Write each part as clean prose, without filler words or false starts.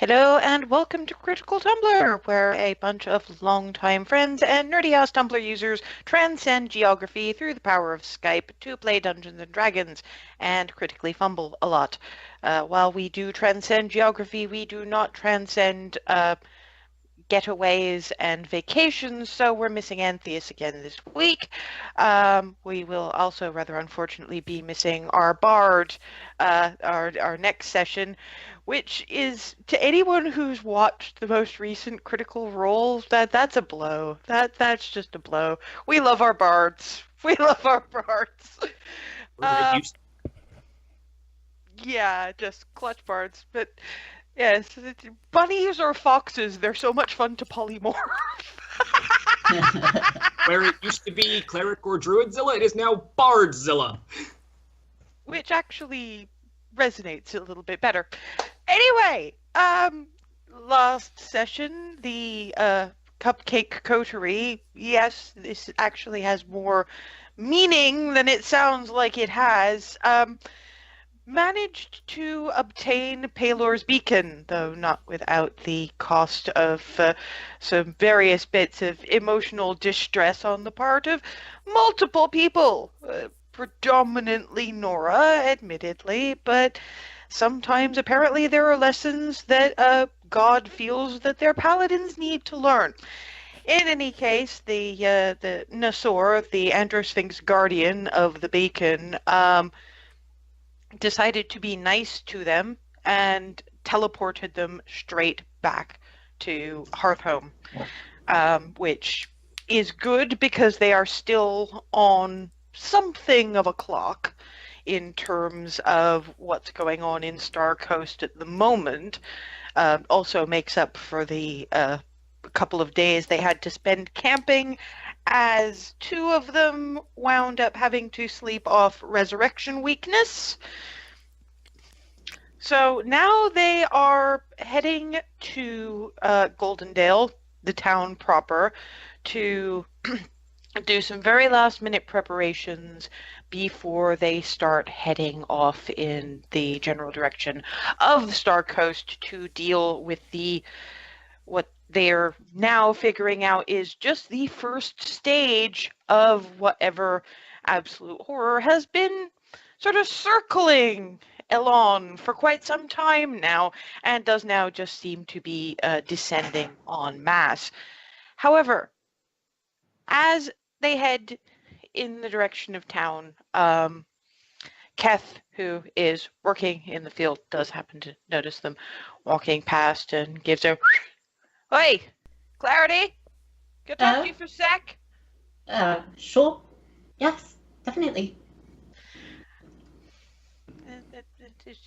Hello and welcome to Critical Tumblr, where a bunch of longtime friends and nerdy-ass Tumblr users transcend geography through the power of Skype to play Dungeons and Dragons and critically fumble a lot. While we do transcend geography, we do not transcend getaways and vacations, so we're missing Antheus again this week. We will also, rather unfortunately, be missing our bard, our next session, which is, to anyone who's watched the most recent Critical Role, that's a blow. That's just a blow. We love our bards. We love our bards. Yeah, just clutch bards, but yes, bunnies or foxes, they're so much fun to polymorph. Where it used to be Cleric or Druidzilla, it is now Bardzilla. Which actually resonates a little bit better. Anyway, last session, the Cupcake Coterie, yes, this actually has more meaning than it sounds like it has, managed to obtain Palor's beacon, though not without the cost of some various bits of emotional distress on the part of multiple people. Predominantly Nora, admittedly, but sometimes apparently there are lessons that God feels that their paladins need to learn. In any case, the Nasor, the Androsphinx guardian of the beacon, decided to be nice to them and teleported them straight back to Hearthhome, which is good because they are still on something of a clock in terms of what's going on in Star Coast at the moment. Also makes up for the couple of days they had to spend camping, as two of them wound up having to sleep off resurrection weakness. So now they are heading to Goldendale, the town proper, to do some very last minute preparations before they start heading off in the general direction of the Star Coast to deal with what they're now figuring out is just the first stage of whatever absolute horror has been sort of circling Elon for quite some time now, and does now just seem to be descending en masse. However, as they head in the direction of town, Keth, who is working in the field, does happen to notice them walking past and gives a "Oi, Clarity, can I talk to you for a sec?" Sure. Yes, definitely.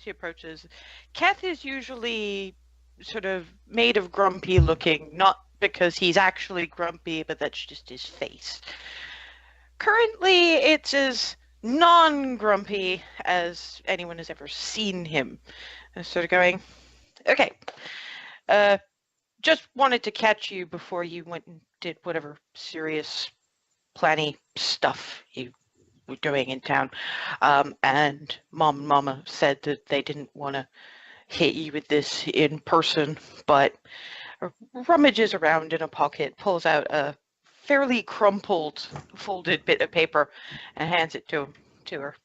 She approaches. Keth is usually sort of made of grumpy looking, not because he's actually grumpy, but that's just his face. Currently, it's as non-grumpy as anyone has ever seen him. Sort of going, "Okay, just wanted to catch you before you went and did whatever serious planny stuff you were doing in town. And Mom and Mama said that they didn't want to hit you with this in person, but rummages around in a pocket, pulls out a fairly crumpled, folded bit of paper and hands it to her.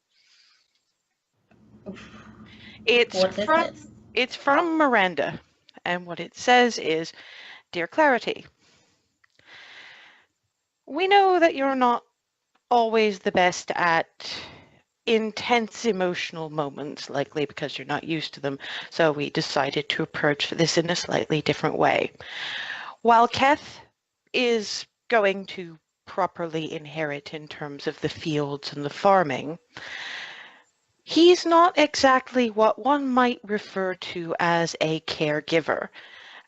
It's from Miranda, and what it says is, "Dear Clarity, we know that you're not always the best at intense emotional moments, likely because you're not used to them, so we decided to approach this in a slightly different way. While Keth is going to properly inherit in terms of the fields and the farming, he's not exactly what one might refer to as a caregiver,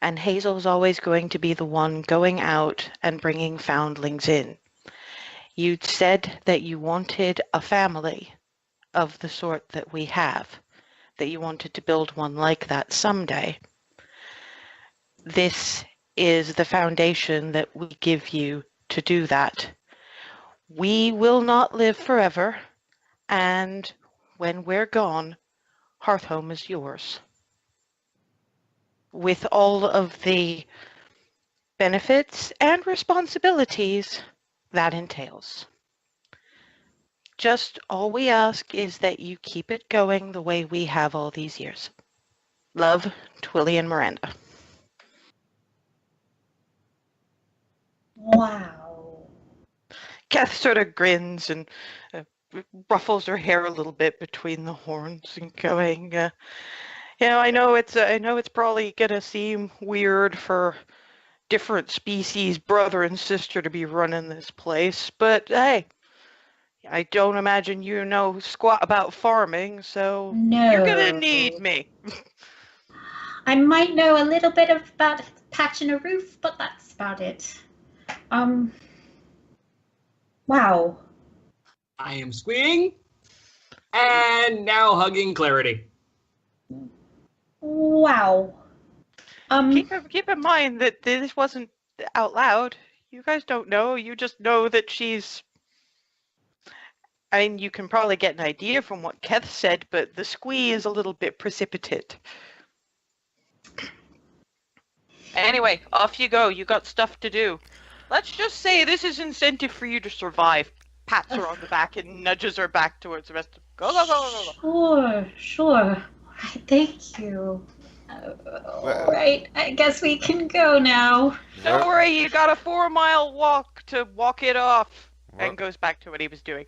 and Hazel's always going to be the one going out and bringing foundlings in. You'd said that you wanted a family of the sort that we have, that you wanted to build one like that someday. This is the foundation that we give you to do that. We will not live forever, and when we're gone, Hearthhome is yours." with all of the benefits and responsibilities that entails. Just all we ask is that you keep it going the way we have all these years. Love, Twilly and Miranda. Wow. Kath sort of grins and ruffles her hair a little bit between the horns and going, I know it's probably gonna seem weird for different species, brother and sister, to be running this place, but hey, I don't imagine you know squat about farming, so you're gonna need No. me. I might know a little bit about patching a roof, but that's about it. Wow. I am squeeing, and now hugging Clarity. Wow. Keep in mind that this wasn't out loud. You guys don't know. You just know that she's. I mean, you can probably get an idea from what Keth said, but the squee is a little bit precipitate. Anyway, off you go. You got stuff to do. Let's just say this is incentive for you to survive. Pats her on the back and nudges her back towards the rest of. Go, go, go, go, go. Sure. All right, thank you. All right, I guess we can go now. Don't worry, you got a 4-mile walk to walk it off. And goes back to what he was doing.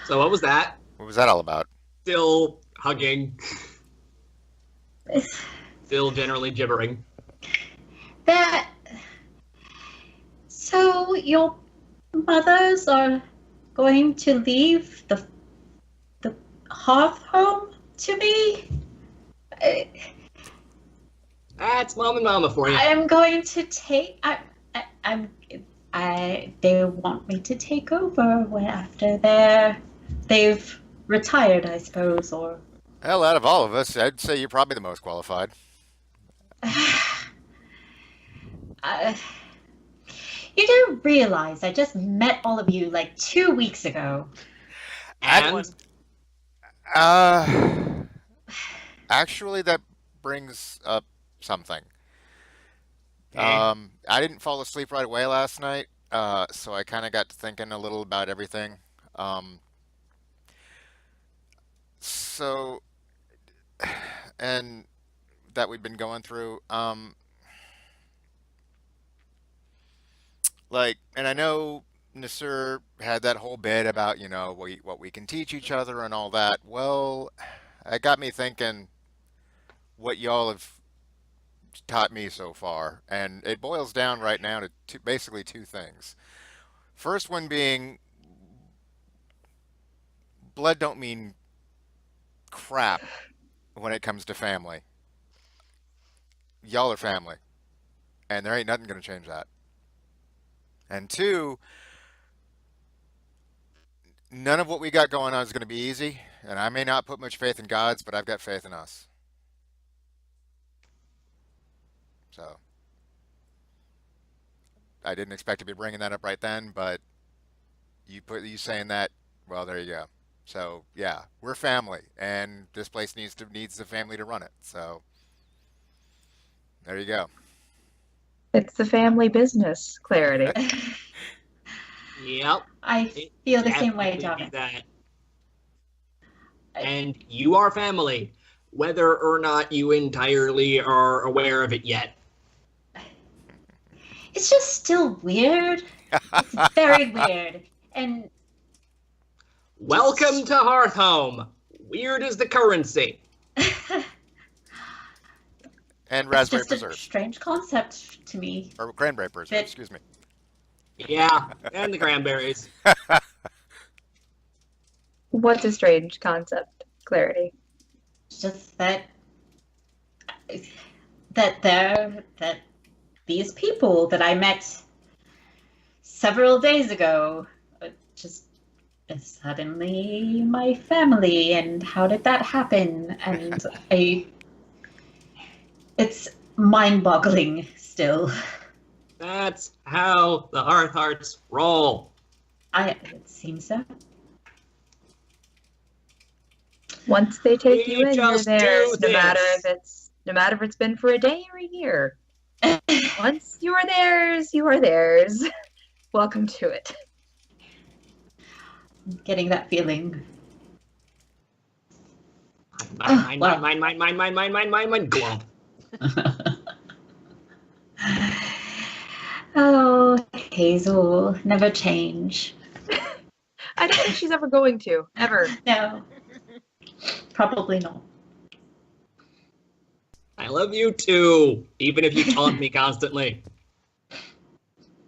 So what was that? What was that all about? Still hugging. Still generally gibbering. So your mothers are going to leave the Hearth home to me? That's Mom and Mama for you. I'm going to take. They want me to take over after they've retired, I suppose, or. Hell, out of all of us, I'd say you're probably the most qualified. You do realize I just met all of you like 2 weeks ago. And Actually, that brings up something. Okay. I didn't fall asleep right away last night, so I kind of got to thinking a little about everything. So, and that we've been going through. And I know Nasir had that whole bit about, what we can teach each other and all that. Well, it got me thinking what y'all have taught me so far, and it boils down right now to basically two things. First one being, blood don't mean crap when it comes to family. Y'all are family, and there ain't nothing gonna change that. And two, none of what we got going on is gonna be easy, and I may not put much faith in God's, but I've got faith in us. So I didn't expect to be bringing that up right then, but you saying that, well, there you go. So yeah, we're family, and this place needs the family to run it. So there you go. It's the family business, Clarity. Yep. I feel the same way, Definitely John. that. And you are family, whether or not you entirely are aware of it yet. It's just still weird. It's very weird. And Welcome to Hearth Home. Weird is the currency. And it's raspberry just a preserves, strange concept to me. or cranberry preserves. That- Excuse me. Yeah, and the cranberries. What's a strange concept, Clarity? Just that these people that I met several days ago just suddenly my family, and how did that happen? And it's mind-boggling still. That's how the Hearth Hearts roll. It seems so. Once they take We you in, you're just theirs, do no matter this. if it's no matter if it's been for a day or a year. Once you are theirs, you are theirs. Welcome to it. Getting that feeling. Mine, glump. Oh, Hazel, never change. I don't think she's ever going to, ever. No, probably not. I love you too, even if you taunt me constantly.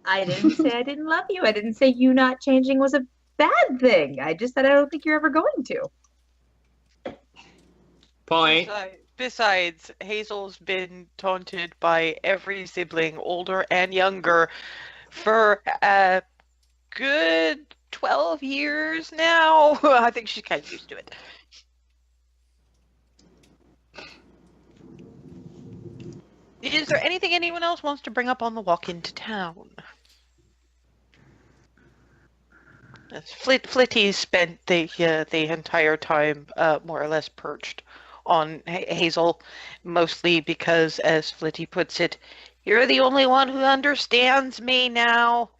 I didn't say I didn't love you. I didn't say you not changing was a bad thing. I just said I don't think you're ever going to. Point. Besides, Hazel's been taunted by every sibling, older and younger, for a good 12 years now. I think she's kind of used to it. Is there anything anyone else wants to bring up on the walk into town? Flitty spent the entire time more or less perched on Hazel, mostly because, as Flitty puts it, you're the only one who understands me now.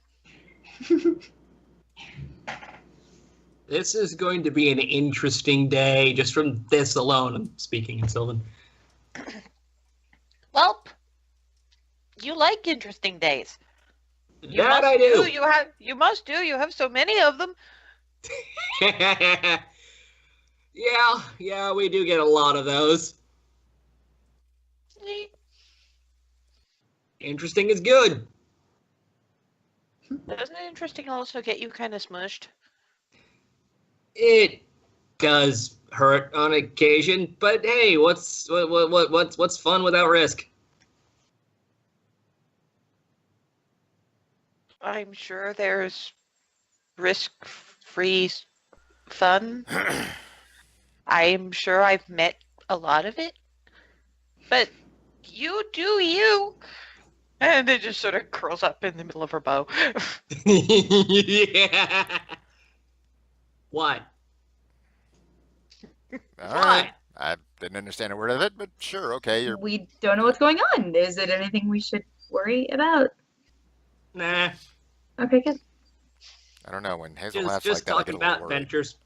This is going to be an interesting day, just from this alone. I'm speaking in Sylvan. Well, you like interesting days. That I do. You must do. You have so many of them. Yeah, we do get a lot of those. Interesting is good. Doesn't interesting also get you kind of smushed? It does hurt on occasion, but hey, what's fun without risk? I'm sure there's risk-free fun. I'm sure I've met a lot of it. But you do you. And it just sort of curls up in the middle of her bow. Yeah. What? All right. I didn't understand a word of it, but sure, okay. We don't know what's going on. Is it anything we should worry about? Nah. Okay, good. I don't know. When Hazel laughs Just like that, I get talking a little about worried. ventures.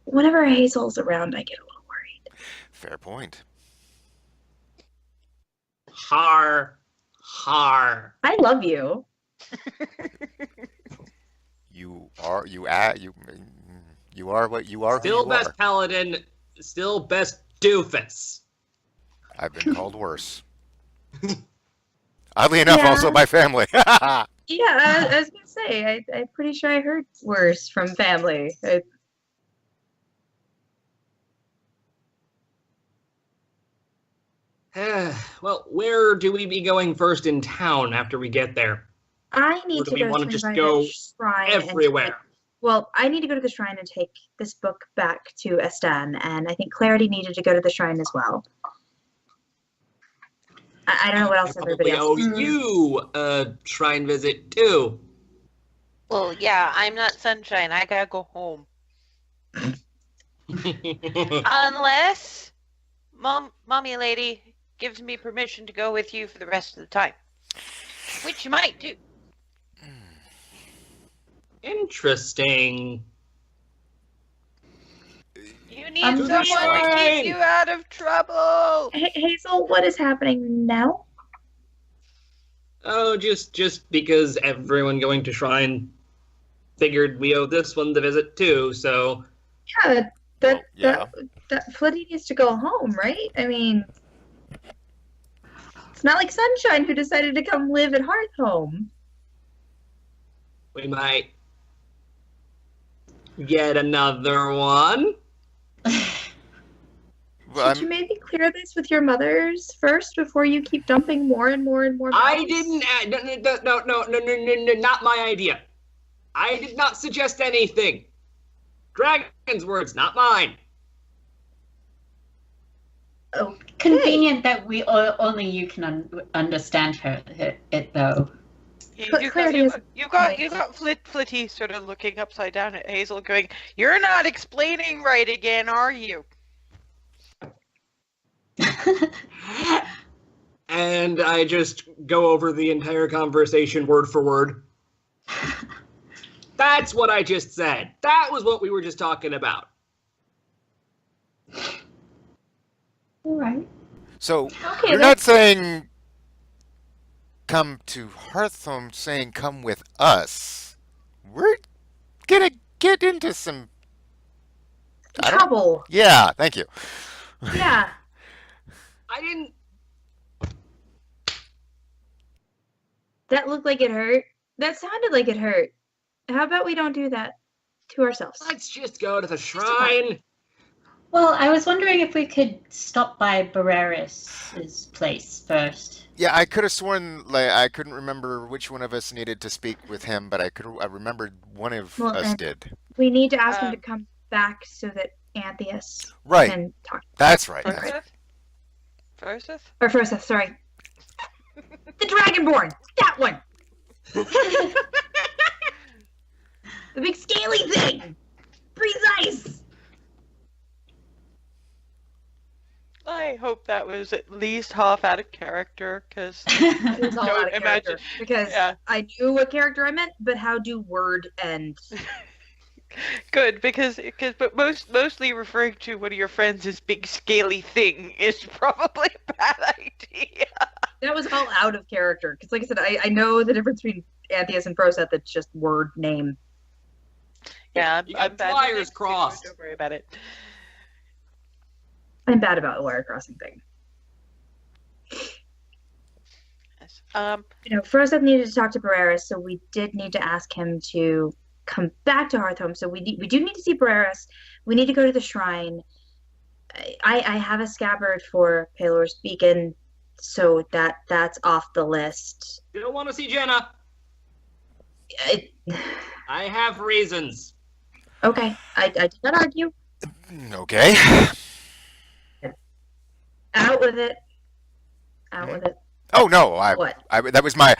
Whenever Hazel's around, I get a little worried. Fair point. Har. I love you. You are what you are. Still who you best are. paladin. Still best doofus. I've been called worse. Oddly enough, Yeah. also by family. Yeah, I was gonna say, I'm pretty sure I heard worse from family. Well, where do we be going first in town after we get there? I need Or do to we go wanna swing just by go the shrine and everywhere? I need to go to the shrine and take this book back to Estan, and I think Clarity needed to go to the shrine as well. I don't know what else everybody Probably else. owe you a shrine visit too. Well, yeah, I'm not Sunshine. I gotta go home. Unless Mommy Lady gives me permission to go with you for the rest of the time. Which you might do. Interesting. You need I'm someone to fine. keep you out of trouble. Hazel, what is happening now? Oh, just because everyone going to shrine figured we owe this one the visit too, so Yeah, that yeah. Flitty needs to go home, right? I mean, it's not like Sunshine who decided to come live at Hearth home. we might get another one. Well, Should you maybe clear this with your mothers first before you keep dumping more and more and more? I vows? didn't. No, not my idea. I did not suggest anything. Dragon's words, not mine. Oh, Convenient that we only you can understand it though. Clarity is- You got Flitty sort of looking upside down at Hazel, going, "You're not explaining right again, are you?" And I just go over the entire conversation word for word. That's what I just said. That was what we were just talking about. All right. So Okay, you're then. not saying come to Hearthhome, saying come with us. We're gonna get into some. I don't. Trouble. Yeah, thank you. Yeah. I didn't. That looked like it hurt. That sounded like it hurt. How about we don't do that to ourselves? Let's just go to the shrine. Well, I was wondering if we could stop by Barreras' place first. Yeah, I could have sworn like I couldn't remember which one of us needed to speak with him, but I remembered one of Well, us then- did. We need to ask him Um, to come back so that Antheus Right. can talk. That's right. Forsyth? Forsyth? Or first, sorry. The Dragonborn! That one! The big scaly thing! Breathe ice! I hope that was at least half out of character, because It was all Don't out of character. imagine- Because yeah, I knew what character I meant, but how do word and good, but mostly referring to one of your friends as big scaly thing is probably a bad idea. that was all out of character. Because like I said, I know the difference between Antheus and Proseth. That's just word name. Yeah, You got I'm bad. wires crossed. Don't worry about it. I'm bad about the wire crossing thing. Yes. Froseth needed to talk to Barreras, so we did need to ask him to come back to Hearthhome. So we do need to see Barreras. We need to go to the shrine. I have a scabbard for Palor's Beacon, so that's off the list. You don't want to see Jenna. It, I have reasons. okay, I did not argue. Okay. Out with it. Out with it. Oh no, What? that was my.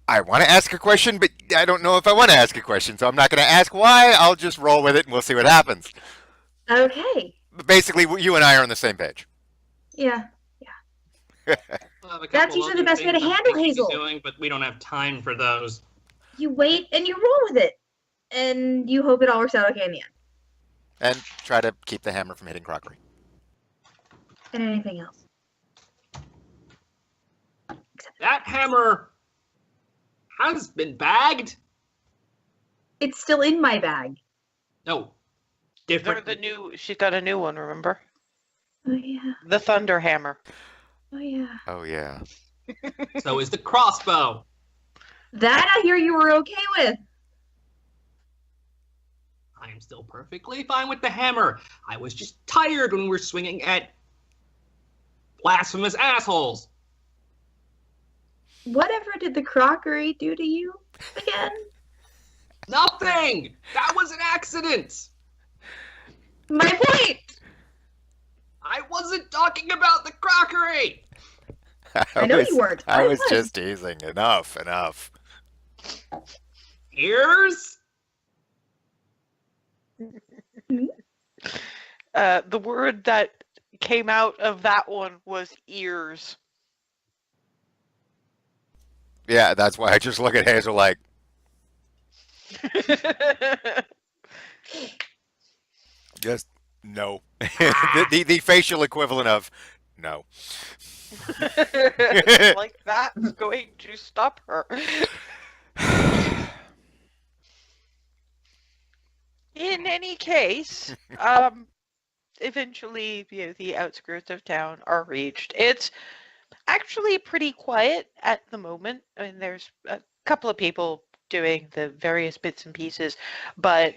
I want to ask a question, but I don't know if I want to ask a question, so I'm not going to ask why. I'll just roll with it, and we'll see what happens. Okay. But basically, you and I are on the same page. Yeah. We'll have a That's couple usually other the best way to things I'm handle thinking of Hazel. Doing, but we don't have time for those. You wait and you roll with it, and you hope it all works out okay in the end. And try to keep the hammer from hitting crockery. And anything else. That hammer has been bagged. It's still in my bag. No, They're different. she's got a new one, remember? Oh yeah. The Thunder Hammer. Oh yeah. Oh yeah. So is the crossbow. That I hear you were okay with. I am still perfectly fine with the hammer. I was just tired when we were swinging at blasphemous assholes. Whatever did the crockery do to you again? Nothing. That was an accident. My point. I wasn't talking about the crockery. I know you weren't. I I was was. just teasing. Enough. Ears? The word that came out of that one was ears. Yeah, that's why I just look at Hazel like, just no. the facial equivalent of no. Like that's going to stop her. In any case, eventually, the outskirts of town are reached. It's actually pretty quiet at the moment. I mean, there's a couple of people doing the various bits and pieces, but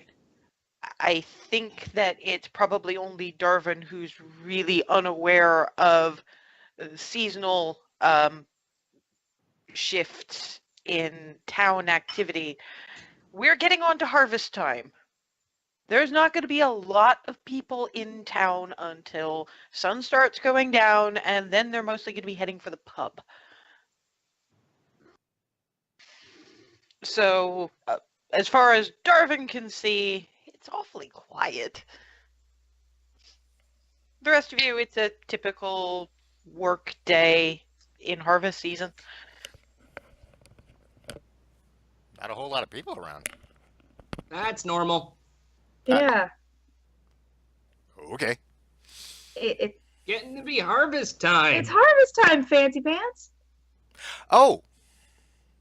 I think that it's probably only Darvin who's really unaware of seasonal shifts in town activity. We're getting on to harvest time. There's not going to be a lot of people in town until sun starts going down, and then they're mostly going to be heading for the pub. So, as far as Darvin can see, it's awfully quiet. The rest of you, it's a typical work day in harvest season. Not a whole lot of people around. That's normal. Yeah. Okay. It Getting to be harvest time. it's harvest time, fancy pants. Oh,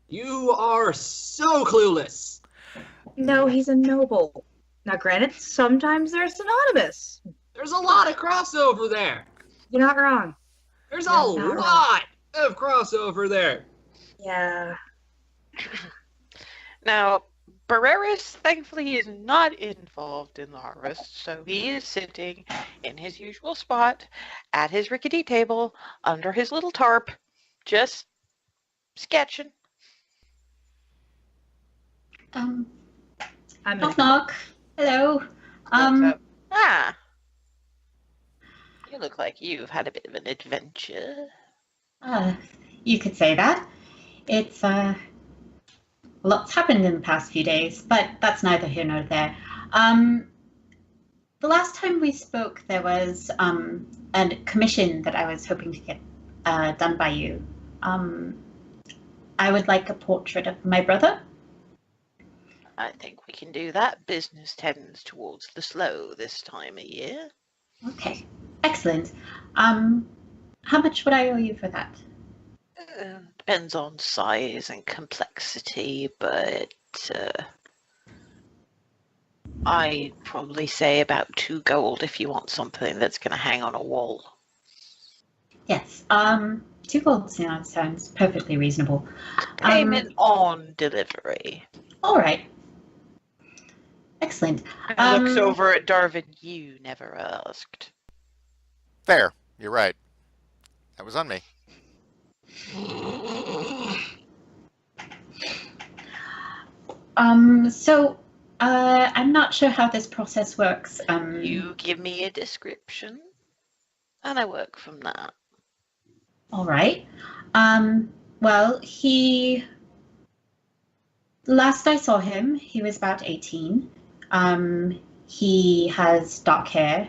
You are so clueless. No, he's a noble. Now, granted, sometimes they're synonymous. There's a lot of crossover there. You're not wrong. There's No, a not lot of crossover there. Yeah. Now, Barreras, thankfully, is not involved in the harvest, so he is sitting in his usual spot at his rickety table under his little tarp, just sketching. Um, I'm knock knock. Hello. Looks up. Ah, you look like you've had a bit of an adventure. You could say that. It's lots happened in the past few days, but that's neither here nor there. The last time we spoke, there was a commission that I was hoping to get done by you. I would like a portrait of my brother. I think we can do that. Business tends towards the slow this time of year. Okay, excellent. How much would I owe you for that? Depends on size and complexity, but I'd probably say about 2 gold if you want something that's going to hang on a wall. Yes. 2 gold sounds perfectly reasonable. Payment on delivery. All right. Excellent. And looks over at Darvin. You never asked. fair. You're right. That was on me. So I'm not sure how this process works. You give me a description, and I work from that. All right. Well, last I saw him, he was about 18. He has dark hair,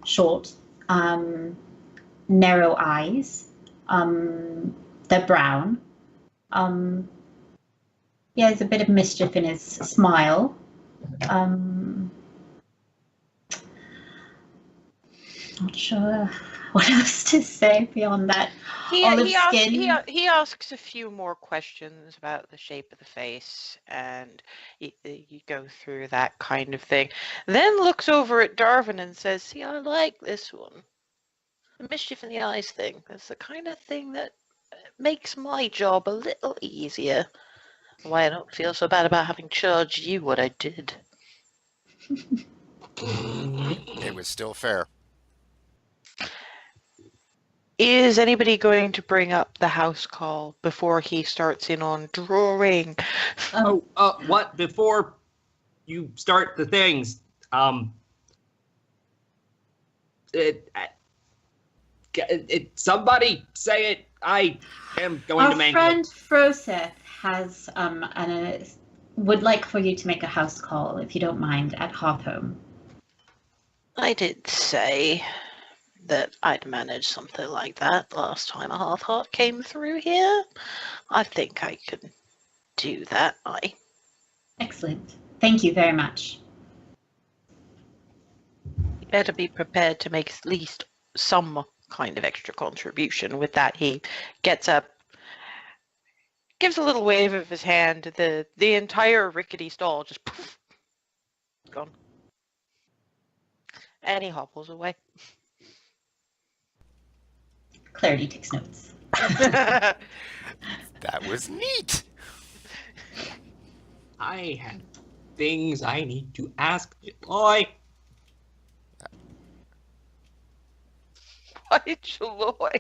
short, narrow eyes. They're brown. He has a bit of mischief in his smile. Not sure what else to say beyond that. Olive skin. He asks a few more questions about the shape of the face, and you go through that kind of thing. Then looks over at Darvin and says, "See, I like this one. The mischief in the eyes thing. That's the kind of thing that makes my job a little easier. Why I don't feel so bad about having charged you what I did." It was still fair. Is anybody going to bring up the house call before he starts in on drawing? What? Before you start the things, somebody say it. I am going to Our mangle. friend Froseth has would like for you to make a house call, if you don't mind, at Hearth. I did say that I'd manage something like that last time a Hearth came through here. I think I can do that. Excellent. Thank you very much. You better be prepared to make at least some kind of extra contribution. With that, he gets up, gives a little wave of his hand. The entire rickety stall just poof, gone. And he hobbles away. Clarity takes notes. That was neat. I have things I need to ask Joy. Why, Jaloy?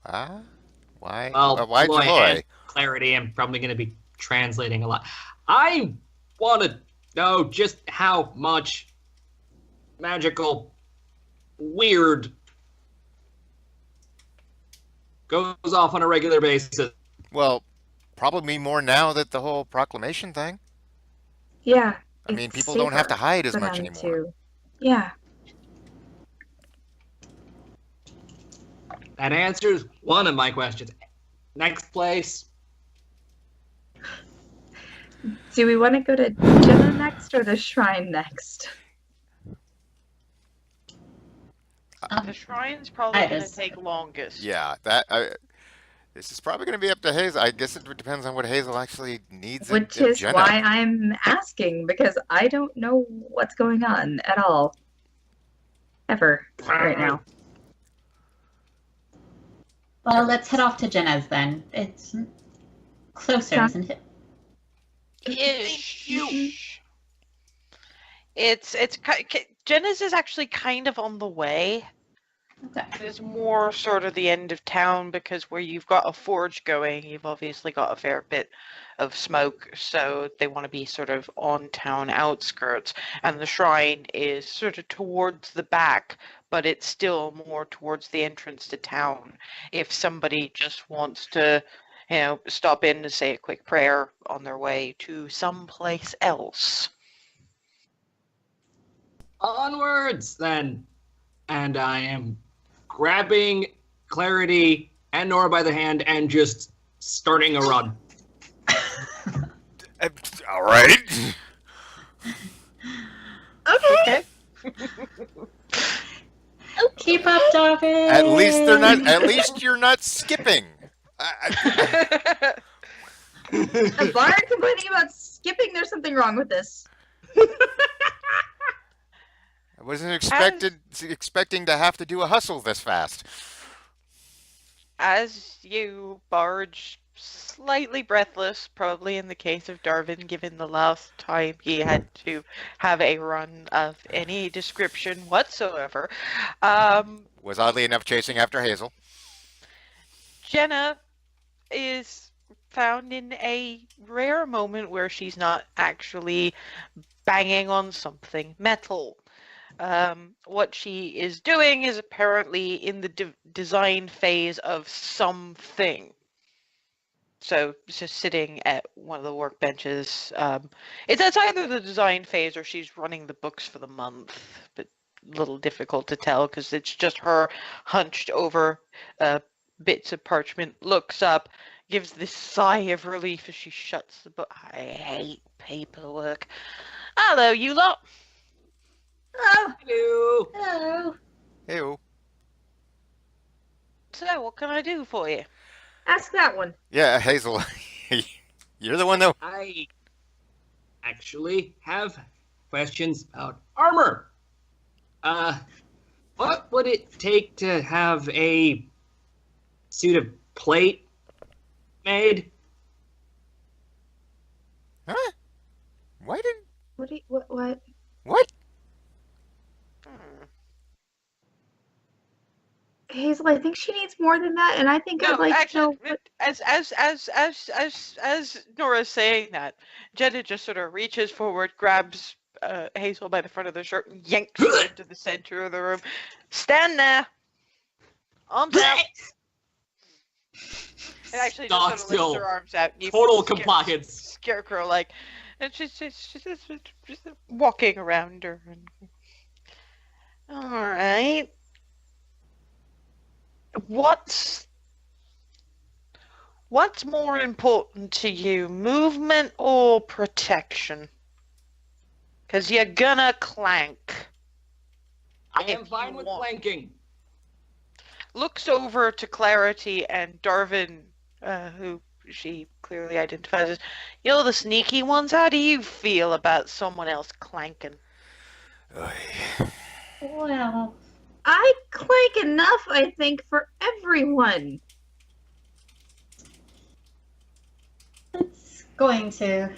Why? Well, Why Joy Jaloy? and Clarity, I'm probably going to be translating a lot. I want to know just how much magical, weird goes off on a regular basis. Well, probably more now that the whole proclamation thing. Yeah. I mean, it's people don't have to safer hide as for much them anymore. to- Yeah. That answers one of my questions. Next place. Do we want to go to Jenna next or the shrine next? The shrine's probably I going to just- take longest. Yeah, this is probably going to be up to Hazel. I guess it depends on what Hazel actually needs. Which of is Jenna. why I'm asking, because I don't know what's going on at all. Ever. Right now. Well, let's head off to Jenna's then. It's closer, Huh? isn't it? Ish. It's Jenna's is actually kind of on the way. Okay. It's more sort of the end of town because where you've got a forge going, you've obviously got a fair bit of smoke, so they want to be sort of on town outskirts. And the shrine is sort of towards the back, but it's still more towards the entrance to town. If somebody just wants to, stop in to say a quick prayer on their way to someplace else. Onwards, then. And I am grabbing Clarity and Nora by the hand and just starting a run. All right. Okay. Keep up, Darvin. At least they're not. At least you're not skipping. A bard complaining about skipping, there's something wrong with this. I wasn't expecting to have to do a hustle this fast. As you barge, slightly breathless, probably in the case of Darwin, given the last time he had to have a run of any description whatsoever, Was oddly enough chasing after Hazel. Jenna is found in a rare moment where she's not actually banging on something metal. What she is doing is apparently in the design phase of something. So just sitting at one of the workbenches. It's either the design phase or she's running the books for the month, but a little difficult to tell because it's just her hunched over bits of parchment, looks up, gives this sigh of relief as she shuts the book. I hate paperwork. Hello, you lot. Oh, Hello. Hello. Hey-o. So, what can I do for you? ask that one. Yeah, Hazel. You're the one that. I actually have questions about armor. What would it take to have a suit of plate made? Huh? Why did? What? What? Hazel, I think she needs more than that, and I think No, I'd like actually, to know as Nora's saying that, Jenna just sort of reaches forward, grabs Hazel by the front of the shirt, and yanks her into the center of the room. Stand there. Arms out. And actually just Stock sort of lifts still. her arms out. And you Total compliance. Scarecrow like, and she's just walking around her. And... All right. What's more important to you, movement or protection? Because you're gonna clank. I am If fine you with want. flanking. Looks over to Clarity and Darvin, who she clearly identifies as, you're the sneaky ones. How do you feel about someone else clanking? Well, I clank enough, I think, for everyone. it's going to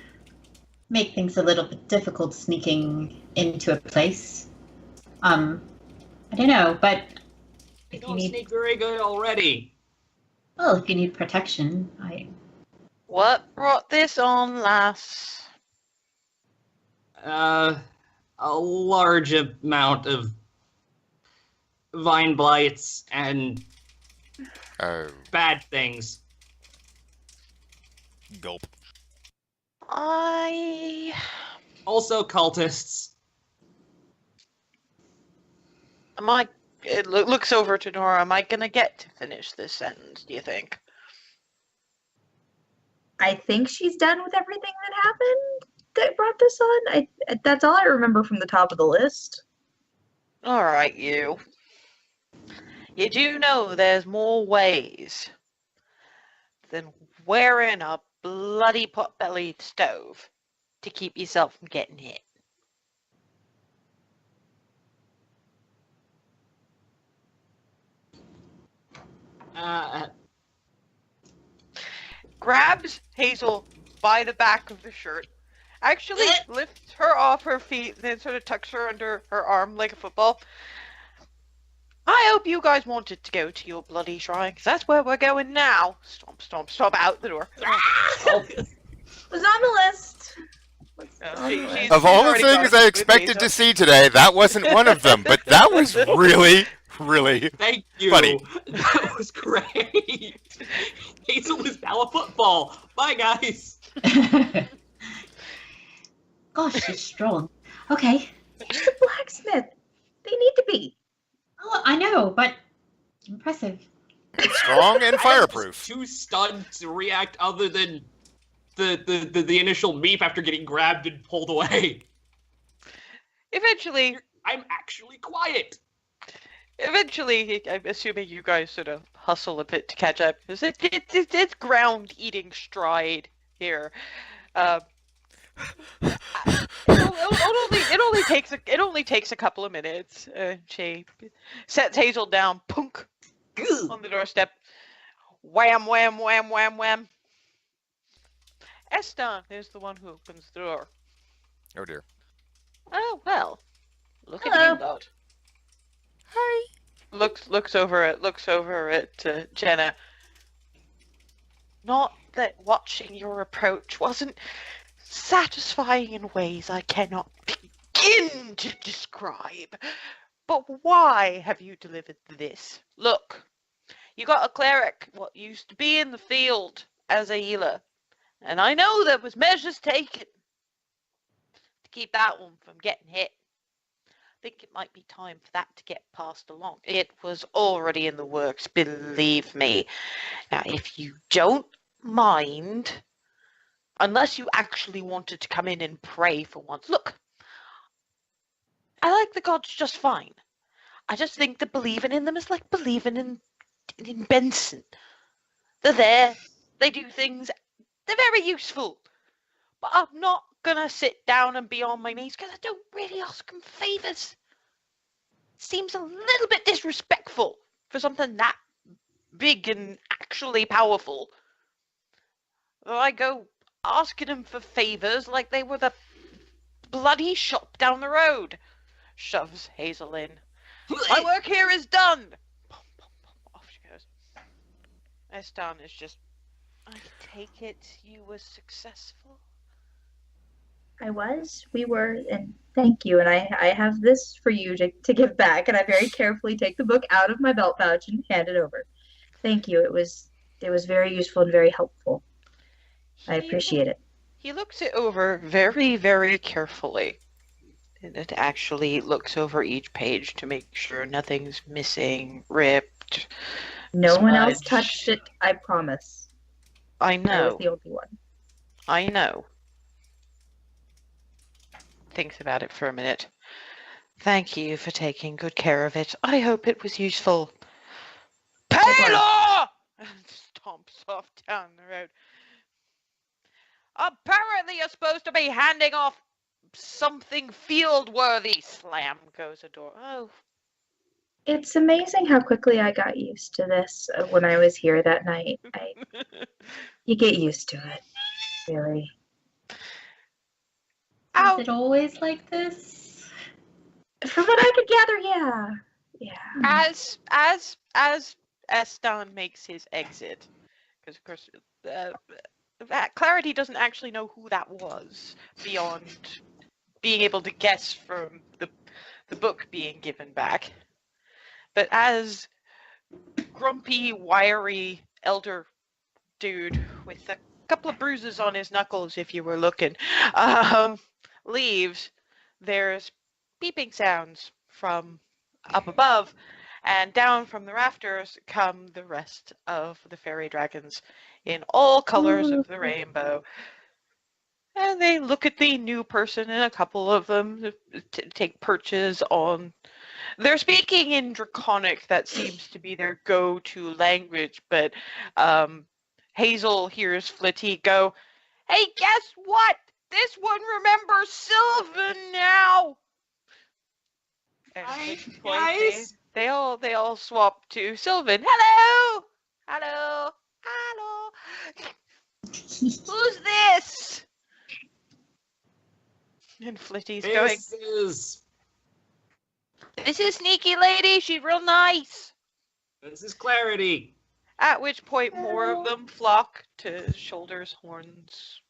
make things a little bit difficult sneaking into a place. I don't know, but I if you don't need, sneak very good already. well, if you need protection, What brought this on, lass? A large amount of vine blights and Oh, bad things. gulp. Also cultists. Am I it looks over to Nora. Am I gonna get to finish this sentence, do you think? I think she's done with everything that happened that brought this on. That's all I remember from the top of the list. All right, you. You do know there's more ways than wearing a bloody pot-bellied stove to keep yourself from getting hit. Grabs Hazel by the back of the shirt, actually lifts her off her feet, and then sort of tucks her under her arm like a football. I hope you guys wanted to go to your bloody shrine, because that's where we're going now. Stomp, stomp, stomp out the door. It was on the list. Of all the things I expected to see today, that wasn't one of them, but that was really, really Thank you. funny. That was great. Hazel is now a football. Bye, guys. Gosh, she's strong. Okay. She's a blacksmith. They need to be. Oh, I know, but impressive. Strong and fireproof. Too stunned to react other than the initial meep after getting grabbed and pulled away. Eventually, I'm actually quiet. I'm assuming you guys sort of hustle a bit to catch up, because it's ground-eating stride here. It only takes a couple of minutes. She sets Hazel down, punk, on the doorstep. Wham, wham, wham, wham, wham. Eston is the one who opens the door. Oh dear. Oh well, look Hello. at you lot. Hi. Looks over at Jenna. Not that watching your approach wasn't satisfying in ways I cannot begin to describe. But why have you delivered this? Look, you got a cleric, what used to be in the field as a healer. And I know there was measures taken to keep that one from getting hit. I think it might be time for that to get passed along. It was already in the works, believe me. Now, if you don't mind, unless you actually wanted to come in and pray for once. Look, I like the gods just fine. I just think that believing in them is like believing in Benson. They're there, they do things, they're very useful. But I'm not gonna sit down and be on my knees because I don't really ask them favors. Seems a little bit disrespectful for something that big and actually powerful. I go asking them for favors like they were the bloody shop down the road. Shoves Hazel in. My work here is done. Off she goes. Eston is just, I take it you were successful? I was. We were. And thank you. And I have this for you to give back. And I very carefully take the book out of my belt pouch and hand it over. Thank you. It was very useful and very helpful. I appreciate it. He looks it over very, very carefully. And it actually looks over each page to make sure nothing's missing, ripped. No one else smudged. touched it, I promise. I I know. was the only one. I know. Thinks about it for a minute. Thank you for taking good care of it. I hope it was useful. Paylor! Stomps off down the road. Apparently you're supposed to be handing off something field-worthy. Slam goes a door. Oh, It's amazing how quickly I got used to this when I was here that night. You get used to it, really. Is it always like this? From what I could gather, yeah. Yeah. As Eston makes his exit, because of course Clarity doesn't actually know who that was beyond being able to guess from the book being given back. But as grumpy, wiry elder dude with a couple of bruises on his knuckles, if you were looking, leaves, there's beeping sounds from up above, And down from the rafters come the rest of the fairy dragons in all colors of the rainbow. And they look at the new person, and a couple of them take perches on. They're speaking in Draconic. That seems to be their go-to language, but Hazel hears Flitty go, "Hey, guess what? This one remembers Sylvan now!" And at Hi, this point, guys. they all swap to Sylvan. Hello! Hello! Hello! Who's this? And Flitty's going, "This is Sneaky Lady. She's real nice." This is Clarity. At which point, more of them flock to Shoulders, Horns.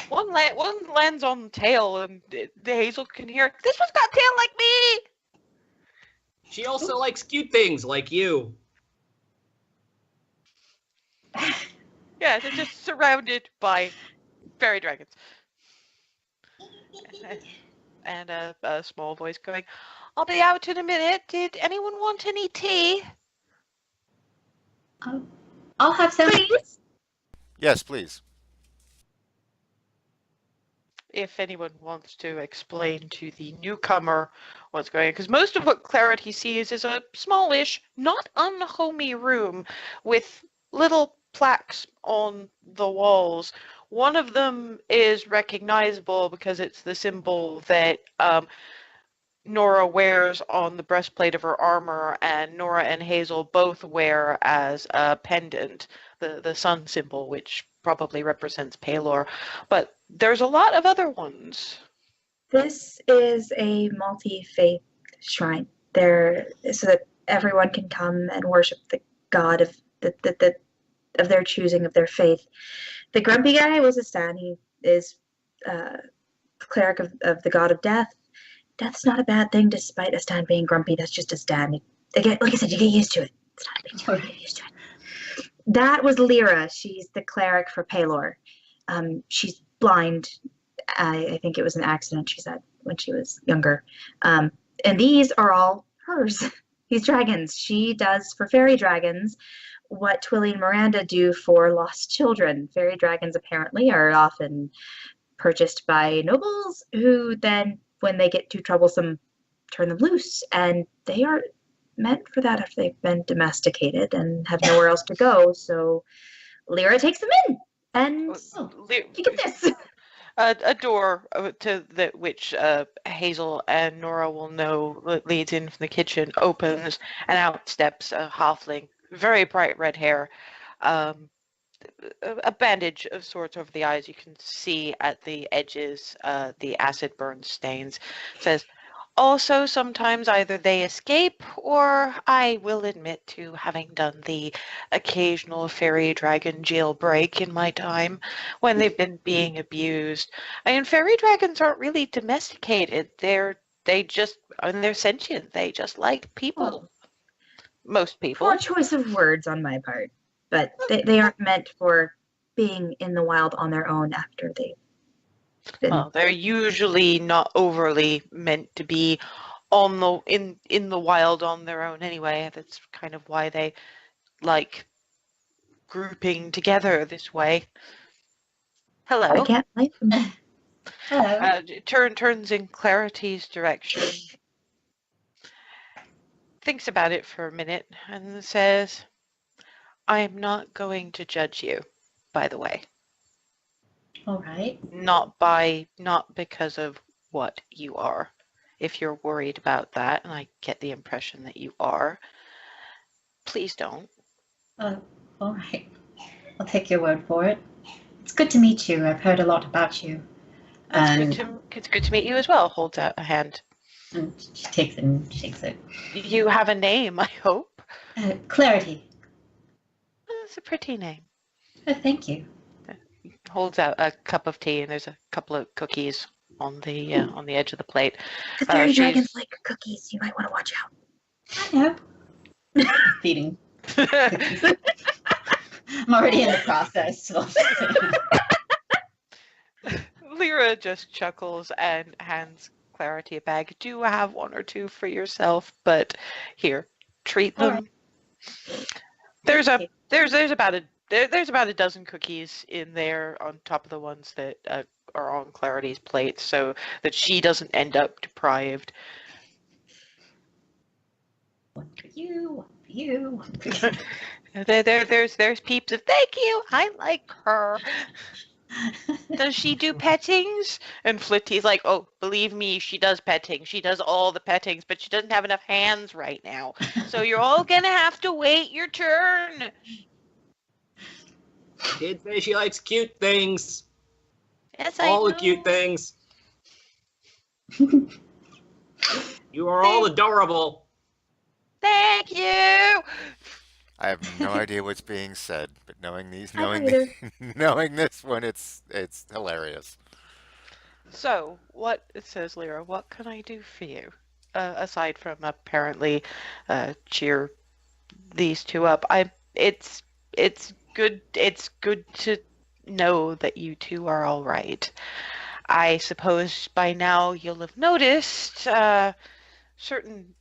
One lands on the tail, and the Hazel can hear, "This one's got tail like me!" She also likes cute things like you. Yeah, they're just surrounded by fairy dragons. And a small voice going, "I'll be out in a minute. Did anyone want any tea?" I'll have some. Please. Yes, please. If anyone wants to explain to the newcomer what's going on, because most of what Clarity sees is a smallish, not unhomey room with little plaques on the walls. One of them is recognizable because it's the symbol that Nora wears on the breastplate of her armor, and Nora and Hazel both wear as a pendant, the sun symbol, which probably represents Palor. But there's a lot of other ones. This is a multi-faith shrine. There, so that everyone can come and worship the god of of their choosing, of their faith. The grumpy guy was a Stan. He is cleric of the god of death. Death's not a bad thing, despite a Stan being grumpy. That's just a Stan. Like I said, you get used to it. It's not a big deal. You get used to it. That was Lyra. She's the cleric for Palor. She's blind. I think it was an accident, she said, when she was younger. And these are all hers. These dragons. She does for fairy dragons what Twilly and Miranda do for lost children. Fairy dragons apparently are often purchased by nobles who then, when they get too troublesome, turn them loose. And they are meant for that after they've been domesticated and have nowhere else to go. So Lyra takes them in. And you get this. A door to which Hazel and Nora will know leads in from the kitchen opens, and out steps a halfling, very bright red hair, a bandage of sorts over the eyes. You can see at the edges the acid burn stains. Says, "Also, sometimes either they escape, or I will admit to having done the occasional fairy dragon jailbreak in my time when they've been being abused. I mean, fairy dragons aren't really domesticated. They're sentient. They just like people. Most people." Poor choice of words on my part, but they aren't meant for being in the wild on their own after they've been. Well, they're usually not overly meant to be in the wild on their own anyway. That's kind of why they like grouping together this way. Hello. I can't blame them. Hello. Turns in Clarity's direction. Thinks about it for a minute and says, "I am not going to judge you, by the way. All right. Not because of what you are. If you're worried about that, and I get the impression that you are, please don't." All right. I'll take your word for it. It's good to meet you. I've heard a lot about you. It's good to meet you as well. Holds out a hand. And she takes it and shakes it. You have a name, I hope. Clarity. It's a pretty name. Thank you. Holds out a cup of tea, and there's a couple of cookies on the edge of the plate. The fairy dragons like cookies. You might want to watch out. I know. Feeding cookies. I'm already in the process. So. Lyra just chuckles and hands Clarity a bag. Do have one or two for yourself, but here, treat All them. right. There's Thank you. there's about a dozen cookies in there on top of the ones that are on Clarity's plate, so that she doesn't end up deprived. One for you, one for you, one for you. There's peeps of thank you. I like her. Does she do pettings? And Flitty's like, oh, believe me, she does petting. She does all the pettings, but she doesn't have enough hands right now. So you're all gonna have to wait your turn. Did say she likes cute things. Yes, All I the know. cute things. You are all adorable. Thank you. I have no idea what's being said, but knowing I don't either. knowing this one, it's hilarious. So, what it says, Lyra? What can I do for you? Aside from apparently cheer these two up, it's good. It's good to know that you two are all right. I suppose by now you'll have noticed certain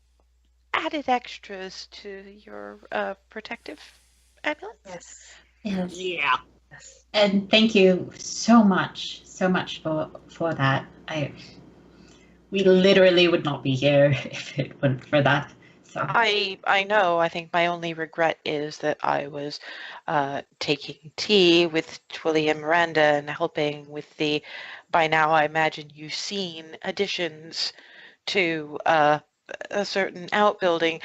added extras to your protective amulets. Yes. Yes. Yeah. Yes. And thank you so much for that. We literally would not be here if it weren't for that. So I know. I think my only regret is that I was taking tea with Twilly and Miranda and helping with the, by now I imagine you've seen additions to a certain outbuilding.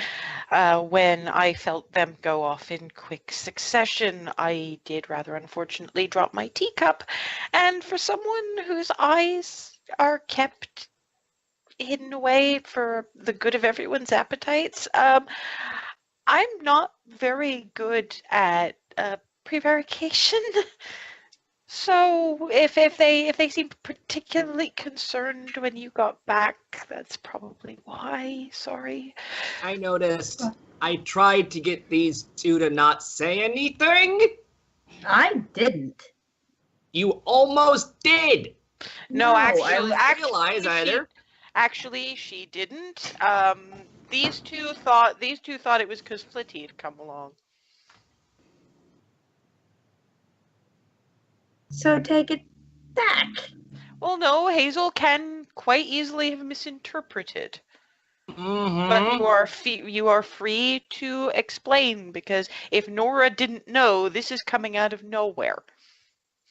When I felt them go off in quick succession, I did rather unfortunately drop my teacup. And for someone whose eyes are kept hidden away for the good of everyone's appetites, I'm not very good at prevarication. So if they seemed particularly concerned when you got back, that's probably why. Sorry. I noticed. I tried to get these two to not say anything. I didn't. You almost did. No, I actually, realize either. Actually, she didn't. These two thought it was because Flitty had come along. So take it back. Well, no, Hazel can quite easily have misinterpreted. Mm-hmm. But you are free to explain, because if Nora didn't know, this is coming out of nowhere.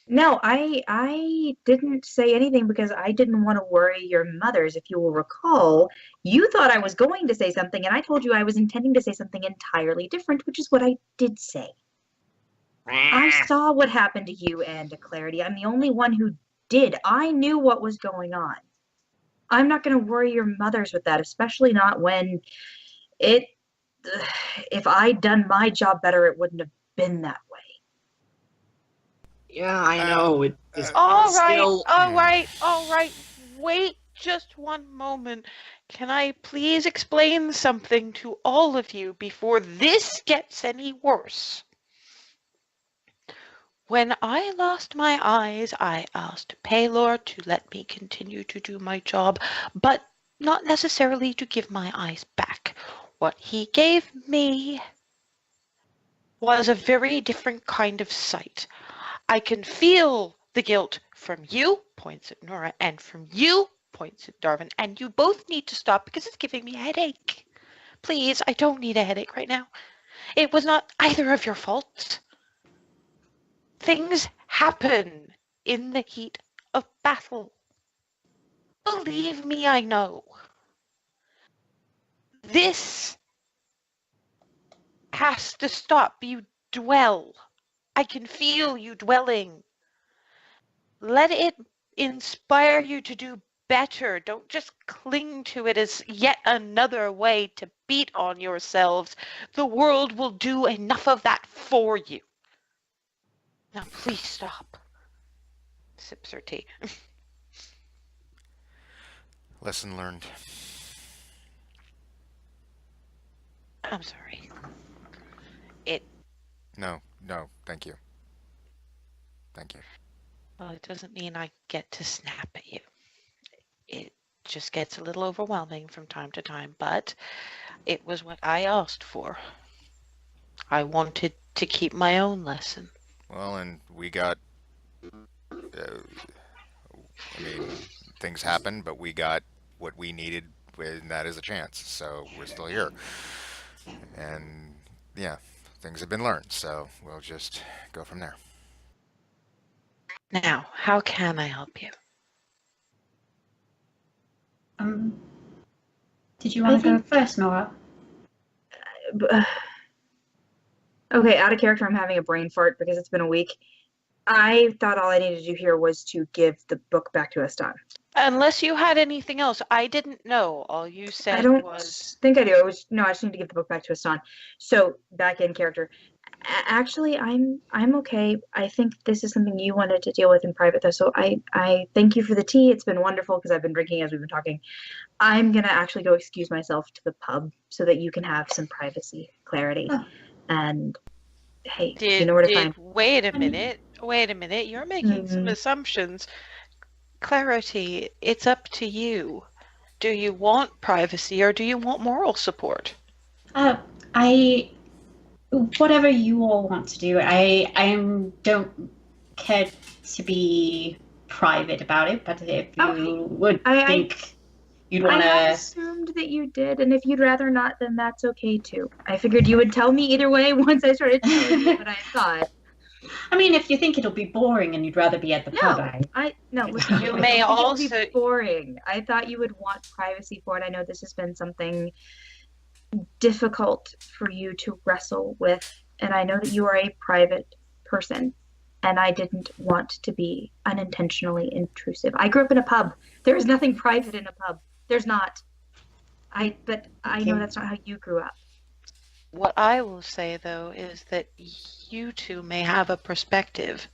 No, I didn't say anything because I didn't want to worry your mothers. If you will recall, you thought I was going to say something, and I told you I was intending to say something entirely different, which is what I did say. I saw what happened to you and to Clarity. I'm the only one who did. I knew what was going on. I'm not going to worry your mothers with that, especially not when it. If I'd done my job better, it wouldn't have been that way. Yeah, I know. It is All right, still. all right. Wait just one moment. Can I please explain something to all of you before this gets any worse? When I lost my eyes, I asked Paylor to let me continue to do my job, but not necessarily to give my eyes back. What he gave me was a very different kind of sight. I can feel the guilt from you, points at Nora, and from you, points at Darwin, and you both need to stop because it's giving me a headache. Please, I don't need a headache right now. It was not either of your faults. Things happen in the heat of battle. Believe me, I know. This has to stop. You dwell. I can feel you dwelling. Let it inspire you to do better. Don't just cling to it as yet another way to beat on yourselves. The world will do enough of that for you. Now, please stop. Sips her tea. Lesson learned. I'm sorry. No, thank you. Thank you. Well, it doesn't mean I get to snap at you. It just gets a little overwhelming from time to time, but it was what I asked for. I wanted to keep my own lesson. Well, and we got. I mean, things happen, but we got what we needed, and that is a chance. So we're still here, and yeah, things have been learned. So we'll just go from there. Now, how can I help you? Did you want to go think- first, Nora? Okay, out of character, I'm having a brain fart because it's been a week. I thought all I needed to do here was to give the book back to Eston. Unless you had anything else, I didn't know. All you said I don't was think I do. I just need to give the book back to Eston. So back in character. Actually, I'm okay. I think this is something you wanted to deal with in private, though. So I thank you for the tea. It's been wonderful because I've been drinking as we've been talking. I'm gonna actually go excuse myself to the pub so that you can have some privacy, clarity, Oh. and hey, you know where to find. Wait a minute. Wait a minute. You're making some Mhm. assumptions. Clarity, it's up to you. Do you want privacy or do you want moral support? Whatever you all want to do. I don't care to be private about it, but if you would think you'd want I to. assumed that you did, and if you'd rather not, then that's okay too. I figured you would tell me either way once I started telling you what I thought. I mean, if you think it'll be boring and you'd rather be at the pub, No. Listen, You I may don't think it would also- be boring. I thought you would want privacy for it. I know this has been something difficult for you to wrestle with, and I know that you are a private person, and I didn't want to be unintentionally intrusive. I grew up in a pub. There is nothing private in a pub. There's not. But I know that's not how you grew up. What I will say, though, is that you two may have a perspective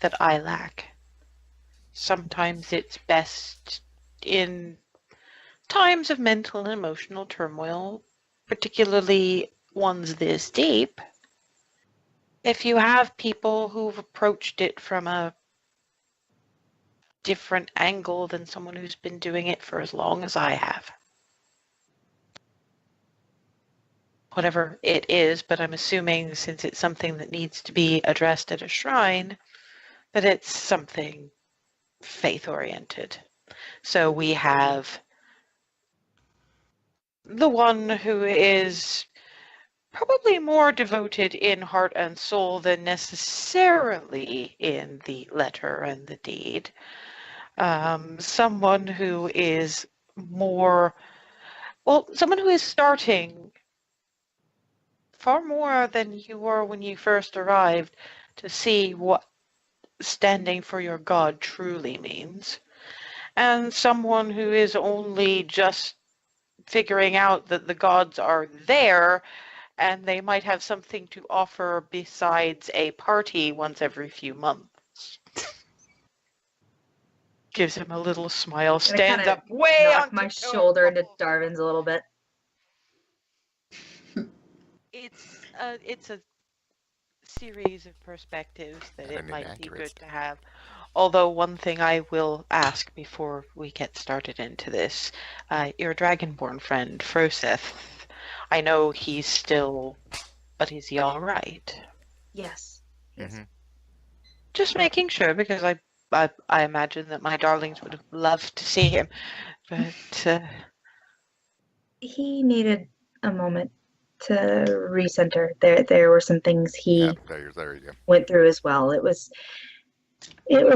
that I lack. Sometimes it's best in times of mental and emotional turmoil, particularly ones this deep, if you have people who've approached it from a different angle than someone who's been doing it for as long as I have. Whatever it is, but I'm assuming since it's something that needs to be addressed at a shrine, that it's something faith-oriented. So we have the one who is probably more devoted in heart and soul than necessarily in the letter and the deed. Someone who is someone who is starting far more than you were when you first arrived to see what standing for your God truly means. And someone who is only just figuring out that the gods are there and they might have something to offer besides a party once every few months. Gives him a little smile, stands up way Knock on my tiptoe. shoulder into Darvin's a little bit. It's a series of perspectives that it And might be inaccurates. good to have. Although one thing I will ask before we get started into this, your dragonborn friend, Froseth, I know he's still, but is he all right? Yes. Mm-hmm. Just making sure, because I imagine that my darlings would have loved to see him, but He needed a moment to recenter. There were some things he There you go. went through as well. It was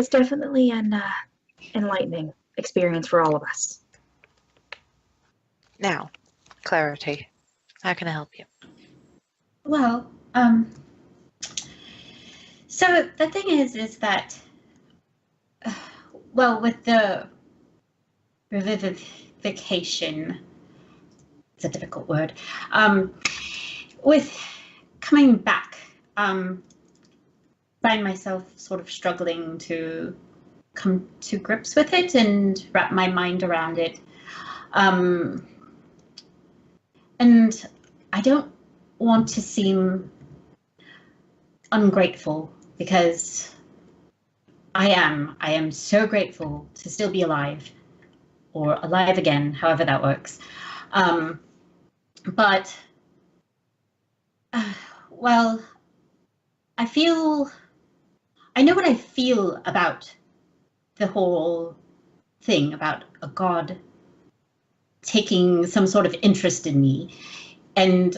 definitely an enlightening experience for all of us. now, clarity. How can I help you? Well, so the thing is that, well, with the revivification, it's a difficult word, with coming back, find myself sort of struggling to come to grips with it and wrap my mind around it. And I don't want to seem ungrateful, because I am so grateful to still be alive. or alive again, however that works. But, well, I know what I feel about the whole thing about a god taking some sort of interest in me, and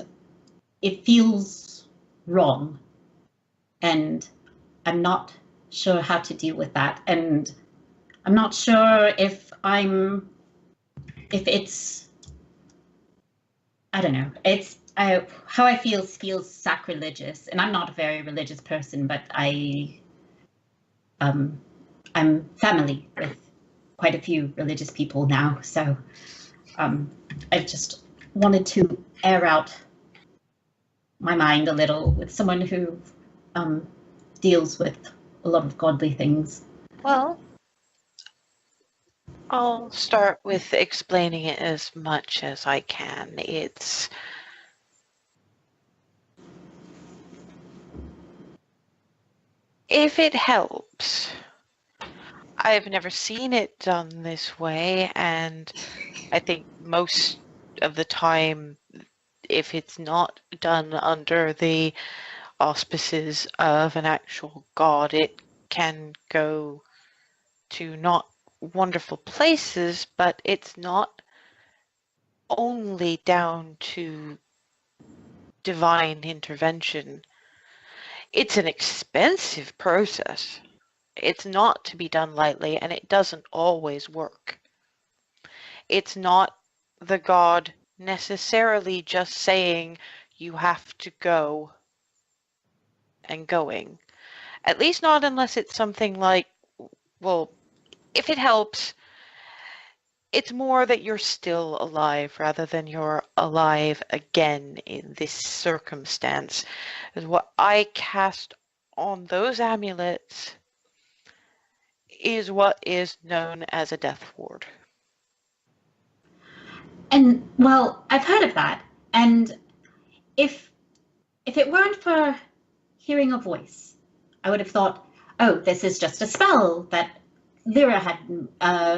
it feels wrong, and I'm not sure how to deal with that, and I'm not sure if it's, I don't know, it's how I feels sacrilegious, and I'm not a very religious person, but I'm family with quite a few religious people now, so I've just wanted to air out my mind a little with someone who deals with a lot of godly things. Well, I'll start with explaining it as much as I can. If it helps, I've never seen it done this way, and I think most of the time, if it's not done under the auspices of an actual god, it can go to not wonderful places, but it's not only down to divine intervention. It's an expensive process. It's not to be done lightly, and it doesn't always work. It's not the god necessarily just saying you have to go and going. At least not unless it's something like, well, if it helps, it's more that you're still alive rather than you're alive again in this circumstance. Is what I cast on those amulets is what is known as a death ward. And well, I've heard of that, and if it weren't for hearing a voice, I would have thought, oh, this is just a spell that Lyra had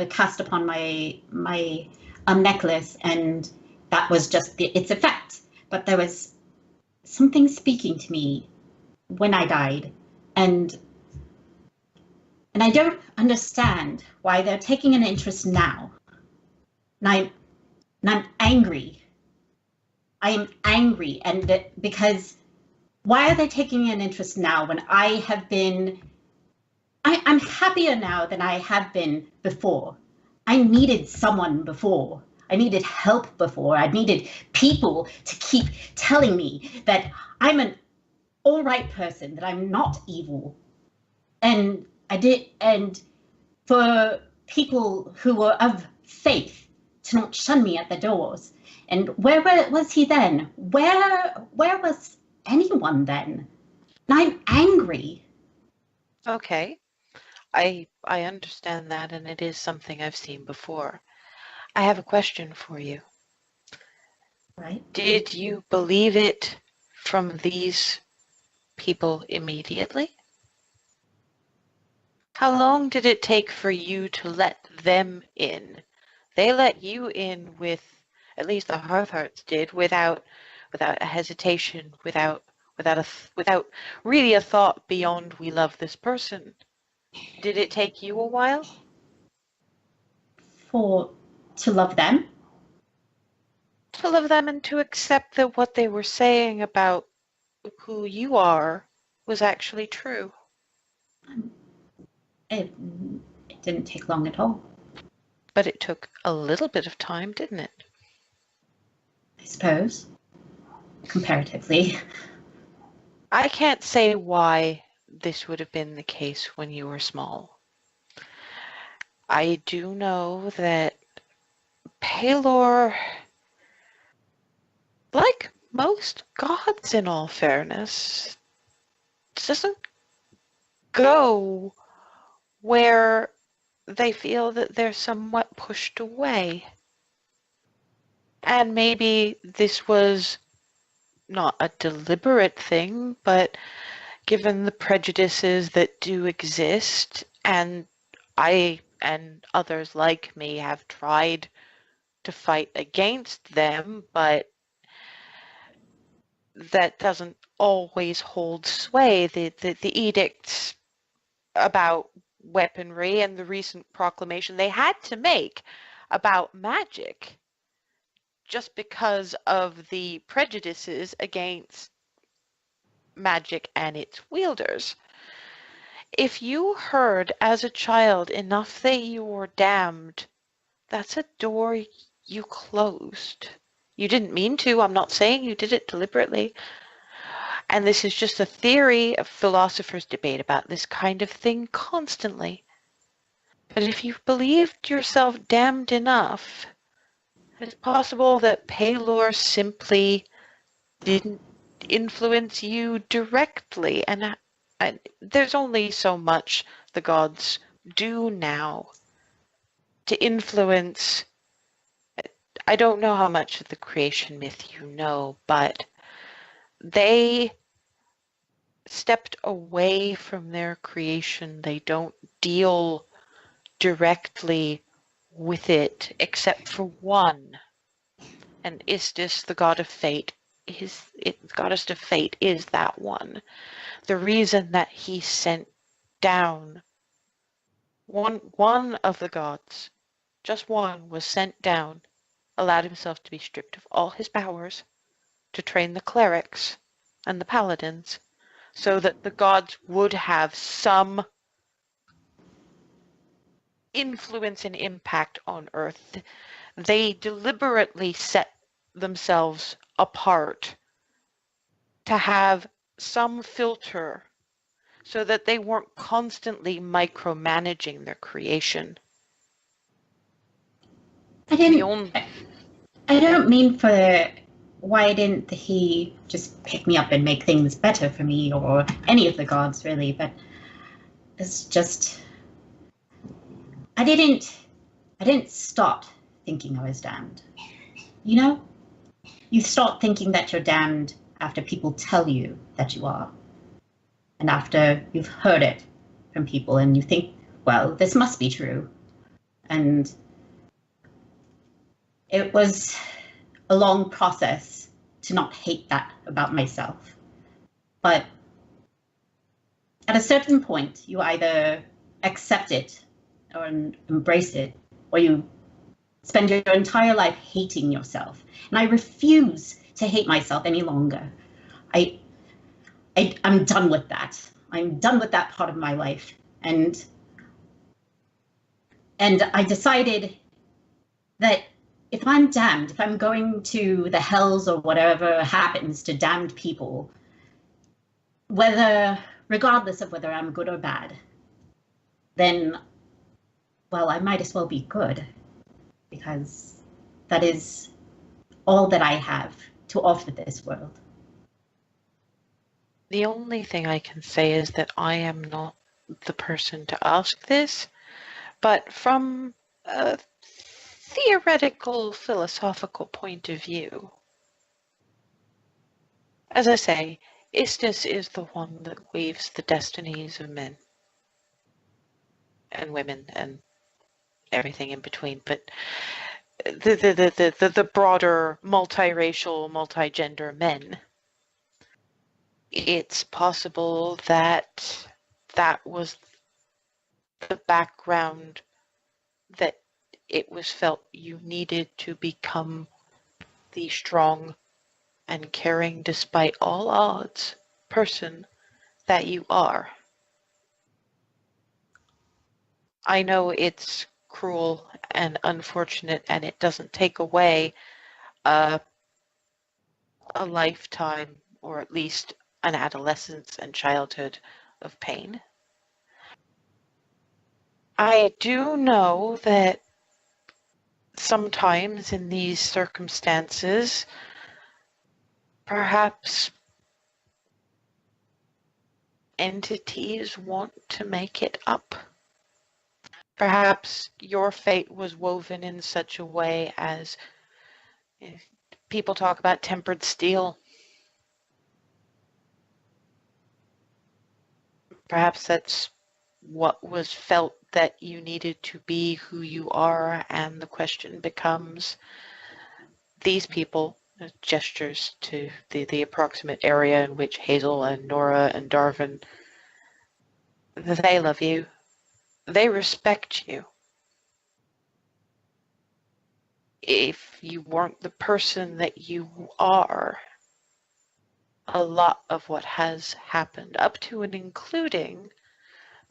cast upon my necklace, and that was just its effect. But there was something speaking to me when I died, and I don't understand why they're taking an interest now. And I'm angry. I am angry, and because why are they taking an interest now when I have been? I'm happier now than I have been before. I needed someone before. I needed help before. I needed people to keep telling me that I'm an all right person, that I'm not evil. And for people who were of faith to not shun me at the doors. And where was he then? Where was anyone then? And I'm angry. Okay. I understand that, and it is something I've seen before. I have a question for you. Right? Did you believe it from these people immediately? How long did it take for you to let them in? They let you in with, at least the Hearths did, without a hesitation, without really a thought beyond we love this person. Did it take you a while? To love them? To love them and to accept that what they were saying about who you are was actually true. It didn't take long at all. But it took a little bit of time, didn't it? I suppose. Comparatively. I can't say why this would have been the case when you were small. I do know that Palor, like most gods in all fairness, doesn't go where they feel that they're somewhat pushed away. And maybe this was not a deliberate thing, but given the prejudices that do exist, and I and others like me have tried to fight against them, but that doesn't always hold sway. The edicts about weaponry and the recent proclamation they had to make about magic just because of the prejudices against magic and its wielders. If you heard as a child enough that you were damned, that's a door you closed. You didn't mean to. I'm not saying you did it deliberately. And this is just a theory. Of philosophers debate about this kind of thing constantly. But if you believed yourself damned enough, it's possible that Pelor simply didn't influence you directly. And there's only so much the gods do now to influence. I don't know how much of the creation myth you know, but they stepped away from their creation. They don't deal directly with it except for one. And Istis, the god of fate, goddess of fate is that one. The reason that he sent down one of the gods, just one, was sent down, allowed himself to be stripped of all his powers to train the clerics and the paladins, so that the gods would have some influence and impact on Earth. They deliberately set themselves apart to have some filter so that they weren't constantly micromanaging their creation. I don't mean for why didn't he just pick me up and make things better for me, or any of the gods really, but it's just I didn't start thinking I was damned. You know? You start thinking that you're damned after people tell you that you are. And after you've heard it from people and you think, well, this must be true. And it was a long process to not hate that about myself. But at a certain point, you either accept it or embrace it, or you spend your entire life hating yourself. And I refuse to hate myself any longer. I'm done with that. I'm done with that part of my life. And I decided that if I'm damned, if I'm going to the hells or whatever happens to damned people, regardless of whether I'm good or bad, then, well, I might as well be good, because that is all that I have to offer this world. The only thing I can say is that I am not the person to ask this, but from a theoretical, philosophical point of view, as I say, Istis is the one that weaves the destinies of men and women and everything in between, but the broader multiracial, multigender men, it's possible that that was the background that it was felt you needed to become the strong and caring despite all odds person that you are. I know it's cruel and unfortunate, and it doesn't take away a lifetime, or at least an adolescence and childhood of pain. I do know that sometimes in these circumstances, perhaps entities want to make it up. Perhaps your fate was woven in such a way as people talk about tempered steel. Perhaps that's what was felt that you needed to be who you are, and the question becomes, these people, gestures to the approximate area in which Hazel and Nora and Darvin, they love you. They respect you. If you weren't the person that you are, a lot of what has happened, up to and including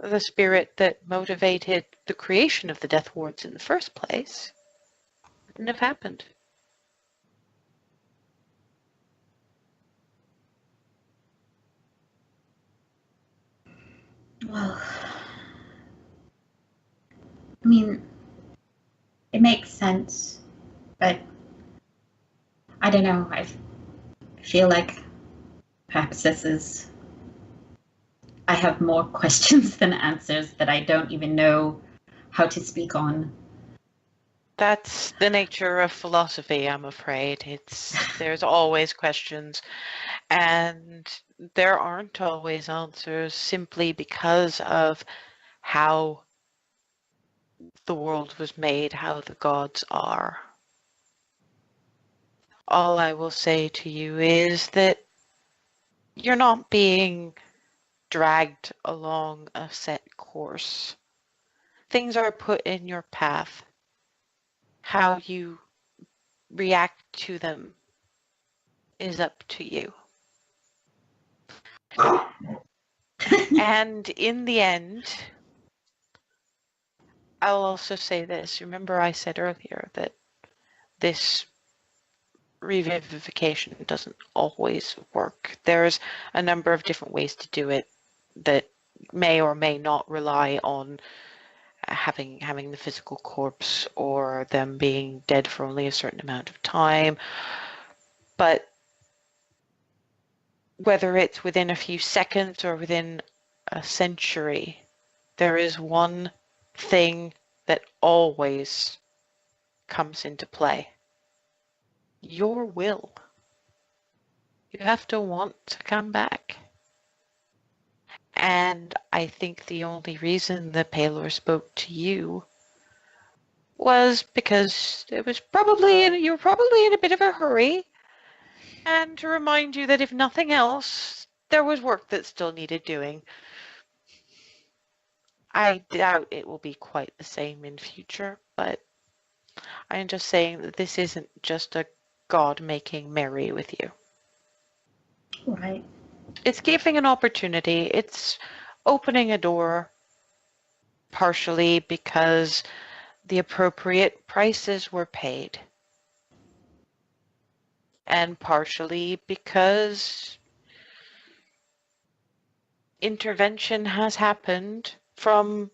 the spirit that motivated the creation of the Death Wards in the first place, wouldn't have happened. Well, I mean, it makes sense, but I don't know. I feel like perhaps I have more questions than answers that I don't even know how to speak on. That's the nature of philosophy, I'm afraid. There's always questions, and there aren't always answers simply because of how the world was made, how the gods are. All I will say to you is that you're not being dragged along a set course. Things are put in your path. How you react to them is up to you. And in the end, I'll also say this. Remember I said earlier that this revivification doesn't always work. There's a number of different ways to do it that may or may not rely on having the physical corpse or them being dead for only a certain amount of time. But whether it's within a few seconds or within a century, there is one thing that always comes into play. Your will. You have to want to come back. And I think the only reason the Palor spoke to you was because you were probably in a bit of a hurry, and to remind you that if nothing else, there was work that still needed doing. I doubt it will be quite the same in future, but I'm just saying that this isn't just a God making merry with you. Right. It's giving an opportunity. It's opening a door, partially because the appropriate prices were paid, and partially because intervention has happened from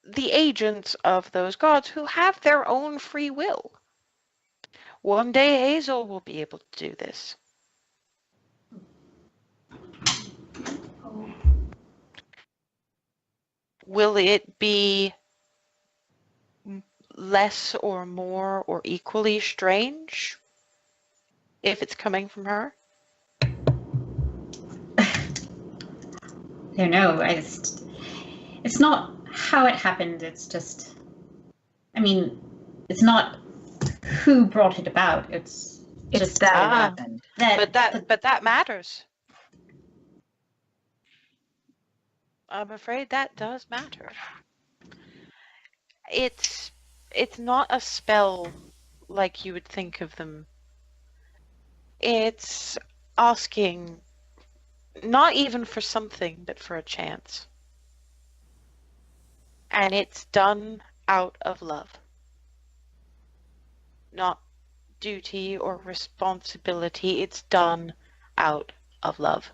the agents of those gods who have their own free will. One day Hazel will be able to do this. Will it be less or more or equally strange if it's coming from her? I don't know. It's not how it happened. It's just, I mean, it's not who brought it about. It's just that it happened. But that matters. I'm afraid that does matter. It's not a spell like you would think of them. It's asking not even for something, but for a chance. And it's done out of love. Not duty or responsibility. It's done out of love.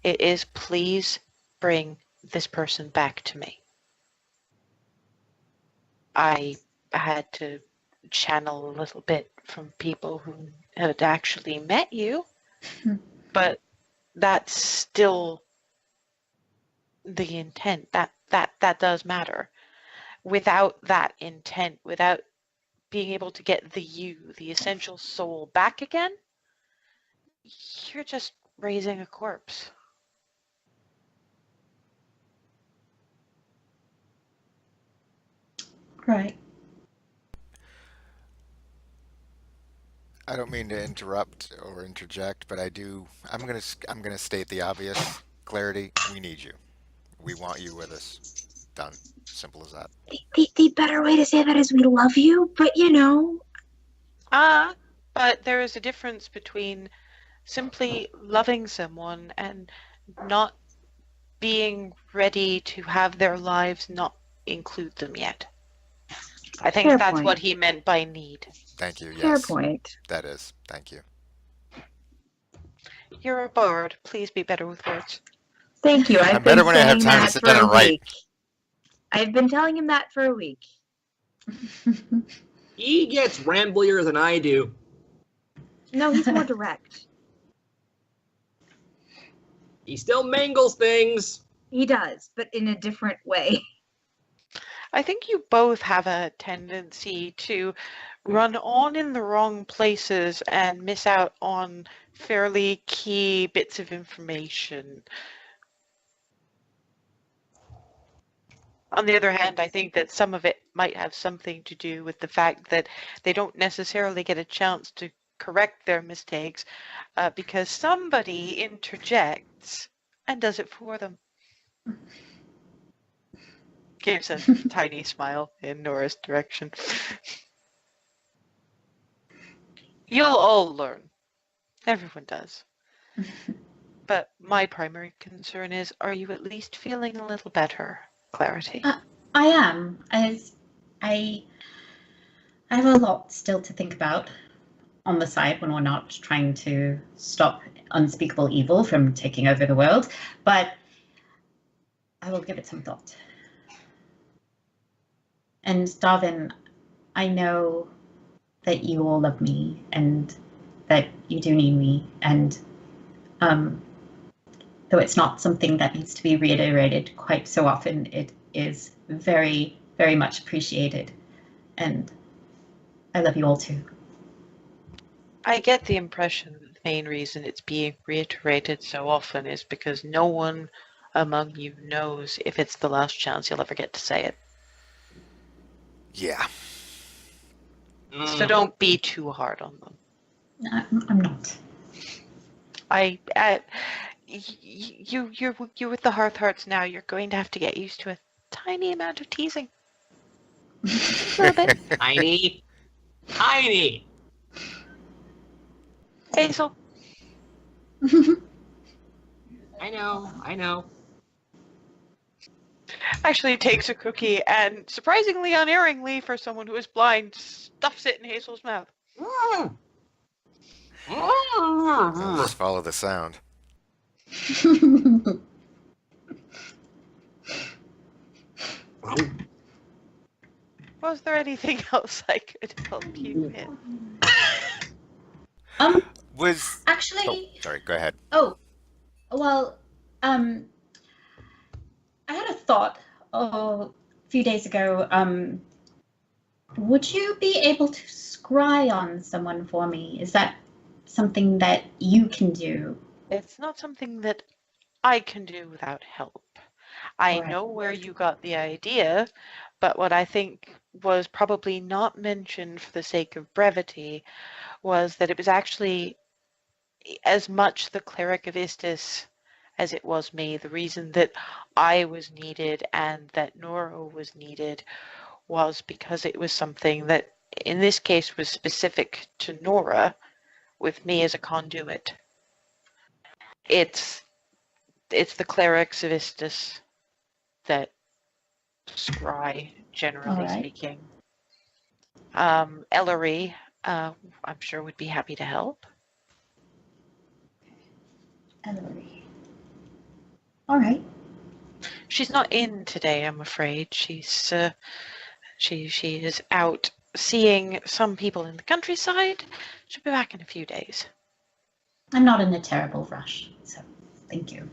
It is, please bring this person back to me. I had to channel a little bit from people who had actually met you, but that's still the intent. That does matter. Without that intent, without being able to get the essential soul back again, you're just raising a corpse. Right. I don't mean to interrupt or interject, but I'm gonna state the obvious. Clarity, we need you. We want you with us. Done. Simple as that. The better way to say that is we love you, but you know, But there is a difference between simply loving someone and not being ready to have their lives not include them yet. I think fair that's what point. he meant by need. Thank you. Fair Yes, point. that is. Thank you. You're a bard. Please be better with words. Thank you. I'm I've been better when I have saying time to that sit for down a and write. week. I've been telling him that for a week. He gets ramblier than I do. No, he's more direct. He still mangles things. He does, but in a different way. I think you both have a tendency to run on in the wrong places and miss out on fairly key bits of information. On the other hand, I think that some of it might have something to do with the fact that they don't necessarily get a chance to correct their mistakes because somebody interjects and does it for them. Gives a tiny smile in Nora's direction. You'll all learn. Everyone does. But my primary concern is, are you at least feeling a little better, Clarity? I am. I have a lot still to think about on the side when we're not trying to stop unspeakable evil from taking over the world, but I will give it some thought. And Darwin, I know that you all love me and that you do need me, and though it's not something that needs to be reiterated quite so often, it is very, very much appreciated, and I love you all too. I get the impression that the main reason it's being reiterated so often is because no one among you knows if it's the last chance you'll ever get to say it. Yeah. So don't be too hard on them. I'm not. You're with the Hearths now. You're going to have to get used to a tiny amount of teasing. A little bit. Tiny. Tiny. Hazel. I know. Actually takes a cookie and, surprisingly unerringly for someone who is blind, stuffs it in Hazel's mouth. So just follow the sound. Was there anything else I could help you with? Actually. Oh, sorry. Go ahead. Oh, well, I had a thought a few days ago. Would you be able to scry on someone for me? Is that something that you can do? It's not something that I can do without help. I Right. know where you got the idea, but what I think was probably not mentioned for the sake of brevity was that it was actually as much the cleric of Istis as it was me. The reason that I was needed and that Nora was needed was because it was something that in this case was specific to Nora with me as a conduit. It's the clerics of Istis that scry, generally speaking. Ellery, I'm sure would be happy to help. Ellery. All right. She's not in today, I'm afraid. She is out seeing some people in the countryside. She'll be back in a few days. I'm not in a terrible rush, so thank you.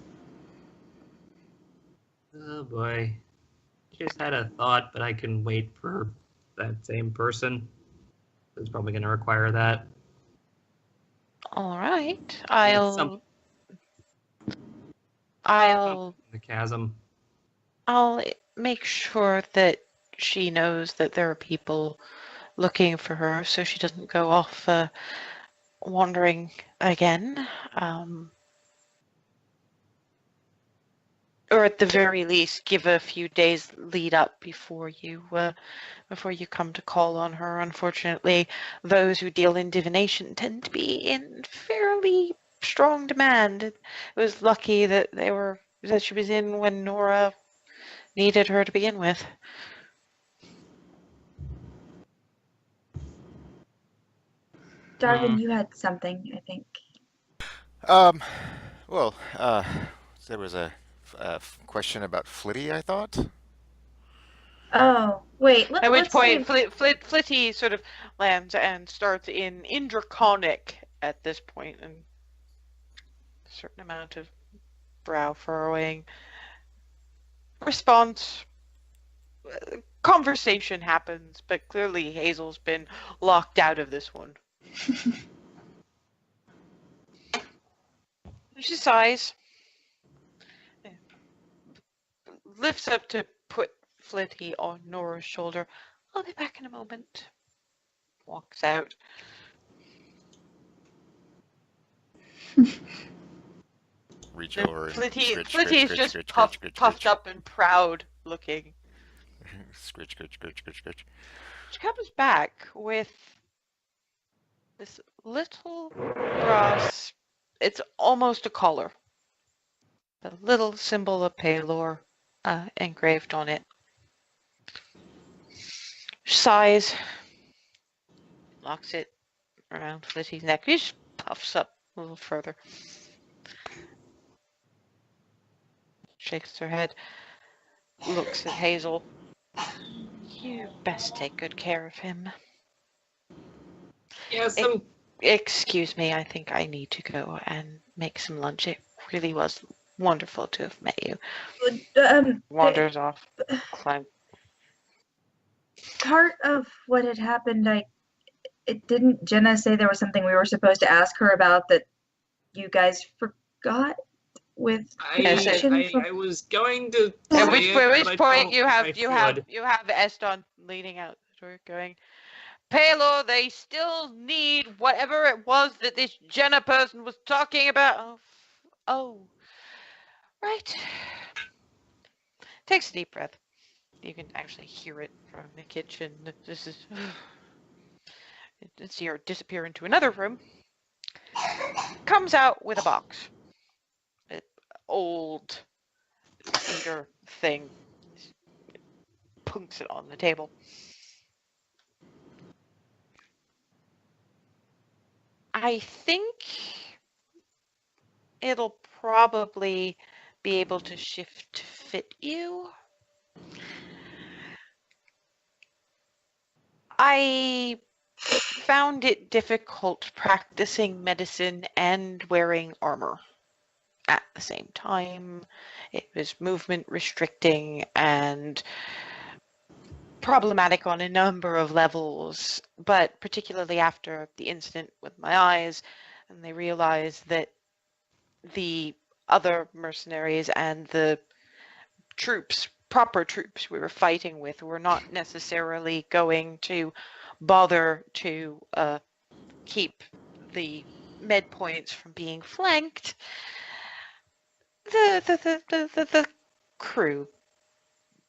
Oh boy. Just had a thought, but I can wait for that same person. It's probably going to require that. All right. The chasm. I'll make sure that she knows that there are people looking for her, so she doesn't go off wandering again. Or at the very least, give a few days lead up before you come to call on her. Unfortunately, those who deal in divination tend to be in fairly strong demand. It was lucky that she was in when Nora needed her to begin with. Darwin, you had something, I think. Um, well, there was a question about Flitty, I thought. Oh, wait. At which Let's point, save... Flitty sort of lands and starts in Draconic at this point, and a certain amount of brow furrowing. Response. Conversation happens, but clearly Hazel's been locked out of this one. She sighs, lifts up to put Flitty on Nora's shoulder. I'll be back in a moment. Walks out. Reach over and Flitty's just puffed up and proud looking. Scritch. She comes back with this little brass. It's almost a collar. The little symbol of Palor engraved on it. Sighs. Locks it around Flitty's neck. He just puffs up a little further. Shakes her head. Looks at Hazel. You best take good care of him. Yes, Excuse me, I think I need to go and make some lunch. It really was wonderful to have met you. Wanders off. Climb. Part of what had happened, didn't Jenna say there was something we were supposed to ask her about that you guys forgot? With I was going to say At which point you have would. Eston leaning out the door going, Palor, they still need whatever it was that this Jenna person was talking about. Oh, right. Takes a deep breath. You can actually hear it from the kitchen. This is. See her disappear into another room. Comes out with a box. An old cedar thing. Punks it on the table. I think it'll probably be able to shift to fit you. I found it difficult practicing medicine and wearing armor at the same time. It was movement restricting and problematic on a number of levels, but particularly after the incident with my eyes, and they realized that the other mercenaries and the proper troops we were fighting with were not necessarily going to bother to keep the med points from being flanked. The crew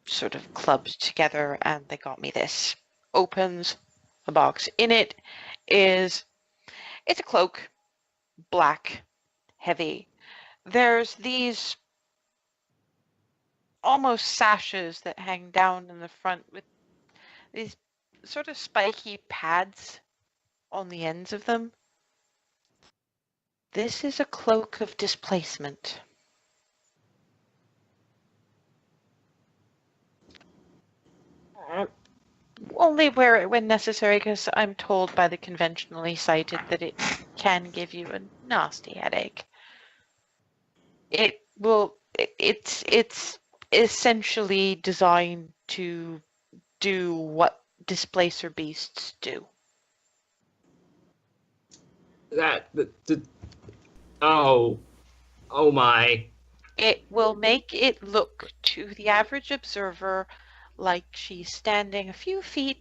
sort of clubbed together and they got me this. Opens the box. In it it's a cloak, black, heavy. There's these almost sashes that hang down in the front with these sort of spiky pads on the ends of them. This is a cloak of displacement. Only wear it when necessary, because I'm told by the conventionally sighted that it can give you a nasty headache. It's essentially designed to do what displacer beasts do. Oh my. It will make it look to the average observer like she's standing a few feet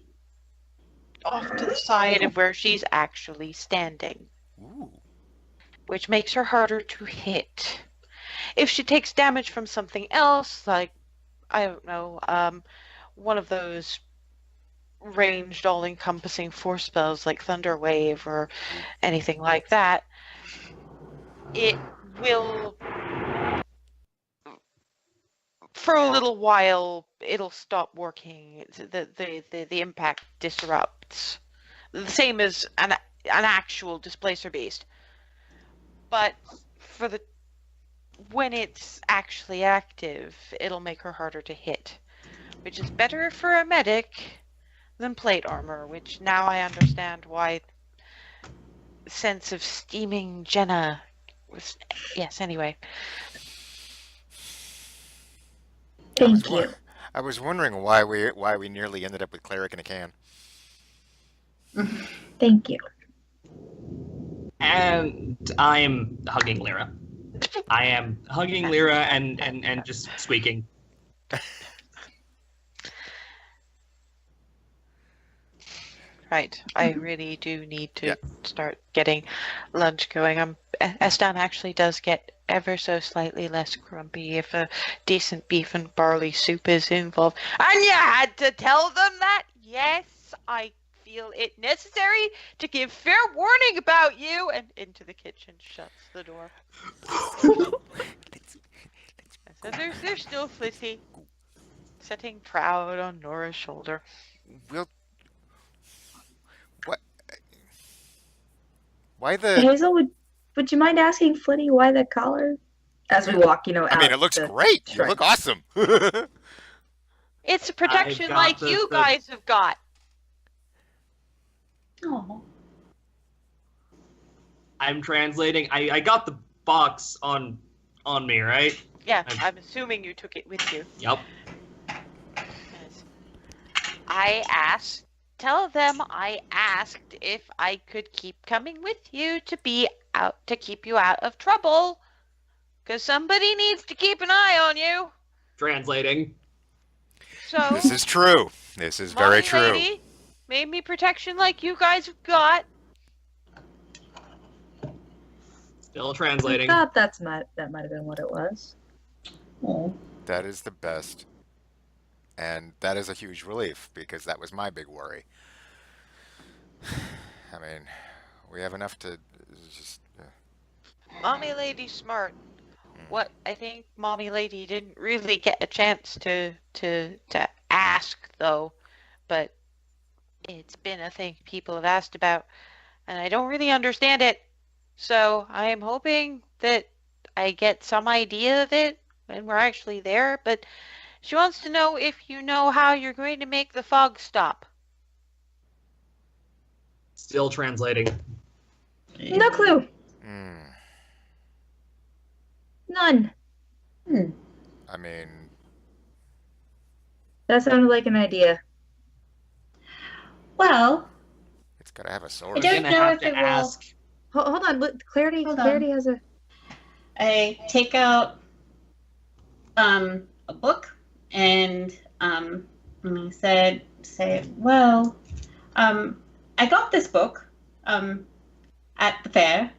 off to the side of where she's actually standing, Ooh. which makes her harder to hit. If she takes damage from something else, like, I don't know, one of those ranged all-encompassing force spells like Thunder Wave or anything like that, it will, for a little while, it'll stop working. The impact disrupts. The same as an actual displacer beast. But when it's actually active, it'll make her harder to hit, which is better for a medic than plate armor, which now I understand why sense of steaming Jenna was. Yes, anyway. Thank you. I was wondering why we nearly ended up with cleric in a can. Thank you. And I'm hugging Lyra. I am hugging Lyra and just squeaking. Right. I really do need to start getting lunch going. Estan actually does get ever so slightly less grumpy if a decent beef and barley soup is involved. And you had to tell them that? Yes, I feel it necessary to give fair warning about you. And into the kitchen shuts the door. So they're still flitty, sitting proud on Nora's shoulder. We'll. What? Why the? Hazel, would you mind asking Flitty why the collar? As we walk, out. I mean, it looks great. You look awesome. It's a protection got like the- you the- guys have got. Oh. I'm translating. I got the box on me, right? Yeah, I'm assuming you took it with you. Yep. Yes. Tell them I asked if I could keep coming with you to keep you out of trouble. Because somebody needs to keep an eye on you. Translating. So, This is true. This is very Mommy true. Lady made me protection like you guys have got. Still I translating. thought that might have been what it was. Oh. That is the best. And that is a huge relief because that was my big worry. I mean, we have enough to just. Mommy Lady's smart. What I think Mommy Lady didn't really get a chance to ask though, but it's been a thing people have asked about, and I don't really understand it. So I am hoping that I get some idea of it when we're actually there. But she wants to know if you know how you're going to make the fog stop. Still translating. No clue. None. I mean, That sounded like an idea. Well, it's got to have a I source. don't I'm gonna know have if to it will. ask. Hold on. Look, Clarity Hold on. has a. I take out a book and say, well, I got this book at the fair,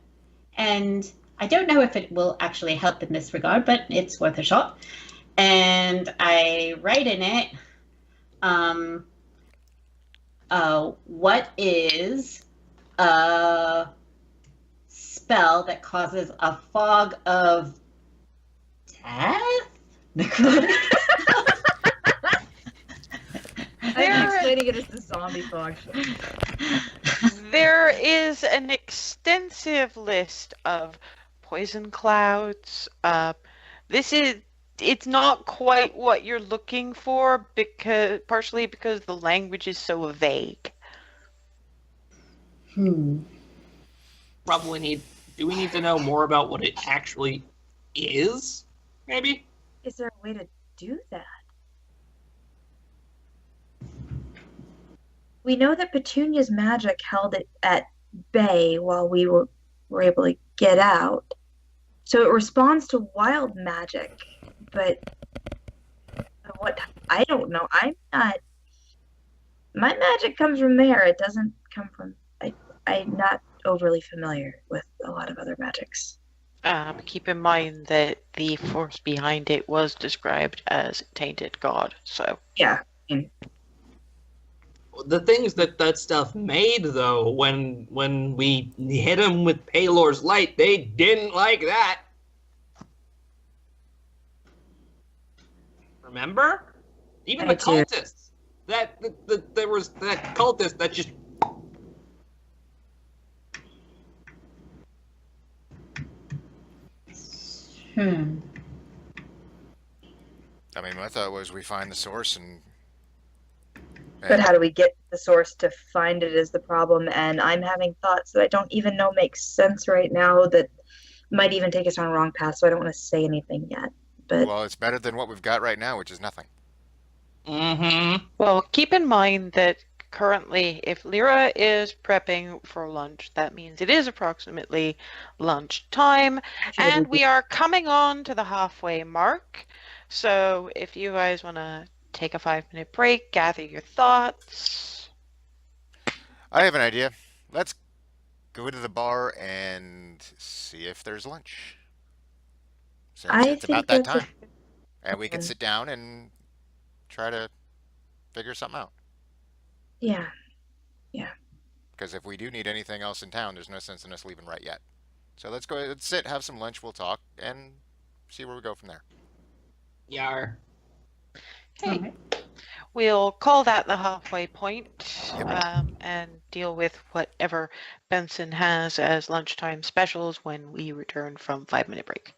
and I don't know if it will actually help in this regard, but it's worth a shot. And I write in it, what is a spell that causes a fog of death? I'm explaining it as the zombie fog. There is an extensive list of poison clouds. It's not quite what you're looking for partially because the language is so vague. Probably need. Do we need to know more about what it actually is? Maybe. Is there a way to do that? We know that Petunia's magic held it at bay while we were able to get out. So it responds to wild magic, but I what? I don't know. I'm not. My magic comes from there. It doesn't come from. I'm not overly familiar with a lot of other magics. Keep in mind that the force behind it was described as tainted god, so. Yeah. The things that stuff made, though, when we hit them with Palor's light, they didn't like that. Remember? Even the I do. cultists. There was that cultist that just. I mean, my thought was we find the source and But how do we get the source to find it is the problem, and I'm having thoughts that I don't even know make sense right now that might even take us on a wrong path, so I don't want to say anything yet. But well, it's better than what we've got right now, which is nothing. Mm-hmm. Well, keep in mind that currently, if Lyra is prepping for lunch, that means it is approximately lunch time, and we are coming on to the halfway mark. So if you guys want to take a 5-minute break, gather your thoughts. I have an idea. Let's go to the bar and see if there's lunch. Since I it's think about that that's a time. And we can sit down and try to figure something out. yeah. Because if we do need anything else in town, there's no sense in us leaving right yet. So let's go, let's sit, have some lunch, we'll talk, and see where we go from there. Yar. Okay. Alright. We'll call that the halfway point, and deal with whatever Benson has as lunchtime specials when we return from 5-minute break.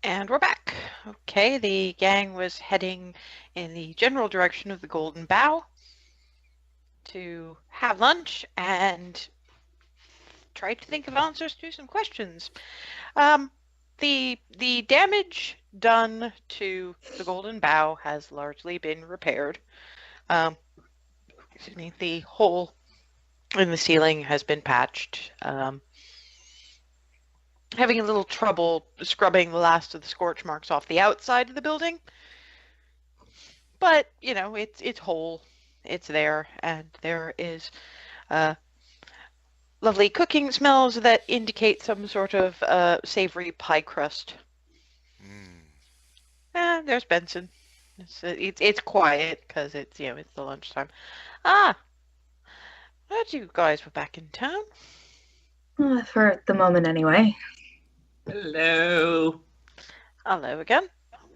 And we're back. Okay, the gang was heading in the general direction of the Golden Bough to have lunch and try to think of answers to some questions. The damage done to the Golden Bough has largely been repaired. Excuse me, the hole in the ceiling has been patched. Having a little trouble scrubbing the last of the scorch marks off the outside of the building. But, you know, it's whole. It's there, and there is lovely cooking smells that indicate some sort of savory pie crust. And there's Benson. It's quiet because it's it's the lunchtime. Glad you guys were back in town. For the moment, anyway. Hello. Hello again.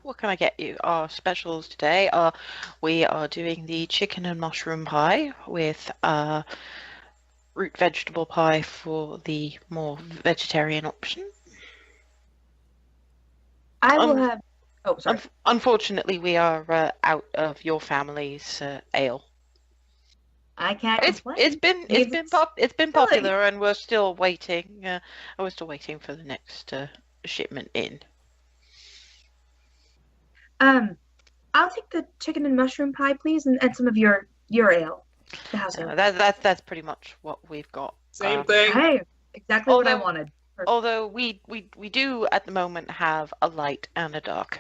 What can I get you? Our specials today are we are doing the chicken and mushroom pie with root vegetable pie for the more vegetarian option. I will have. Oh, sorry. Unfortunately, we are out of your family's ale. I can't It's complain. it's been Means it's been filling. popular, and we're still waiting. We're still waiting for the next shipment in. I'll take the chicken and mushroom pie, please, and some of your ale. The house ale. That's pretty much what we've got. Same thing. Hey, exactly what I although- wanted. Although we do at the moment have a light and a dark.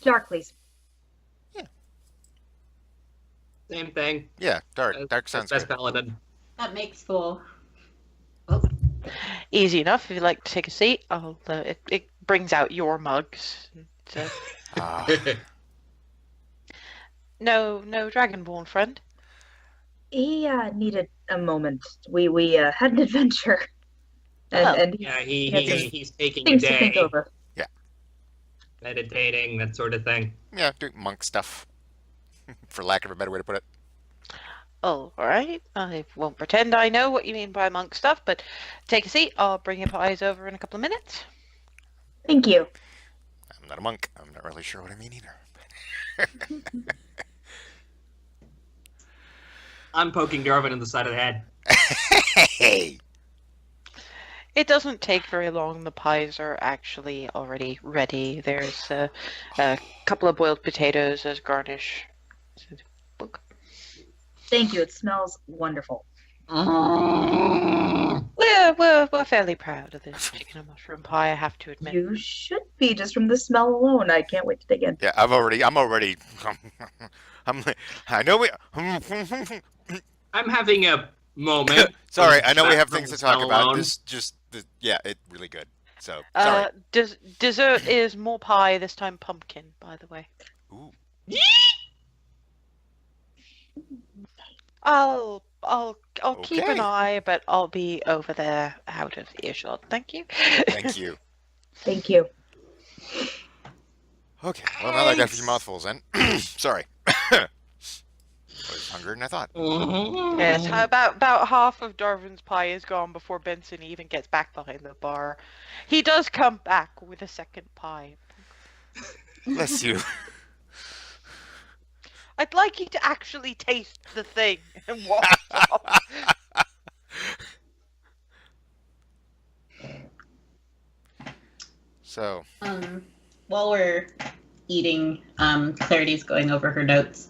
Dark, please. Same thing. Yeah, dark sounds Best good. paladin. That makes for. Easy enough. If you'd like to take a seat, it brings out your mugs. So, Ah, no Dragonborn friend. He needed a moment. We had an adventure, and Yeah, had some he's taking a things to think day, over. meditating, that sort of thing. yeah, doing monk stuff, for lack of a better way to put it. All right. I won't pretend I know what you mean by monk stuff, but take a seat. I'll bring your pies over in a couple of minutes. Thank you. I'm not a monk. I'm not really sure what I mean either. I'm poking Darwin in the side of the head. Hey, It doesn't take very long. The pies are actually already ready. There's a couple of boiled potatoes as garnish. Thank you. It smells wonderful. We're fairly proud of this chicken and mushroom pie, I have to admit. You should be, just from the smell alone. I can't wait to dig in. yeah, I'm already. I know we. I'm having a moment. Sorry, I know we have From things the to talk smell about. alone. Yeah, it's really good. So sorry. Dessert is more pie, this time pumpkin, by the way. Ooh. I'll keep an Okay. eye, but I'll be over there out of earshot. Thank you. Thank you. Thank you. Okay. Well, now that I got a few mouthfuls in. Sorry. I was hungrier than I thought. Yes, about half of Darwin's pie is gone before Benson even gets back behind the bar. He does come back with a second pie. Bless you. I'd like you to actually taste the thing and walk off. So, While we're eating, Clarity's going over her notes.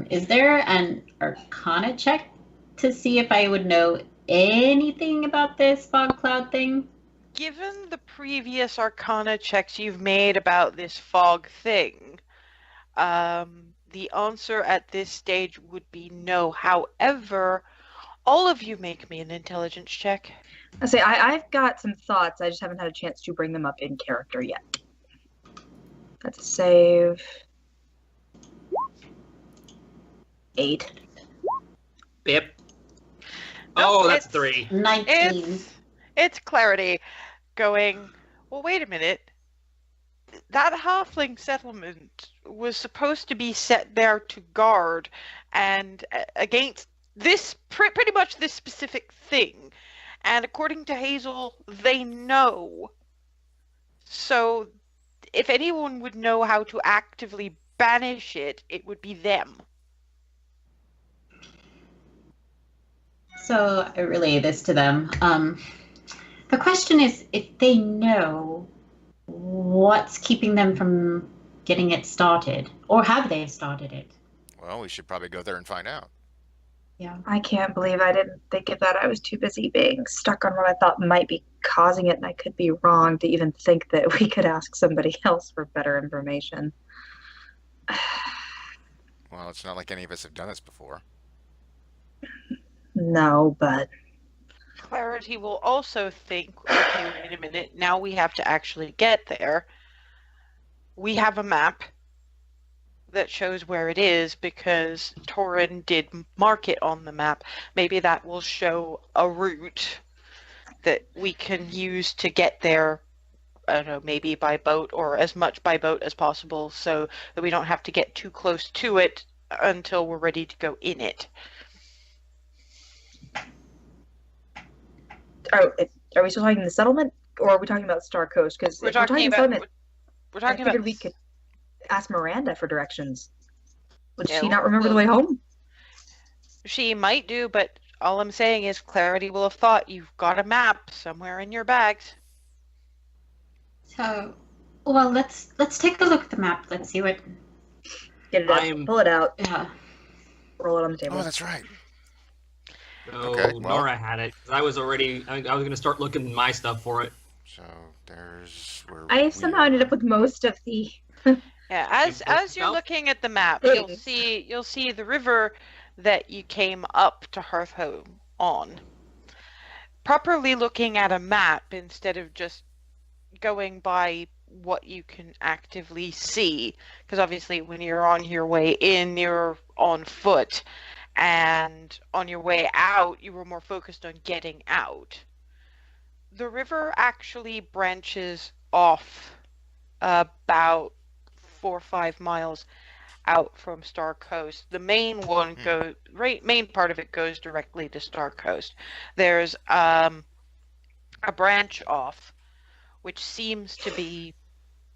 Is there an Arcana check to see if I would know anything about this fog cloud thing? Given the previous Arcana checks you've made about this fog thing, the answer at this stage would be no. However, all of you make me an intelligence check. I say I've got some thoughts. I just haven't had a chance to bring them up in character yet. That's a save. 8. Bip. No, Oh, that's it's- 3. 19. It's Clarity going, well, wait a minute. That halfling settlement was supposed to be set there to guard and against this, pretty much this specific thing. And according to Hazel, they know. So if anyone would know how to actively banish it, it would be them. So I relay this to them. The question is if they know what's keeping them from getting it started, or have they started it? well, we should probably go there and find out. Yeah. I can't believe I didn't think of that. I was too busy being stuck on what I thought might be causing it, and I could be wrong to even think that we could ask somebody else for better information. Well, it's not like any of us have done this before. No, but Clarity will also think, okay, wait a minute, now we have to actually get there. We have a map that shows where it is because Torin did mark it on the map. Maybe that will show a route that we can use to get there, I don't know, maybe by boat or as much by boat as possible so that we don't have to get too close to it until we're ready to go in it. are we still talking the settlement, or are we talking about Star Coast? Because We're if we're talking talking about settlement, we're I talking figured about we could ask Miranda for directions. Would Yeah, she not remember the way home? She might do, but all I'm saying is Clarity will have thought you've got a map somewhere in your bags. So, well, let's take a look at the map. Let's see what. Get it up, pull it out, Yeah. roll it on the table. Oh, that's right. So Okay, well- Nora had it. 'Cause I was going to start looking at my stuff for it. So there's where I we somehow ended are. up with most of the. Yeah, as you're Yourself? looking at the map, Things. you'll see the river that you came up to Hearth Home on. Properly looking at a map instead of just going by what you can actively see, because obviously when you're on your way in, you're on foot, and on your way out, you were more focused on getting out. The river actually branches off about 4 or 5 miles out from Star Coast. The main one main part of it goes directly to Star Coast. There's a branch off, which seems to be,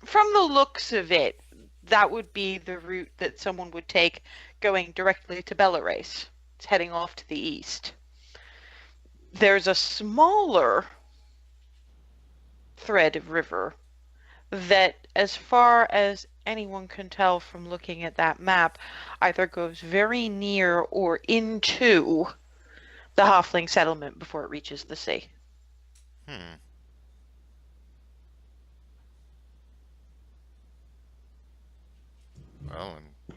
from the looks of it, that would be the route that someone would take going directly to Belarus. It's heading off to the east. There's a smaller thread of river that, as far as anyone can tell from looking at that map, either goes very near or into the Halfling settlement before it reaches the sea. Hmm. Well, and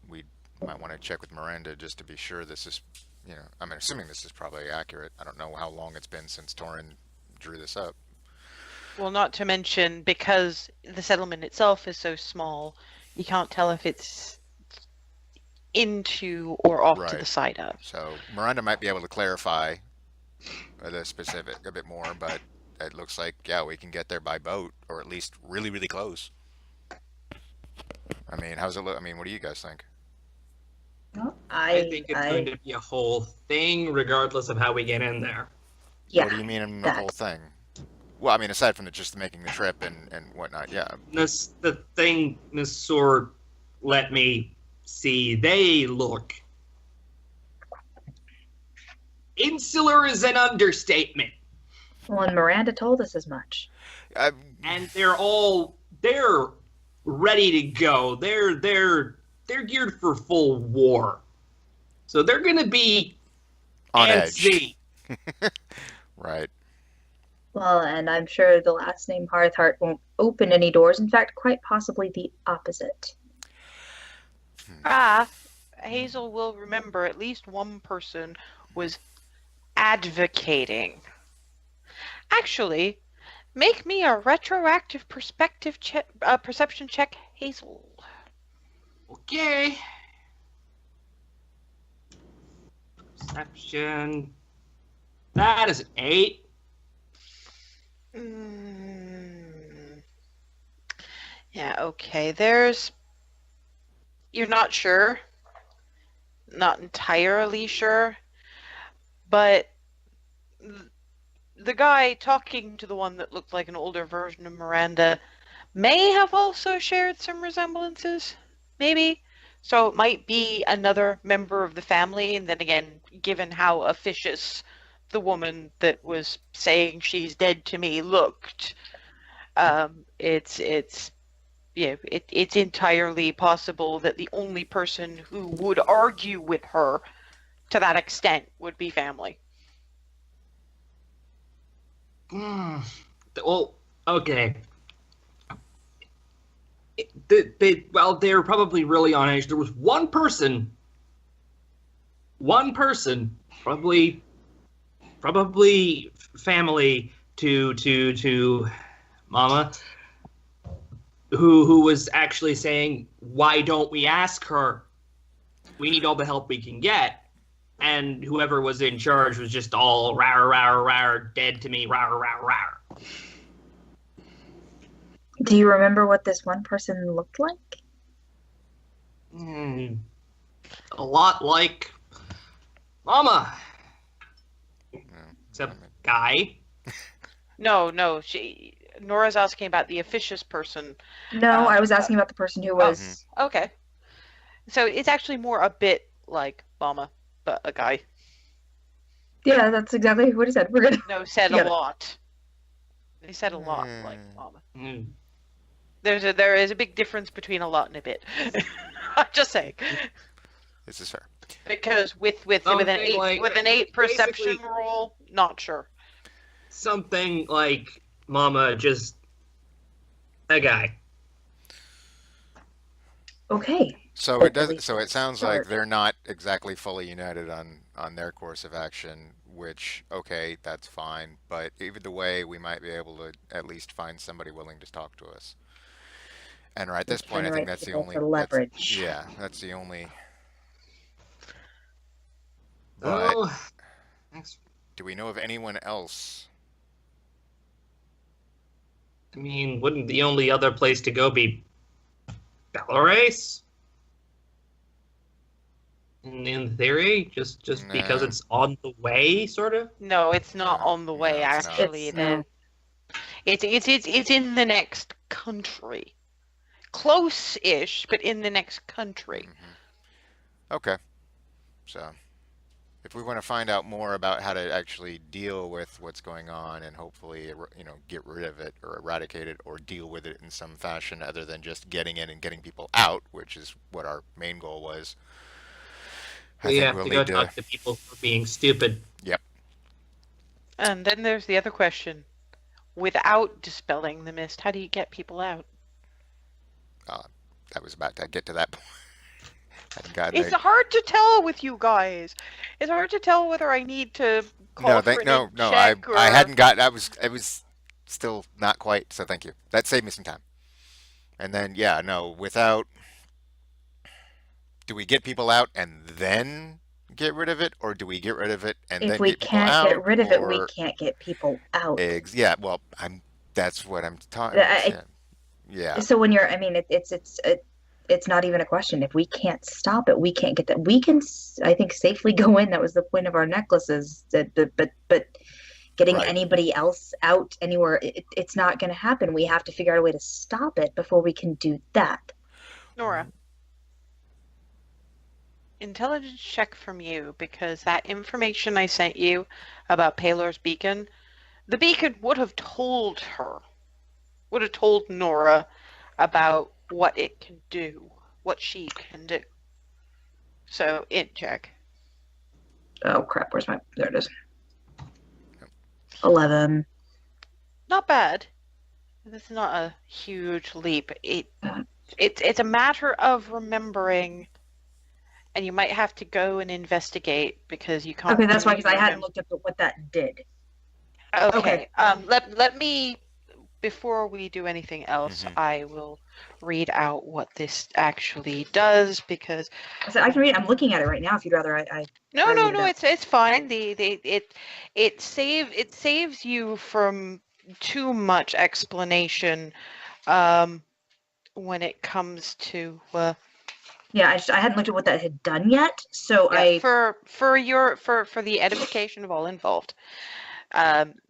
we might want to check with Miranda just to be sure this is, I'm assuming this is probably accurate. I don't know how long it's been since Torin drew this up. Well, not to mention, because the settlement itself is so small, you can't tell if it's into or off to Right. the side of. So Miranda might be able to clarify the specific a bit more, but it looks like, yeah, we can get there by boat, or at least really, really close. I mean, how's it look? I mean, what do you guys think? I think it's going to be a whole thing, regardless of how we get in there. Yeah. What do you mean in the whole thing? Well, I mean, aside from just making the trip and whatnot, yeah. The thing Miss Sword let me see, they look. Insular is an understatement. Well, and Miranda told us as much. And they're ready to go. They're geared for full war. So they're gonna be on edge. antsy. Right. Well, and I'm sure the last name Hearth won't open any doors. In fact, quite possibly the opposite. Hazel will remember at least one person was advocating. Actually, make me a retroactive perception check, Hazel. Okay. Perception. That is an 8. Yeah, okay. You're not sure. Not entirely sure. But the guy talking to the one that looked like an older version of Miranda may have also shared some resemblances. Maybe. So it might be another member of the family. And then again, given how officious the woman that was saying she's dead to me looked, it's entirely possible that the only person who would argue with her to that extent would be family. Well, okay. They're probably really on edge. There was one person, probably family to Mama, who was actually saying, why don't we ask her? We need all the help we can get. And whoever was in charge was just all rawr, rawr, rawr, dead to me, rawr, rawr, rawr. Do you remember what this one person looked like? A lot like Mama. Except guy. No, Nora's asking about the officious person. No, I was asking about the person who was. Okay. So it's actually more a bit like Mama, but a guy. Yeah, that's exactly what he said. We're good. No, said a Together. lot. They said a lot like Hmm. Mama. Mm. There is a big difference between a lot and a bit. I'm just saying. This is fair. Because with an Something eight like- with an 8 perception basically- roll, not sure. Something like Mama, just a guy. Okay. So it does. So it sounds like Start. they're not exactly fully united on their course of action. Which, okay, that's fine. But either way, we might be able to at least find somebody willing to talk to us. And right at this point, I think Generate that's the people only. to leverage. Yeah, that's the only. But Oh, thanks. do we know of anyone else? I mean, wouldn't the only other place to go be Belarus? In theory, just because Nah. it's on the way, sort of. No, it's not No, on the way. no, it's not. Actually, it's in the next country, close-ish, but in the next country. Okay. So, if we want to find out more about how to actually deal with what's going on and hopefully, get rid of it or eradicate it or deal with it in some fashion other than just getting in and getting people out, which is what our main goal was. I We think have we'll to go need talk to people for being stupid. And then there's the other question: without dispelling the mist, how do you get people out? I was about to get to that point. Hadn't gotten It's there. hard to tell with you guys. It's hard to tell whether I need to call No, for an no. check or... I hadn't got. I was still not quite. So thank you. That saved me some time. And then yeah, no. Without, do we get people out and then get rid of it, or do we get rid of it and If then we get people can't out? get rid of it, we or- can't get people out. Yeah. Well, That's what I'm talking. Yeah. So when you're, I mean, it's not even a question. If we can't stop it, we can't get that. We can, I think, safely go in. That was the point of our necklaces. But getting Right. anybody else out anywhere, it's not going to happen. We have to figure out a way to stop it before we can do that. Nora, intelligence check from you, because that information I sent you about Palor's beacon, the beacon would have told Nora about what it can do, what she can do. So, int check. Oh crap! Where's my? There it is. 11. Not bad. This is not a huge leap. It's a matter of remembering, and you might have to go and investigate because you can't. Okay, that's why, really because I hadn't remember. looked up at what that did. Okay. Let me, before we do anything else, Mhm. I will read out what this actually does, because I said I can read it. I'm looking at it right now. If you'd rather, I no, read it out. it's fine. It saves you from too much explanation when it comes to Yeah, I hadn't looked at what that had done yet. So yeah, for the edification of all involved.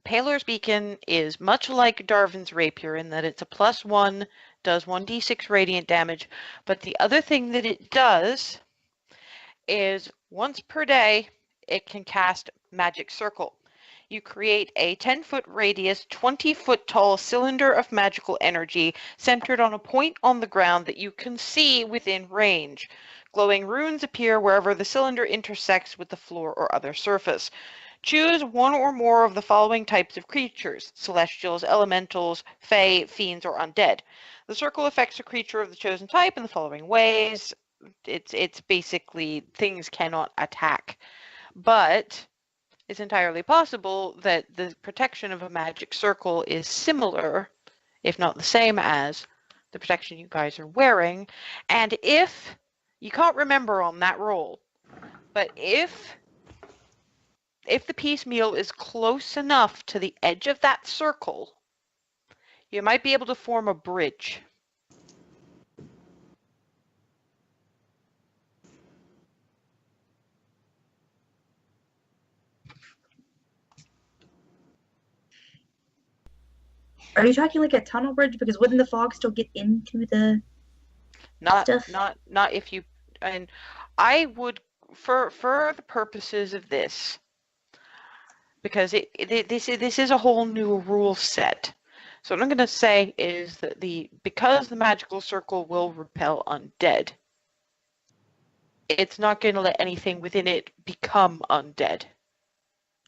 Palor's Beacon is much like Darvin's Rapier in that it's a +1, does 1d6 radiant damage, but the other thing that it does is once per day it can cast Magic Circle. You create a 10-foot radius, 20-foot tall cylinder of magical energy centered on a point on the ground that you can see within range. Glowing runes appear wherever the cylinder intersects with the floor or other surface. Choose one or more of the following types of creatures: celestials, elementals, fae, fiends, or undead. The circle affects a creature of the chosen type in the following ways. It's basically things cannot attack. But it's entirely possible that the protection of a magic circle is similar, if not the same as, the protection you guys are wearing. And if, you can't remember on that roll, but if the piecemeal is close enough to the edge of that circle, you might be able to form a bridge. Are you talking like a tunnel bridge? Because wouldn't the fog still get into the Not stuff? not if you, and I would for the purposes of this, because this is a whole new rule set. So what I'm going to say is that because the magical circle will repel undead, it's not going to let anything within it become undead.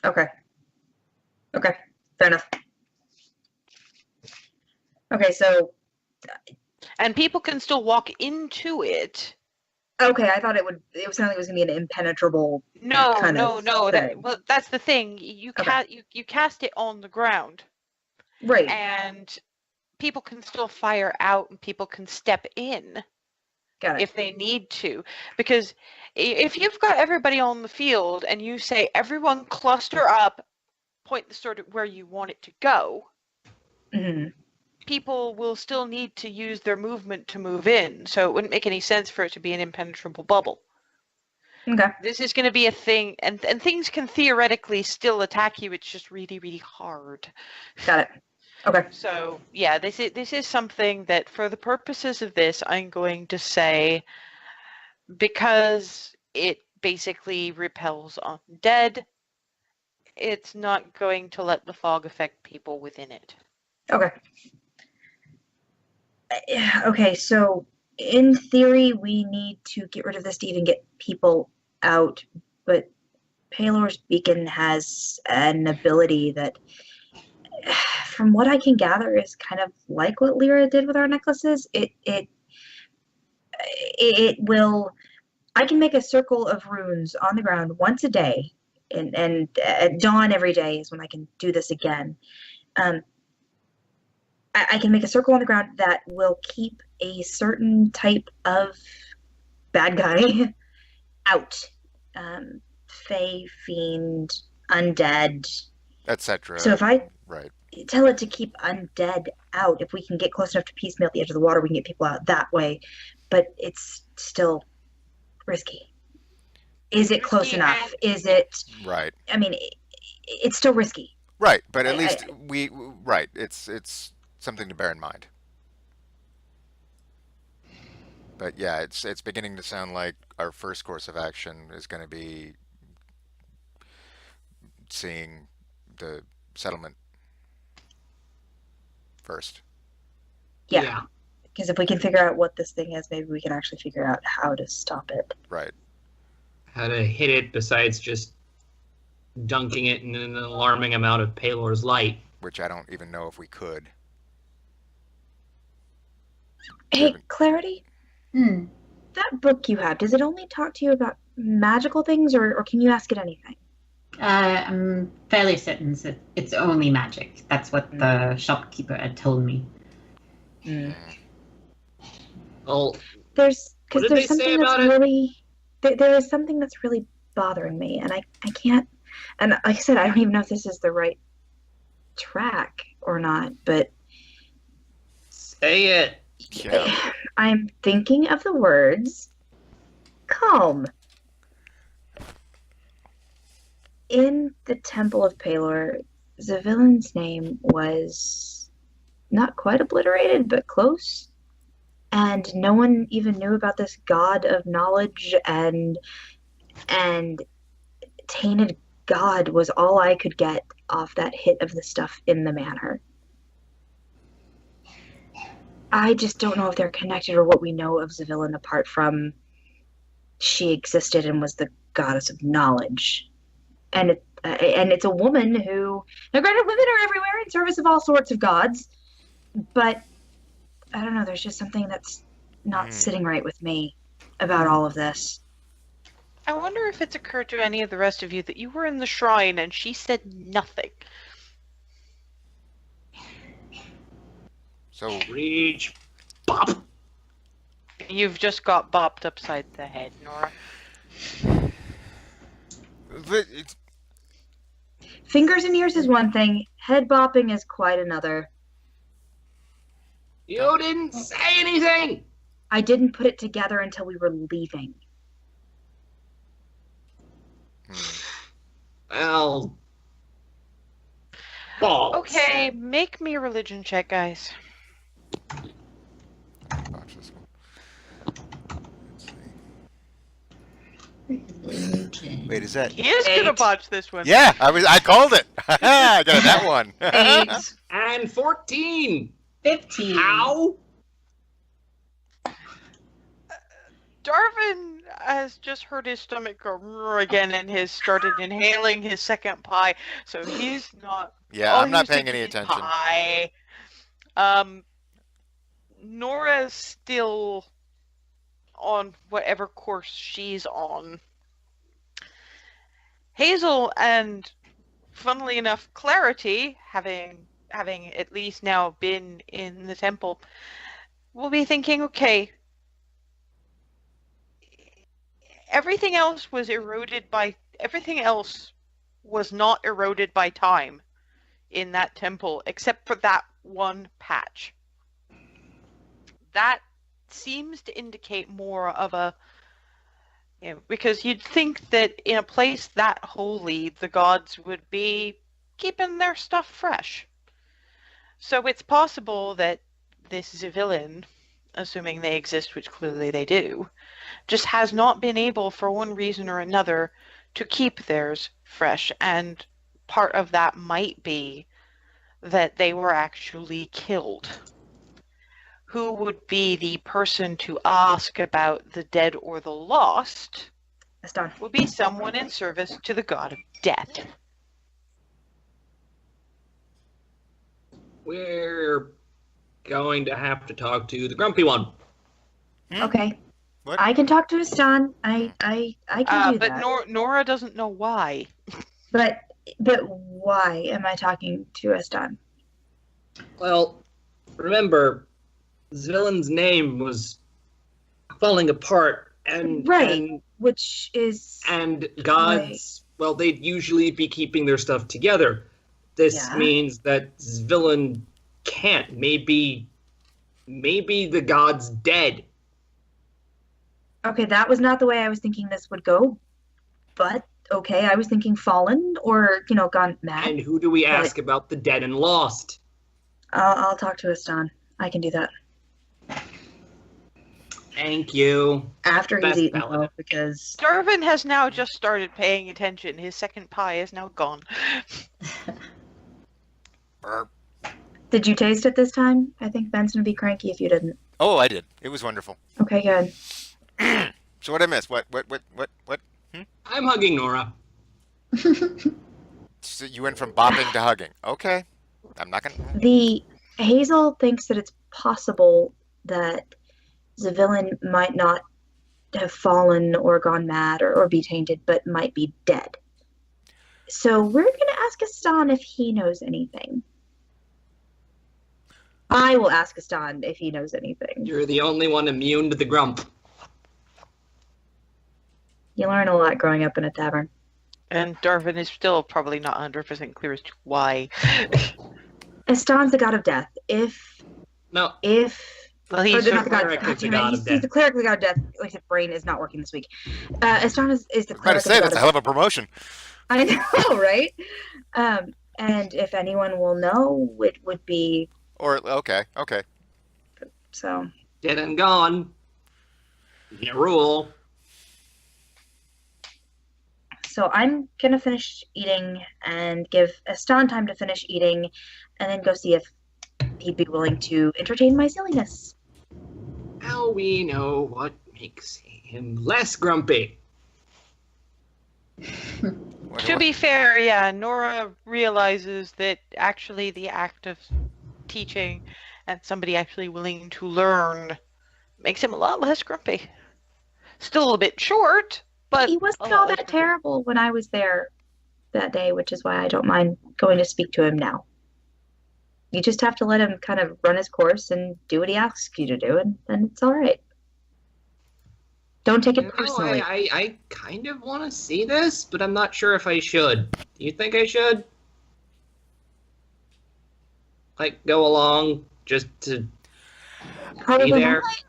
Okay. Okay. Fair enough. Okay, so And people can still walk into it. okay, I thought it sounded like it was gonna be an impenetrable No, kind no, of no. thing. Well, that's the thing. You cast it on the ground, Right. and people can still fire out, and people can step in Got it. if they need to. Because if you've got everybody on the field and you say everyone cluster up, point the sword at where you want it to go, Mhm. people will still need to use their movement to move in. So it wouldn't make any sense for it to be an impenetrable bubble. Okay. This is going to be a thing, and things can theoretically still attack you. It's just really, really hard. Got it. Okay. So yeah, this is something that, for the purposes of this, I'm going to say, because it basically repels undead, it's not going to let the fog affect people within it. Okay. Okay, so in theory, we need to get rid of this to even get people out, but Palor's Beacon has an ability that, from what I can gather, is kind of like what Lyra did with our necklaces. It will. I can make a circle of runes on the ground once a day, and at dawn every day is when I can do this again. I can make a circle on the ground that will keep a certain type of bad guy out. Fae, fiend, undead, etc. So if I Right. tell it to keep undead out, if we can get close enough to piecemeal at the edge of the water, we can get people out that way. But it's still risky. Is it close enough? Is it? Right. I mean, it's still risky. Right, but at least right. It's something to bear in mind. But yeah, it's beginning to sound like our first course of action is going to be seeing the settlement first. Yeah. Because if we can figure out what this thing is, maybe we can actually figure out how to stop it. Right. How to hit it besides just dunking it in an alarming amount of Palor's light. Which I don't even know if we could. Hey, Clarity? That book you have, does it only talk to you about magical things, or can you ask it anything? I'm fairly certain that it's only magic. That's what the shopkeeper had told me. Well, there's what did they say something about that's it? really there is something that's really bothering me, and I can't. And like I said, I don't even know if this is the right track or not, but say it. Yeah. I'm thinking of the words calm. In the Temple of Palor, the villain's name was not quite obliterated, but close. And no one even knew about this god of knowledge, and tainted god was all I could get off that hit of the stuff in the manor. I just don't know if they're connected or what we know of Zavillan apart from she existed and was the goddess of knowledge. And it's a woman who, now granted, women are everywhere in service of all sorts of gods, but I don't know, there's just something that's not sitting right with me about all of this. I wonder if it's occurred to any of the rest of you that you were in the shrine and she said nothing. So Reach. Bop. You've just got bopped upside the head, Nora. Fingers and ears is one thing, head bopping is quite another. You didn't say anything! I didn't put it together until we were leaving. Well. Balls. Okay, make me a religion check, guys. Watch this one. Let's see. Wait, is that? He is gonna botch this one. Yeah, I called it. I got that one. 8, And 14. 15. How? Darvin has just heard his stomach go "Rrr" again and has started inhaling his second pie, so he's not. Yeah, all I'm not he's paying thinking any is attention. Pie. Nora's still on whatever course she's on. Hazel and, funnily enough, Clarity, having at least now been in the temple, will be thinking, okay, everything else was not eroded by time in that temple, except for that one patch. That seems to indicate more of a, because you'd think that in a place that holy, the gods would be keeping their stuff fresh. So it's possible that this villain, assuming they exist, which clearly they do, just has not been able, for one reason or another, to keep theirs fresh. And part of that might be that they were actually killed. Who would be the person to ask about the dead or the lost? Aston. Would be someone in service to the god of death. We're going to have to talk to the grumpy one. Okay. What? I can talk to Aston. I can do But that. Nora doesn't know why. But why am I talking to Aston? Well, remember, Zvillen's name was falling apart, and Right. Which is and gods. Well, they'd usually be keeping their stuff together. This Yeah. means that Zvillen can't. Maybe the god's dead. okay. That was not the way I was thinking this would go. But okay, I was thinking fallen or gone mad. And who do we ask about the dead and lost? I'll talk to Aston. I can do that Thank you. after he's Best eaten, paladin. though, because Darvin has now just started paying attention. His second pie is now gone. Burp. did you taste it this time? I think Benson would be cranky if you didn't. Oh, I did. It was wonderful. Okay, good. So what I missed? What? I'm hugging Nora. So you went from bopping to hugging. Okay. I'm not gonna. The Hazel thinks that it's possible that Zvillen might not have fallen or gone mad or be tainted, but might be dead. So we're going to ask Aston if he knows anything. I will ask Aston if he knows anything. You're the only one immune to the grump. You learn a lot growing up in a tavern. And Darvin is still probably not 100% clear as to why. Aston's the god of death. No, Well, Or he's not the god, cleric God is the damn it, god of he's death. the cleric of the god of death. Like, his brain is not working this week. Aston is the I was about cleric to of say the god that's a of hell of a promotion. I know, right? And if anyone will know, it would be Or okay. so. dead and gone. You rule. So I'm gonna finish eating and give Aston time to finish eating, and then go see if he'd be willing to entertain my silliness. Now we know what makes him less grumpy. To be fair, yeah, Nora realizes that actually the act of teaching and somebody actually willing to learn makes him a lot less grumpy. Still a bit short, but He wasn't a lot all less that grumpy. terrible when I was there that day, which is why I don't mind going to speak to him now. You just have to let him kind of run his course and do what he asks you to do, and then it's all right. Don't take it No, personally. I kind of want to see this, but I'm not sure if I should. Do you think I should? Like, go along just to be Probably there? not.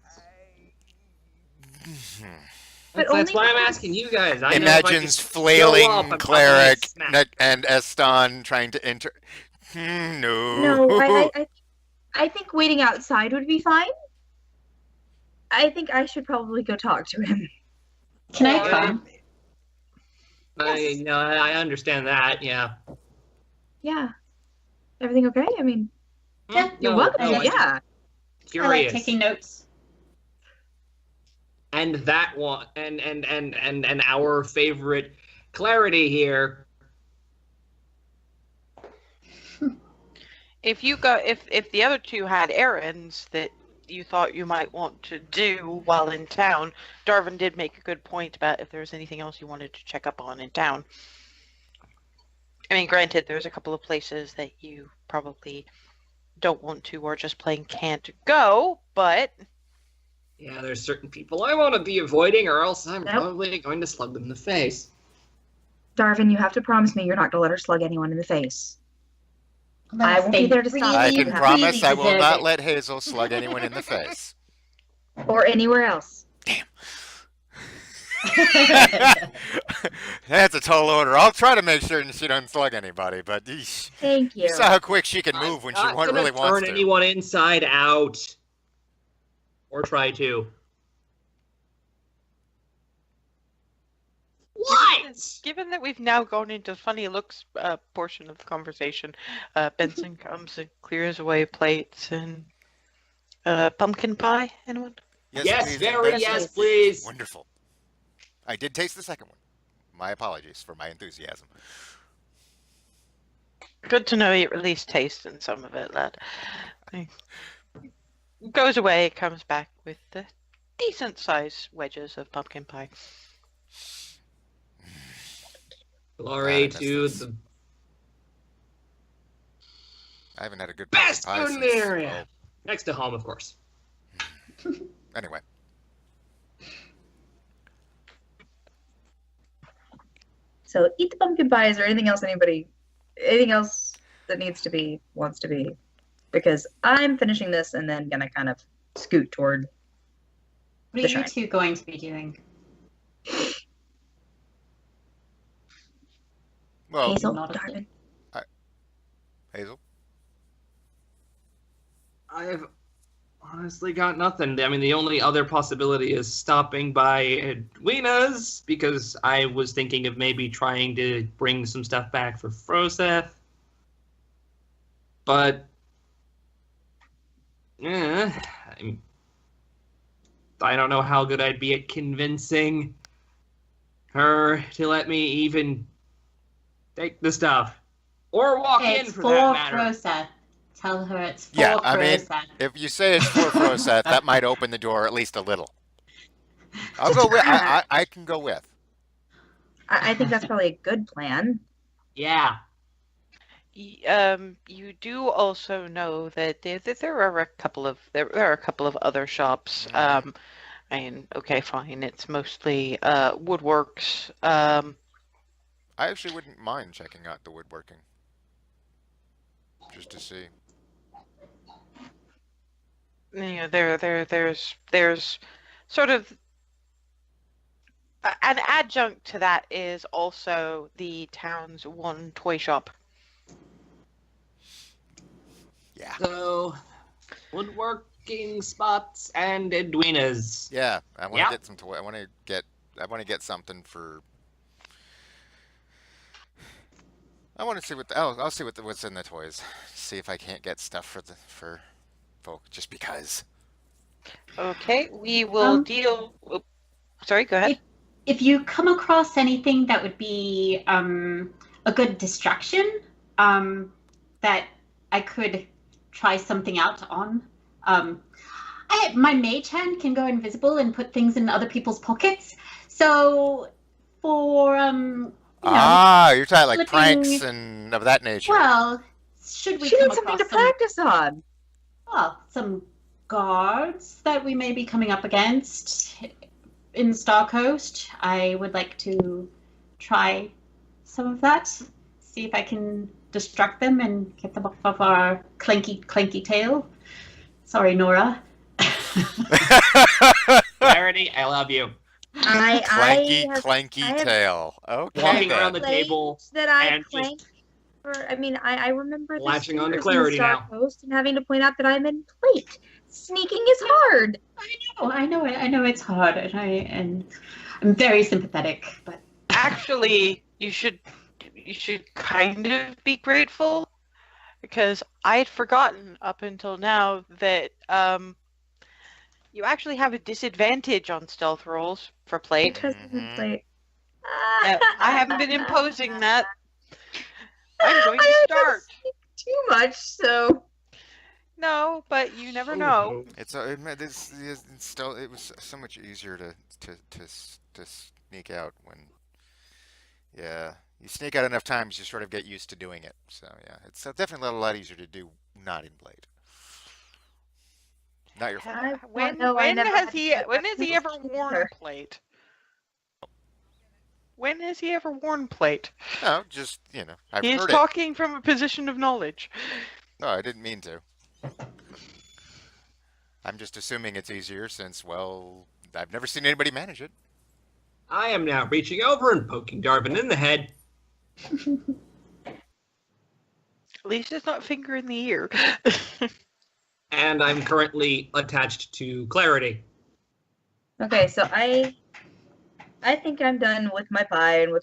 But That's only why I'm because- asking you guys. I know if I Imagines could show up flailing and cleric smack. and Eston trying to enter. No. No, I think waiting outside would be fine. I think I should probably go talk to him. Can I Or- come? Yes. I understand that. Yeah. Yeah. Everything okay? I mean, Yeah, you're No, welcome. no, I I just- Yeah. Curious. I like taking notes. And that one, and our favorite Clarity here. If the other two had errands that you thought you might want to do while in town, Darwin did make a good point about if there was anything else you wanted to check up on in town. I mean, granted, there's a couple of places that you probably don't want to or just plain can't go, but Yeah, there's certain people I want to be avoiding, or else I'm Nope. probably going to slug them in the face. Darvin, you have to promise me you're not going to let her slug anyone in the face. Unless I won't be they there to stop I really, can you. promise I will deserve not it. let Hazel slug anyone in the face. Or anywhere else. That's a tall order. I'll try to make sure she doesn't slug anybody, but eesh. Thank you. You saw how quick she can move when she I'm not gonna really wants turn to. anyone inside out, or try to. What? given that we've now gone into funny looks portion of the conversation, Benson comes and clears away plates and pumpkin pie. Anyone? Yes, please, very Benson. yes, please. Wonderful. I did taste the second one. My apologies for my enthusiasm. Good to know you at least tasted some of it, lad. Goes away, comes back with the decent-sized wedges of pumpkin pie. Glory God, I to miss this. the I haven't had a good best pumpkin pie food in the since- area. Next to home, of course. oh, anyway. So eat the pumpkin pie. Is there anything else that wants to be? Because I'm finishing this and then gonna kind of scoot toward. What The are you shrine. two going to be doing? Well, Hazel, not a Darvin. Hazel. I've honestly got nothing. I mean, the only other possibility is stopping by Edwina's, because I was thinking of maybe trying to bring some stuff back for Froseth. But, I don't know how good I'd be at convincing her to let me even take the stuff. Or walk in, It's for for that matter. Froseth. Tell her it's for Yeah, I mean, Froseth. if you say it's for Froseth, that might open the door at least a little. I'll go with. I can go with. I think that's probably a good plan. Yeah. You do also know that there are a couple of other shops. I mean, okay, fine. It's mostly woodworks. I actually wouldn't mind checking out the woodworking, just to see. You know, there's sort of an adjunct to that is also the town's one toy shop. Yeah. So, woodworking spots and Edwina's. Yeah, I want to Yep. get some toy. I want to get something for. I want to see what. I'll see what's in the toys. See if I can't get stuff for folk, just because. Okay, we will deal. Oh, sorry, go ahead. If you come across anything that would be a good distraction, that I could try something out on. My mage hand can go invisible and put things in other people's pockets. So for You're talking like flipping- pranks and of that nature. well, should we She come needs something across to practice on. some guards that we may be coming up against in Star Coast, I would like to try some of that. See if I can distract them and get them off of our clanky tail. Sorry, Nora. Clarity, I love you. Clanky I have tail. Okay. Walking then. around the table that I and clank for. I mean, I remember the latching on to stairs clarity in Star now. Coast and having to point out that I'm in plate. Sneaking is hard. I know it's hard, and I'm very sympathetic, but Actually, you should kind of be grateful because I had forgotten up until now that you actually have a disadvantage on stealth rolls for plate. Because of the Mhm. plate. I haven't been imposing that. I'm going to I don't start. speak too much, so No, but you never know. It's it's still it was so much easier to sneak out when yeah you sneak out enough times you sort of get used to doing it. So yeah, it's definitely a lot easier to do not in blade. Not your fault. I When don't know. I never had to get when has he ever worn either. plate? When has he ever worn plate? No, just I've He is heard it. talking from a position of knowledge. No, I didn't mean to. I'm just assuming it's easier since, well, I've never seen anybody manage it. I am now reaching over and poking Darvin in the head. At least it's not finger in the ear. And I'm currently attached to Clarity. Okay, so I think I'm done with my pie and with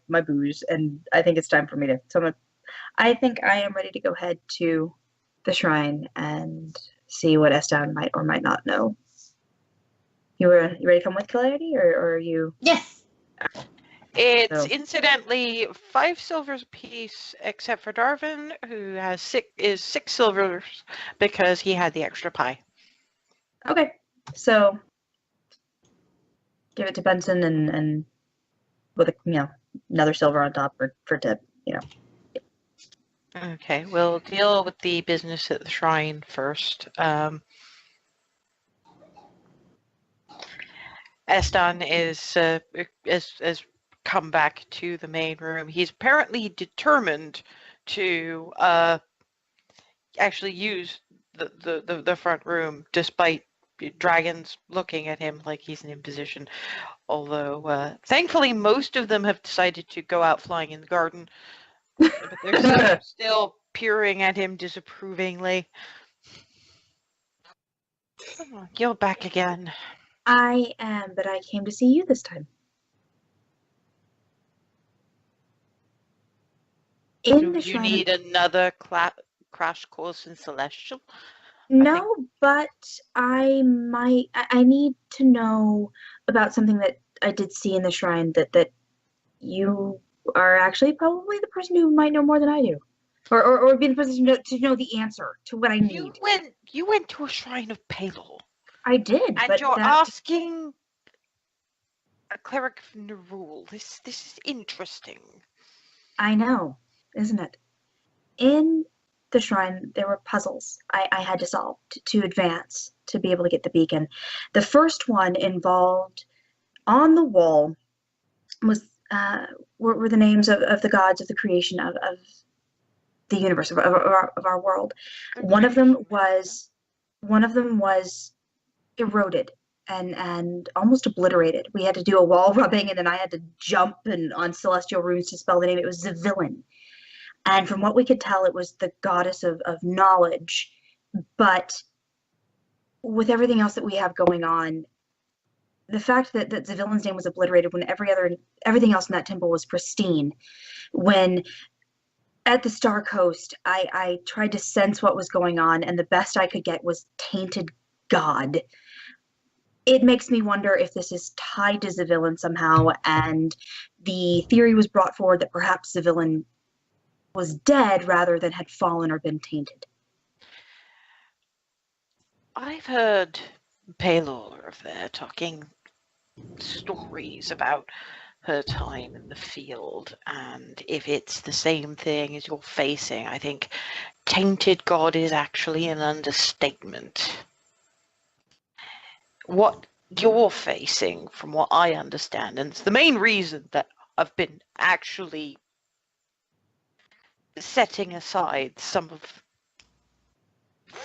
my booze, and I think it's time for me to. So I think I am ready to go head to the shrine and see what Eston might or might not know. You ready to come with Clarity, or are you? Yes. It's So- incidentally 5 silvers apiece, except for Darvin, who has 6 silvers because he had the extra pie. Okay, so give it to Benson and with another silver on top for tip. Okay, we'll deal with the business at the shrine first. Eston is come back to the main room. He's apparently determined to actually use the front room, despite dragons looking at him like he's an imposition. Although, thankfully, most of them have decided to go out flying in the garden. But there's some still peering at him disapprovingly. Oh, you're back again. I am, but I came to see you this time. In Do the you shrine. need another crash course in Celestial? No, but I need to know about something that I did see in the shrine that you are actually probably the person who might know more than I do. Or be in a position to know the answer to what I need. You went to a shrine of Palor, I did, and but you're that, asking a cleric of Nerul. This is interesting. I know, isn't it? In the shrine, there were puzzles I had to solve to advance to be able to get the beacon. The first one involved on the wall was were the names of the gods of the creation of the universe of our world. One of them was eroded and almost obliterated. We had to do a wall rubbing, and then I had to jump and on celestial runes to spell the name. It was Zavillan. And from what we could tell, it was the goddess of knowledge. But with everything else that we have going on, the fact that Zavillan's name was obliterated when everything else in that temple was pristine, when at the Star Coast, I tried to sense what was going on, and the best I could get was tainted god. It makes me wonder if this is tied to Zavillan somehow, and the theory was brought forward that perhaps Zavillan was dead rather than had fallen or been tainted. I've heard Palor of there talking stories about her time in the field, and if it's the same thing as you're facing, I think tainted god is actually an understatement. What you're facing, from what I understand, and it's the main reason that I've been actually setting aside some of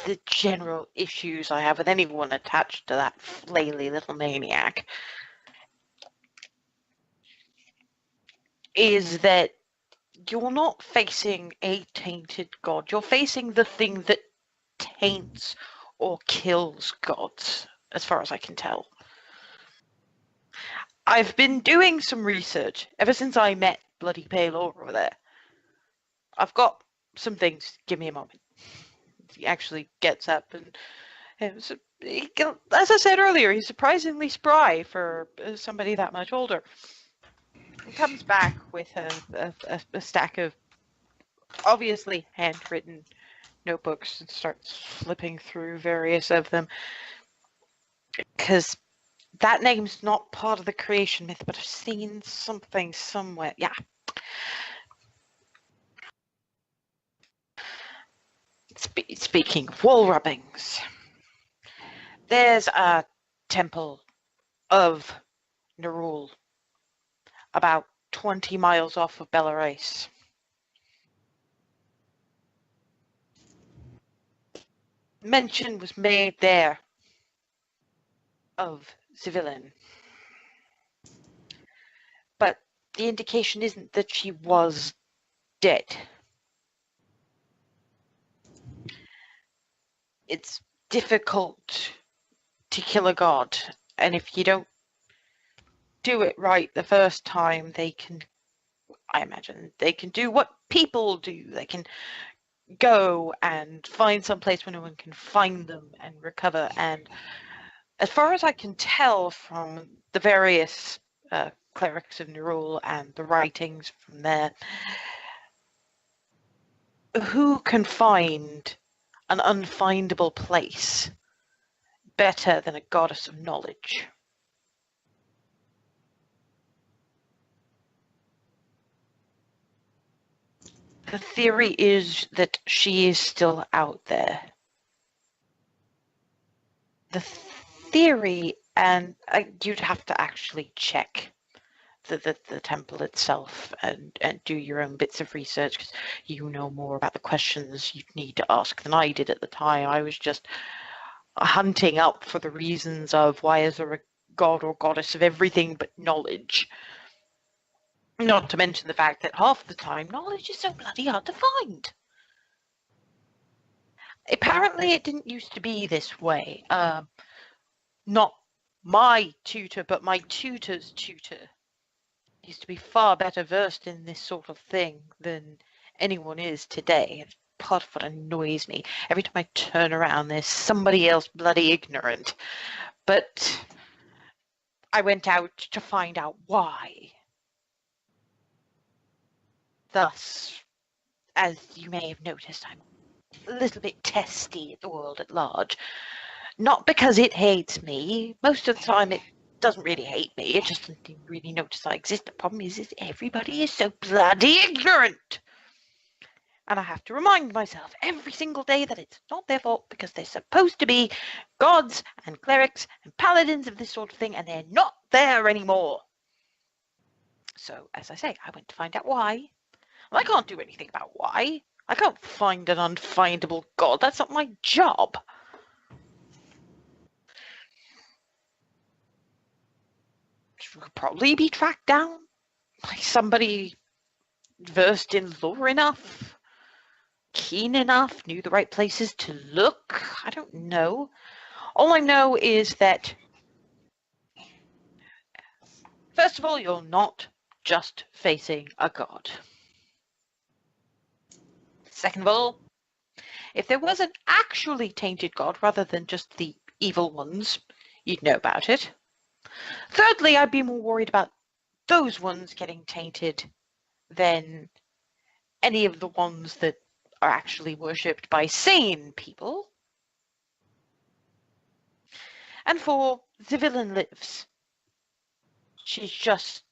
the general issues I have with anyone attached to that flaily little maniac, is that you're not facing a tainted god. You're facing the thing that taints or kills gods, as far as I can tell. I've been doing some research ever since I met bloody pale over there. I've got some things. Give me a moment. He actually gets up and as I said earlier, he's surprisingly spry for somebody that much older. He comes back with a stack of obviously handwritten notebooks and starts flipping through various of them. Because that name's not part of the creation myth, but I've seen something somewhere. Yeah. Speaking of wall rubbings, there's a temple of Nerul about 20 miles off of Belarus. Mention was made there of Civilian, but the indication isn't that she was dead. It's difficult to kill a god, and if you don't do it right the first time, I imagine they can do what people do. They can go and find some place where no one can find them and recover. And as far as I can tell from the various clerics of Nerul and the writings from there, who can find an unfindable place better than a goddess of knowledge? The theory is that she is still out there. The theory, and you'd have to actually check the temple itself and do your own bits of research, because you know more about the questions you'd need to ask than I did at the time. I was just hunting up for the reasons of why is there a god or goddess of everything but knowledge. Not to mention the fact that half the time knowledge is so bloody hard to find. Apparently it didn't used to be this way. Not my tutor, but my tutor's tutor used to be far better versed in this sort of thing than anyone is today. It's part of what annoys me. Every time I turn around, there's somebody else bloody ignorant. But I went out to find out why. Thus, as you may have noticed, I'm a little bit testy at the world at large. Not because it hates me. Most of the time it doesn't really hate me. It just doesn't really notice I exist. The problem is everybody is so bloody ignorant. And I have to remind myself every single day that it's not their fault, because they're supposed to be gods and clerics and paladins of this sort of thing, and they're not there anymore. So, as I say, I went to find out why. I can't do anything about why. I can't find an unfindable god. That's not my job. She could probably be tracked down by somebody versed in lore enough, keen enough, knew the right places to look. I don't know. All I know is that, first of all, you're not just facing a god. Second of all, if there was an actually tainted god rather than just the evil ones, you'd know about it. Thirdly, I'd be more worried about those ones getting tainted than any of the ones that are actually worshipped by sane people. And for the villain lives. She's just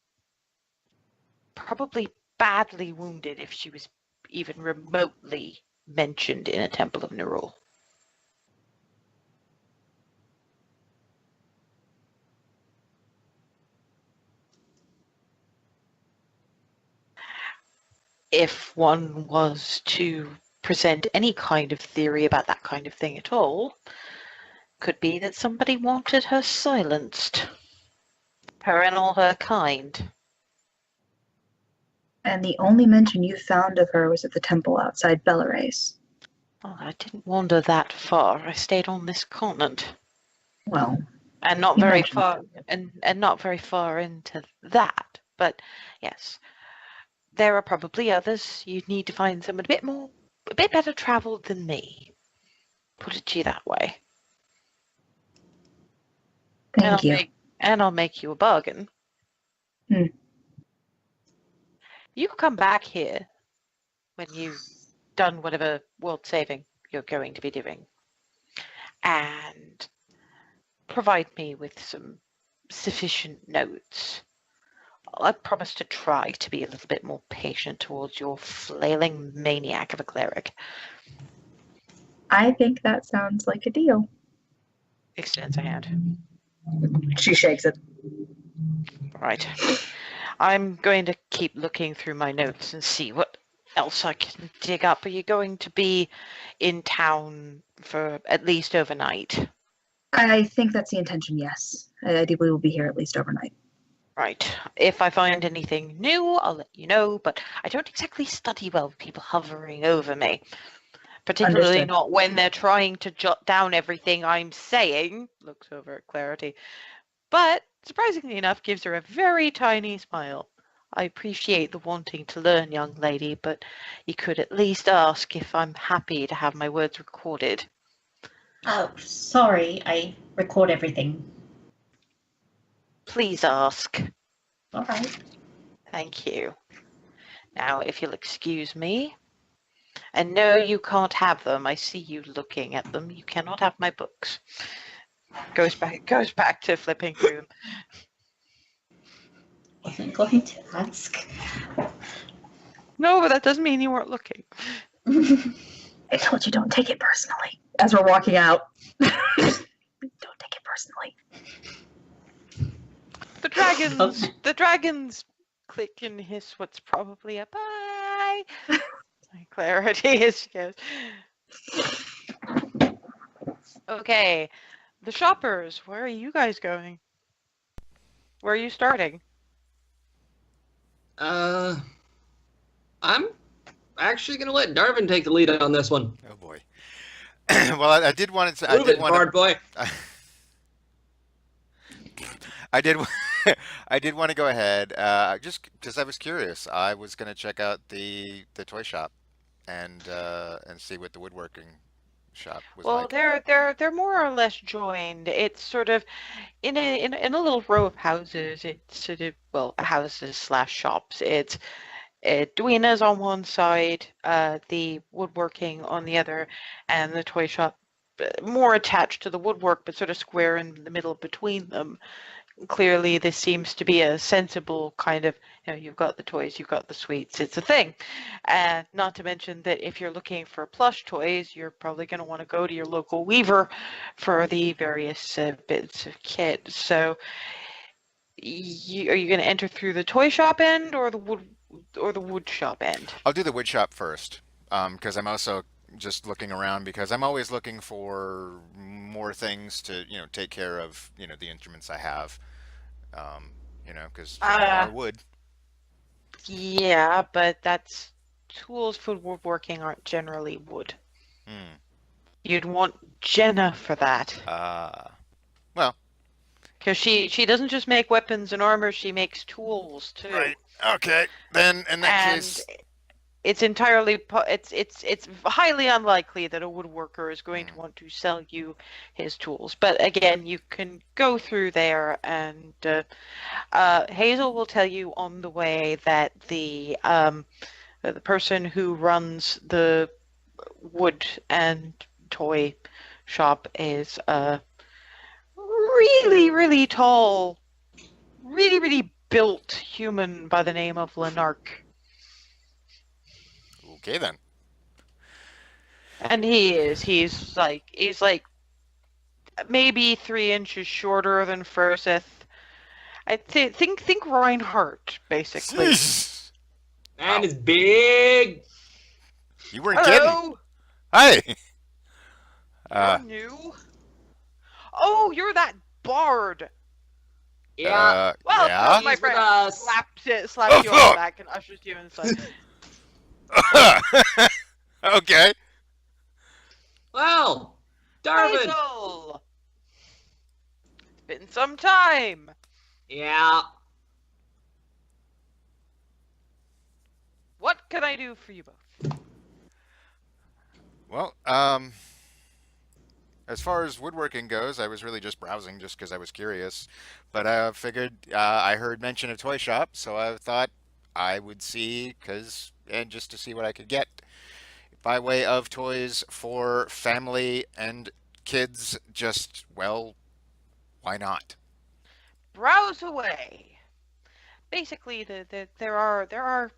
probably badly wounded if she was even remotely mentioned in a temple of Nerul. If one was to present any kind of theory about that kind of thing at all, could be that somebody wanted her silenced. Her and all her kind. And the only mention you found of her was at the temple outside Belarus. Oh, I didn't wander that far. I stayed on this continent. Well, And not you very mentioned far and not very far into that. But yes. there are probably others. You'd need to find someone a bit better traveled than me. Put it to you that way. Thank you. I'll make you a bargain. Hmm. You can come back here when you've done whatever world saving you're going to be doing, and provide me with some sufficient notes. I promise to try to be a little bit more patient towards your flailing maniac of a cleric. I think that sounds like a deal. Extends a hand. She shakes it. Right. I'm going to keep looking through my notes and see what else I can dig up. Are you going to be in town for at least overnight? I think that's the intention, yes. I do believe we'll be here at least overnight. Right. If I find anything new, I'll let you know, but I don't exactly study well with people hovering over me. Particularly Understood. not when they're trying to jot down everything I'm saying. Looks over at Clarity. But, surprisingly enough, gives her a very tiny smile. I appreciate the wanting to learn, young lady, but you could at least ask if I'm happy to have my words recorded. Oh, sorry, I record everything. Please ask. All right. Thank you. Now, if you'll excuse me. And no, you can't have them. I see you looking at them. You cannot have my books. Goes back to flipping through them. Wasn't going to ask. No, but that doesn't mean you weren't looking. I told you don't take it personally. As we're walking out. Don't take it personally. The dragons click and hiss what's probably a bye. Clarity is goes. Okay, the shoppers, where are you guys going? Where are you starting? I'm actually gonna let Darvin take the lead on this one. Oh boy. Well, I did want to. Move it, bard boy. I did. I did want to go ahead, just because I was curious. I was going to check out the toy shop and see what the woodworking shop was Well, like. they're more or less joined. It's sort of in a little row of houses. It's sort of houses slash shops. It's Edwina's on one side, the woodworking on the other, and the toy shop more attached to the woodwork, but sort of square in the middle between them. Clearly, this seems to be a sensible kind of, you've got the toys, you've got the sweets, it's a thing. And not to mention that if you're looking for plush toys, you're probably going to want to go to your local weaver for the various bits of kit. So, are you going to enter through the toy shop end or the wood shop end? I'll do the wood shop first, because I'm also just looking around because I'm always looking for more things to take care of the instruments I have, because more wood. Yeah, but that's tools for woodworking aren't generally wood. You'd want Jenna for that. Well, because she doesn't just make weapons and armor, she makes tools too. Right. Okay. Then in that case, it's entirely it's highly unlikely that a woodworker is going to want to sell you his tools. But again, you can go through there, and Hazel will tell you on the way that the person who runs the wood and toy shop is really, really tall, really, really built human by the name of Lenark. Okay then. And he's like maybe 3 inches shorter than Furseth. I think Reinhardt, basically. Man is big. You weren't Hello. kidding. Hey. You're new. Oh, you're that bard. Yeah. Well, yeah. my He's with friend us. slaps you on the back and ushers you inside. Okay. Well, Darvin. Hazel! It's been some time. Yeah. can I do for you both? Well, as far as woodworking goes, I was really just browsing just because I was curious. But I figured I heard mention of toy shop, so I thought I would see, and just to see what I could get by way of toys for family and kids. Just, well, why not? Browse away. Basically, there are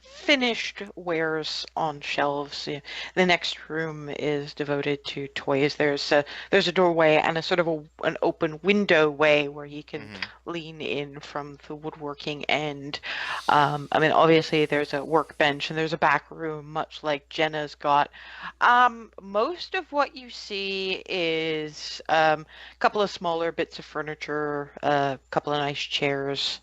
finished wares on shelves. The next room is devoted to toys. There's a doorway and a sort of an open window way where you can lean in from the woodworking end. I mean, obviously there's a workbench and there's a back room, much like Jenna's got. Most of what you see is a couple of smaller bits of furniture, a couple of nice chairs.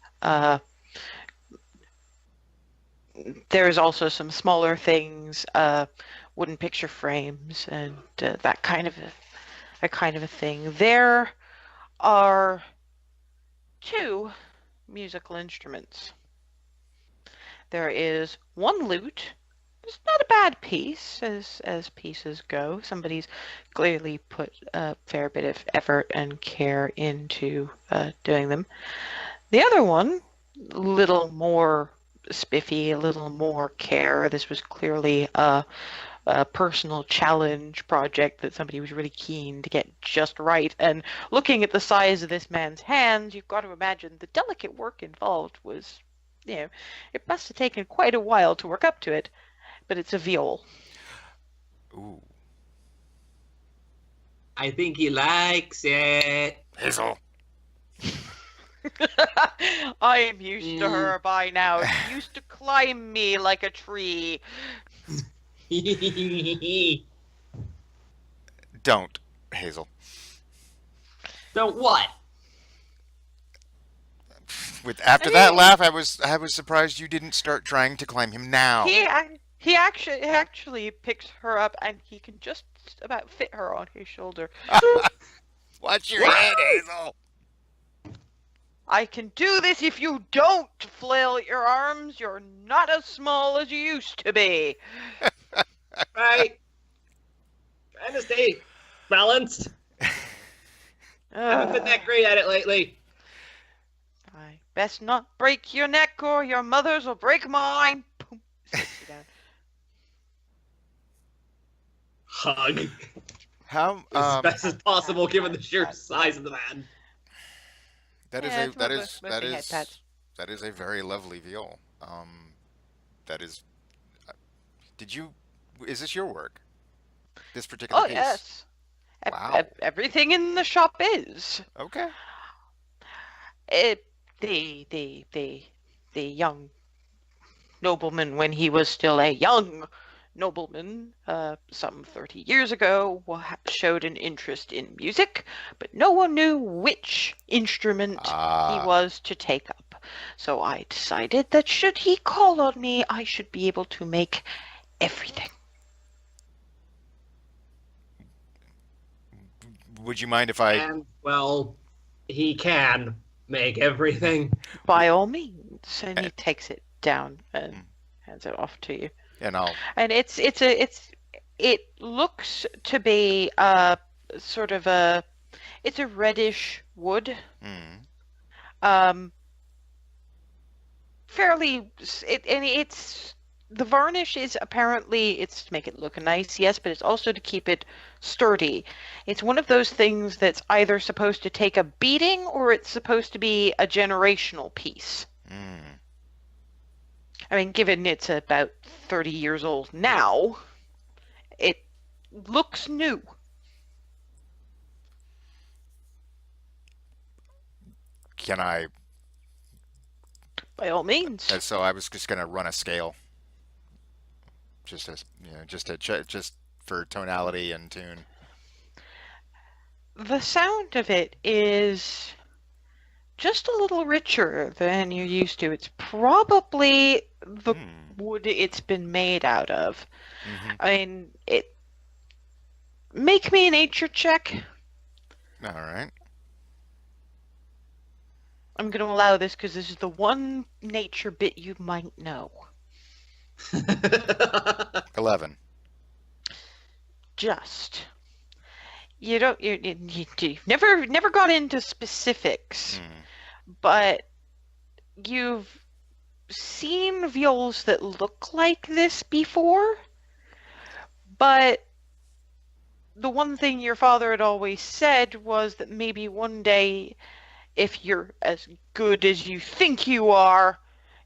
There's also some smaller things, wooden picture frames, and that kind of a thing. There are two musical instruments. There is one lute. It's not a bad piece as pieces go. Somebody's clearly put a fair bit of effort and care into doing them. The other one, a little more spiffy, a little more care. This was clearly a personal challenge project that somebody was really keen to get just right. And looking at the size of this man's hands, you've got to imagine the delicate work involved was, it must have taken quite a while to work up to it. But it's a viol. Ooh, I think he likes it. Hazel. I am used to her by now. She used to climb me like a tree. Don't, Hazel. Don't what? After that laugh, I was surprised you didn't start trying to climb him now. He actually picks her up and he can just about fit her on his shoulder. Watch your head, Hazel. I can do this if you don't flail your arms. You're not as small as you used to be. Right. Trying to stay balanced. Haven't been that great at it lately. I best not break your neck or your mother's will break mine. Boom. Sits you down. Hug. How As best as possible, given the sheer size of the man. that Yeah, is it's that mostly is head that is pats. that is a very lovely viol. That is. Is this your work? This particular Oh piece? yes. Wow. Everything in the shop is. Okay. The young nobleman, when he was still a young nobleman, some 30 years ago, showed an interest in music, but no one knew which instrument he was to take up. So I decided that should he call on me, I should be able to make everything. Would you mind if I? And, well, he can make everything. By all means. And he takes it down and hands it off to you. And I'll. And it looks to be sort of it's a reddish wood. Fairly, it's the varnish is apparently it's to make it look nice, yes, but it's also to keep it sturdy. It's one of those things that's either supposed to take a beating or it's supposed to be a generational piece. I mean, given it's about 30 years old now, it looks new. Can I? By all means. So I was just gonna run a scale. Just for tonality and tune. The sound of it is just a little richer than you're used to. It's probably the wood it's been made out of. I mean, make me a nature check. All right. I'm going to allow this because this is the one nature bit you might know. 11. Just. You don't you never got into specifics, Hmm. but you've seen viols that look like this before. But the one thing your father had always said was that maybe one day, if you're as good as you think you are,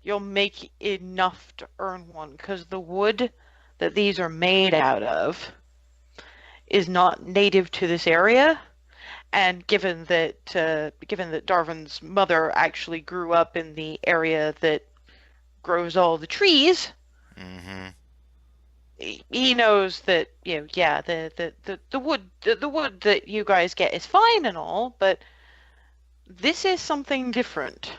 you'll make enough to earn one. Because the wood that these are made out of is not native to this area. And given that Darwin's mother actually grew up in the area that grows all the trees, Hmm. he knows that, yeah, the wood that you guys get is fine and all, but this is something different.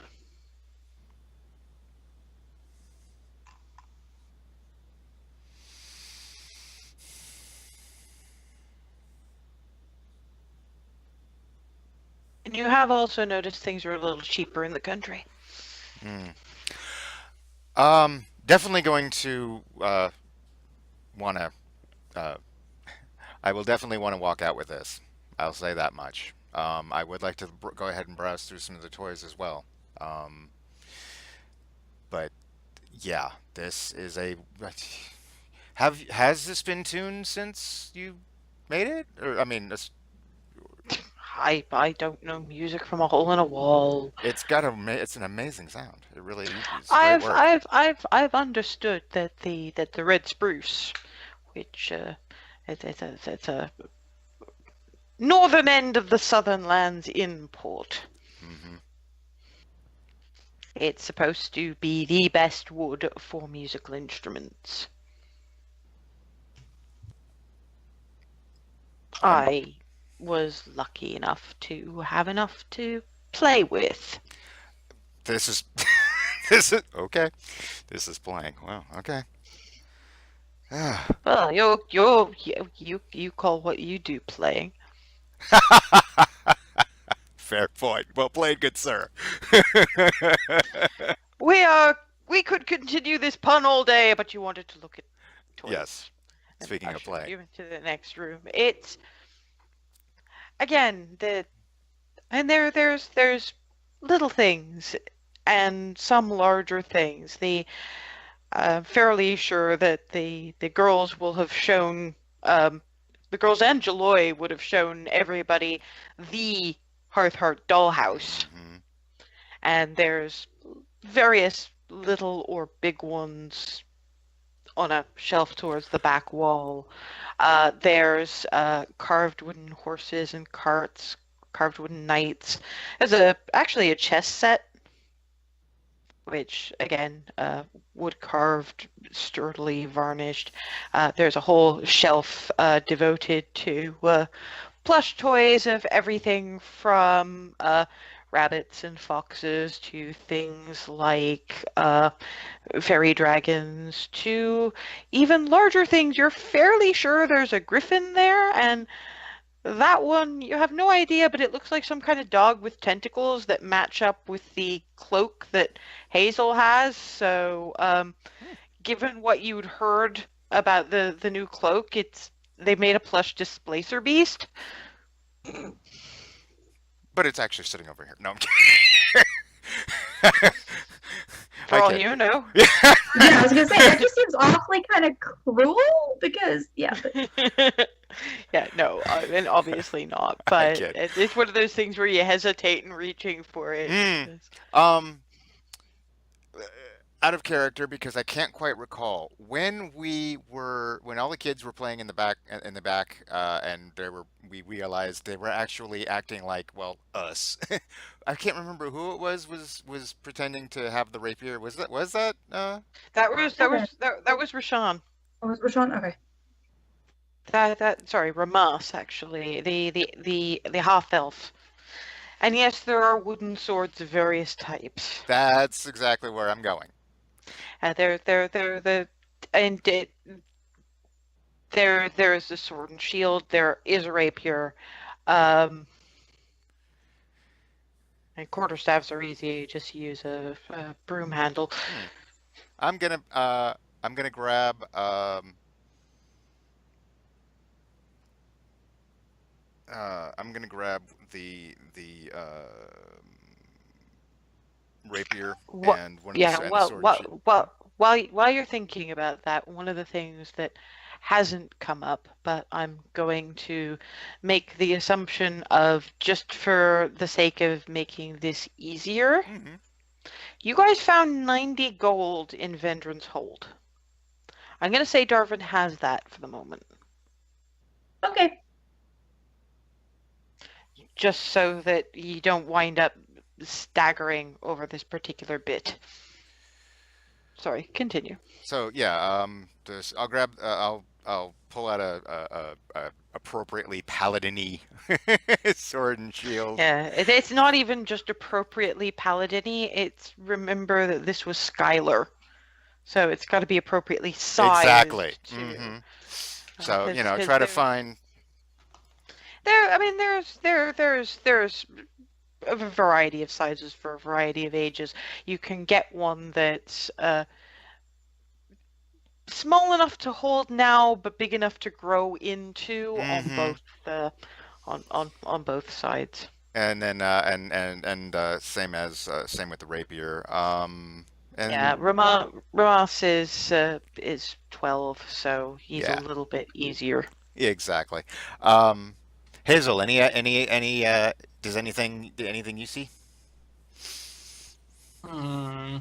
And you have also noticed things are a little cheaper in the country. Mm. Definitely going to want to. Uh, I will definitely want to walk out with this. I'll say that much. I would like to go ahead and browse through some of the toys as well. Um, but yeah, this is a. Has this been tuned since you made it? Or I mean, I don't know music from a hole in a wall. it's an amazing sound. It really is great I've work. I've I've I've understood that the red spruce, which it's a northern end of the southern lands import. Hmm. It's supposed to be the best wood for musical instruments. Um, I was lucky enough to have enough to play with. this is this is okay. This is playing. Well, okay. Ah. Well, you call what you do playing. Fair point. Well played, good sir. We could continue this pun all day, but you wanted to look at Yes. toys and Speaking of usher playing. you into the next room. It's again and there's little things and some larger things. Fairly sure that the girls will have shown the girls and Jaloy would have shown everybody the Hearth dollhouse, Hmm. and there's various little or big ones on a shelf towards the back wall. There's carved wooden horses and carts, carved wooden knights. There's actually a chess set, which again, wood carved, sturdily varnished. There's a whole shelf devoted to plush toys of everything from rabbits and foxes to things like fairy dragons to even larger things. You're fairly sure there's a griffin there, and that one you have no idea, but it looks like some kind of dog with tentacles that match up with the cloak that Hazel has. So, given what you'd heard about the new cloak, they made a plush displacer beast. But it's actually sitting over here. No, I'm kidding. For I all kid. you know. Yeah, I was gonna say that just seems awfully kind of cruel because Yeah, no, and obviously not. I But kid. it's one of those things where you hesitate in reaching for it. Hmm. Because Um, out of character because I can't quite recall when all the kids were playing in the back, and we realized they were actually acting like, well, us. I can't remember who it was pretending to have the rapier. Was that that was Rashawn. was Rashawn? Okay. Sorry, Ramas actually, the half elf. And yes, there are wooden swords of various types. that's exactly where I'm going. They're the and there is the sword and shield. There is a rapier. Um, and quarterstaffs are easy. You just use a broom handle. I'm gonna I'm gonna grab I'm gonna grab the rapier What? and one of Yeah. the sword and shield. While you're thinking about that, one of the things that hasn't come up, but I'm going to make the assumption of just for the sake of making this easier, Hmm. you guys found 90 gold in Vendron's hold. I'm gonna say Darvin has that for the moment, Okay. just so that you don't wind up staggering over this particular bit. Sorry, continue. So yeah, I'll grab I'll pull out a appropriately paladin-y sword and shield. Yeah, it's not even just appropriately paladin-y. It's remember that this was Skylar, so it's got to be appropriately Exactly. sized too. Hmm. So, Because try to find. I mean, there's a variety of sizes for a variety of ages. You can get one that's small enough to hold now, but big enough to grow into on Hmm. both the on both sides. And then same with the rapier. Yeah, And Ramas is 12, so he's a yeah, little bit easier. yeah, exactly. Um, Hazel, any does anything you see? Hmm.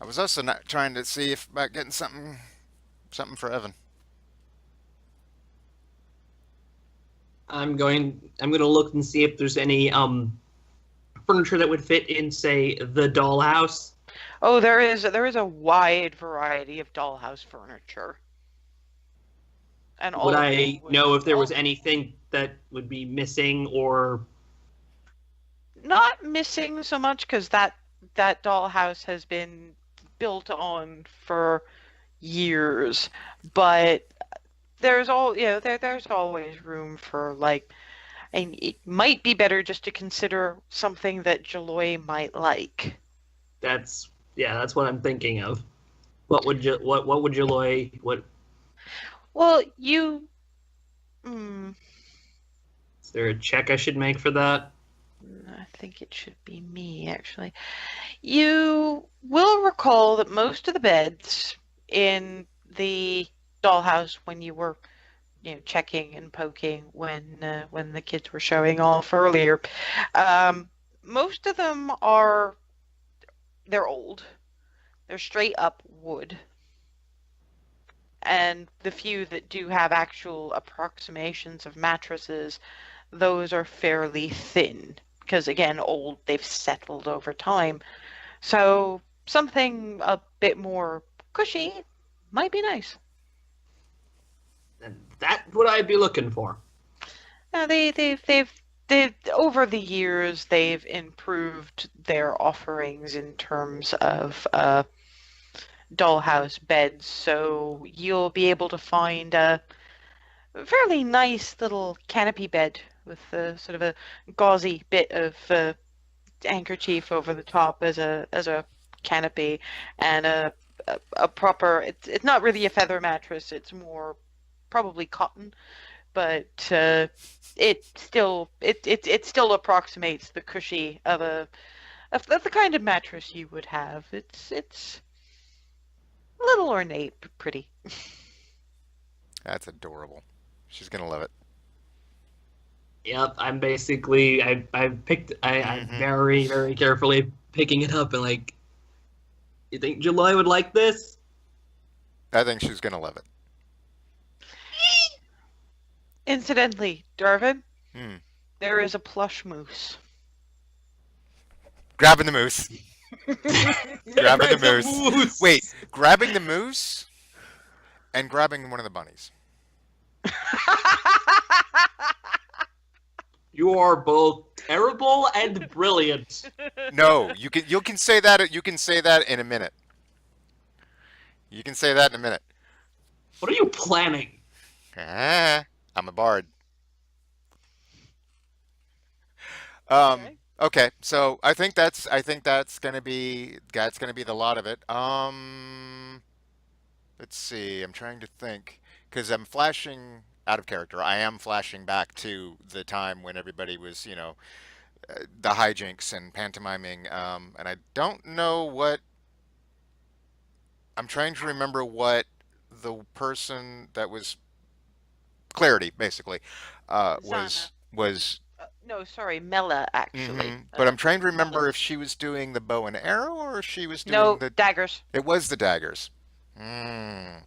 I was also not trying to see if about getting something for Evan. I'm gonna look and see if there's any furniture that would fit in, say, the dollhouse. Oh, there is a wide variety of dollhouse furniture, and Would all of it I would know if there was all anything that would be missing or not missing so much because that dollhouse has been built on for years, but there's always room for like, and it might be better just to consider something that Jaloy might like. that's what I'm thinking of. What would Jaloy what Well, you, mm, is there a check I should make for that? I think it should be me actually. You will recall that most of the beds in the dollhouse when you were, checking and poking when the kids were showing off earlier, um, most of them they're old. They're straight up wood. And the few that do have actual approximations of mattresses, those are fairly thin. Because again, old, they've settled over time. So something a bit more cushy might be nice. And that's what I'd be looking for. Now they've over the years they've improved their offerings in terms of dollhouse beds, so you'll be able to find a fairly nice little canopy bed with a sort of a gauzy bit of handkerchief over the top as a canopy, and a proper. It's not really a feather mattress. It's more probably cotton, but it still approximates the cushy of the kind of mattress you would have. It's a little ornate, but pretty. That's adorable. She's gonna love it. Yep, I'm Hmm. very, very carefully picking it up and like, you think July would like this? I think she's gonna love it. Incidentally, Darvin, Hmm. there is a plush moose. Grabbing the moose. Grabbing the It's a moose. Wait, grabbing the moose and grabbing one of the bunnies. You are both terrible and brilliant. No, you can say that in a minute. You can say that in a minute. What are you planning? Ah, I'm a bard. Um, Okay. Okay, so I think that's gonna be the lot of it. Let's see. I'm trying to think because I'm flashing out of character. I am flashing back to the time when everybody was, the hijinks and pantomiming. And I don't know what I'm trying to remember what the person that was Clarity, basically, Zana. was. No, sorry, Mela, actually. But I'm trying to remember Mela. if she was doing the bow and arrow or if she was doing No, the. daggers. It was the daggers. Hmm.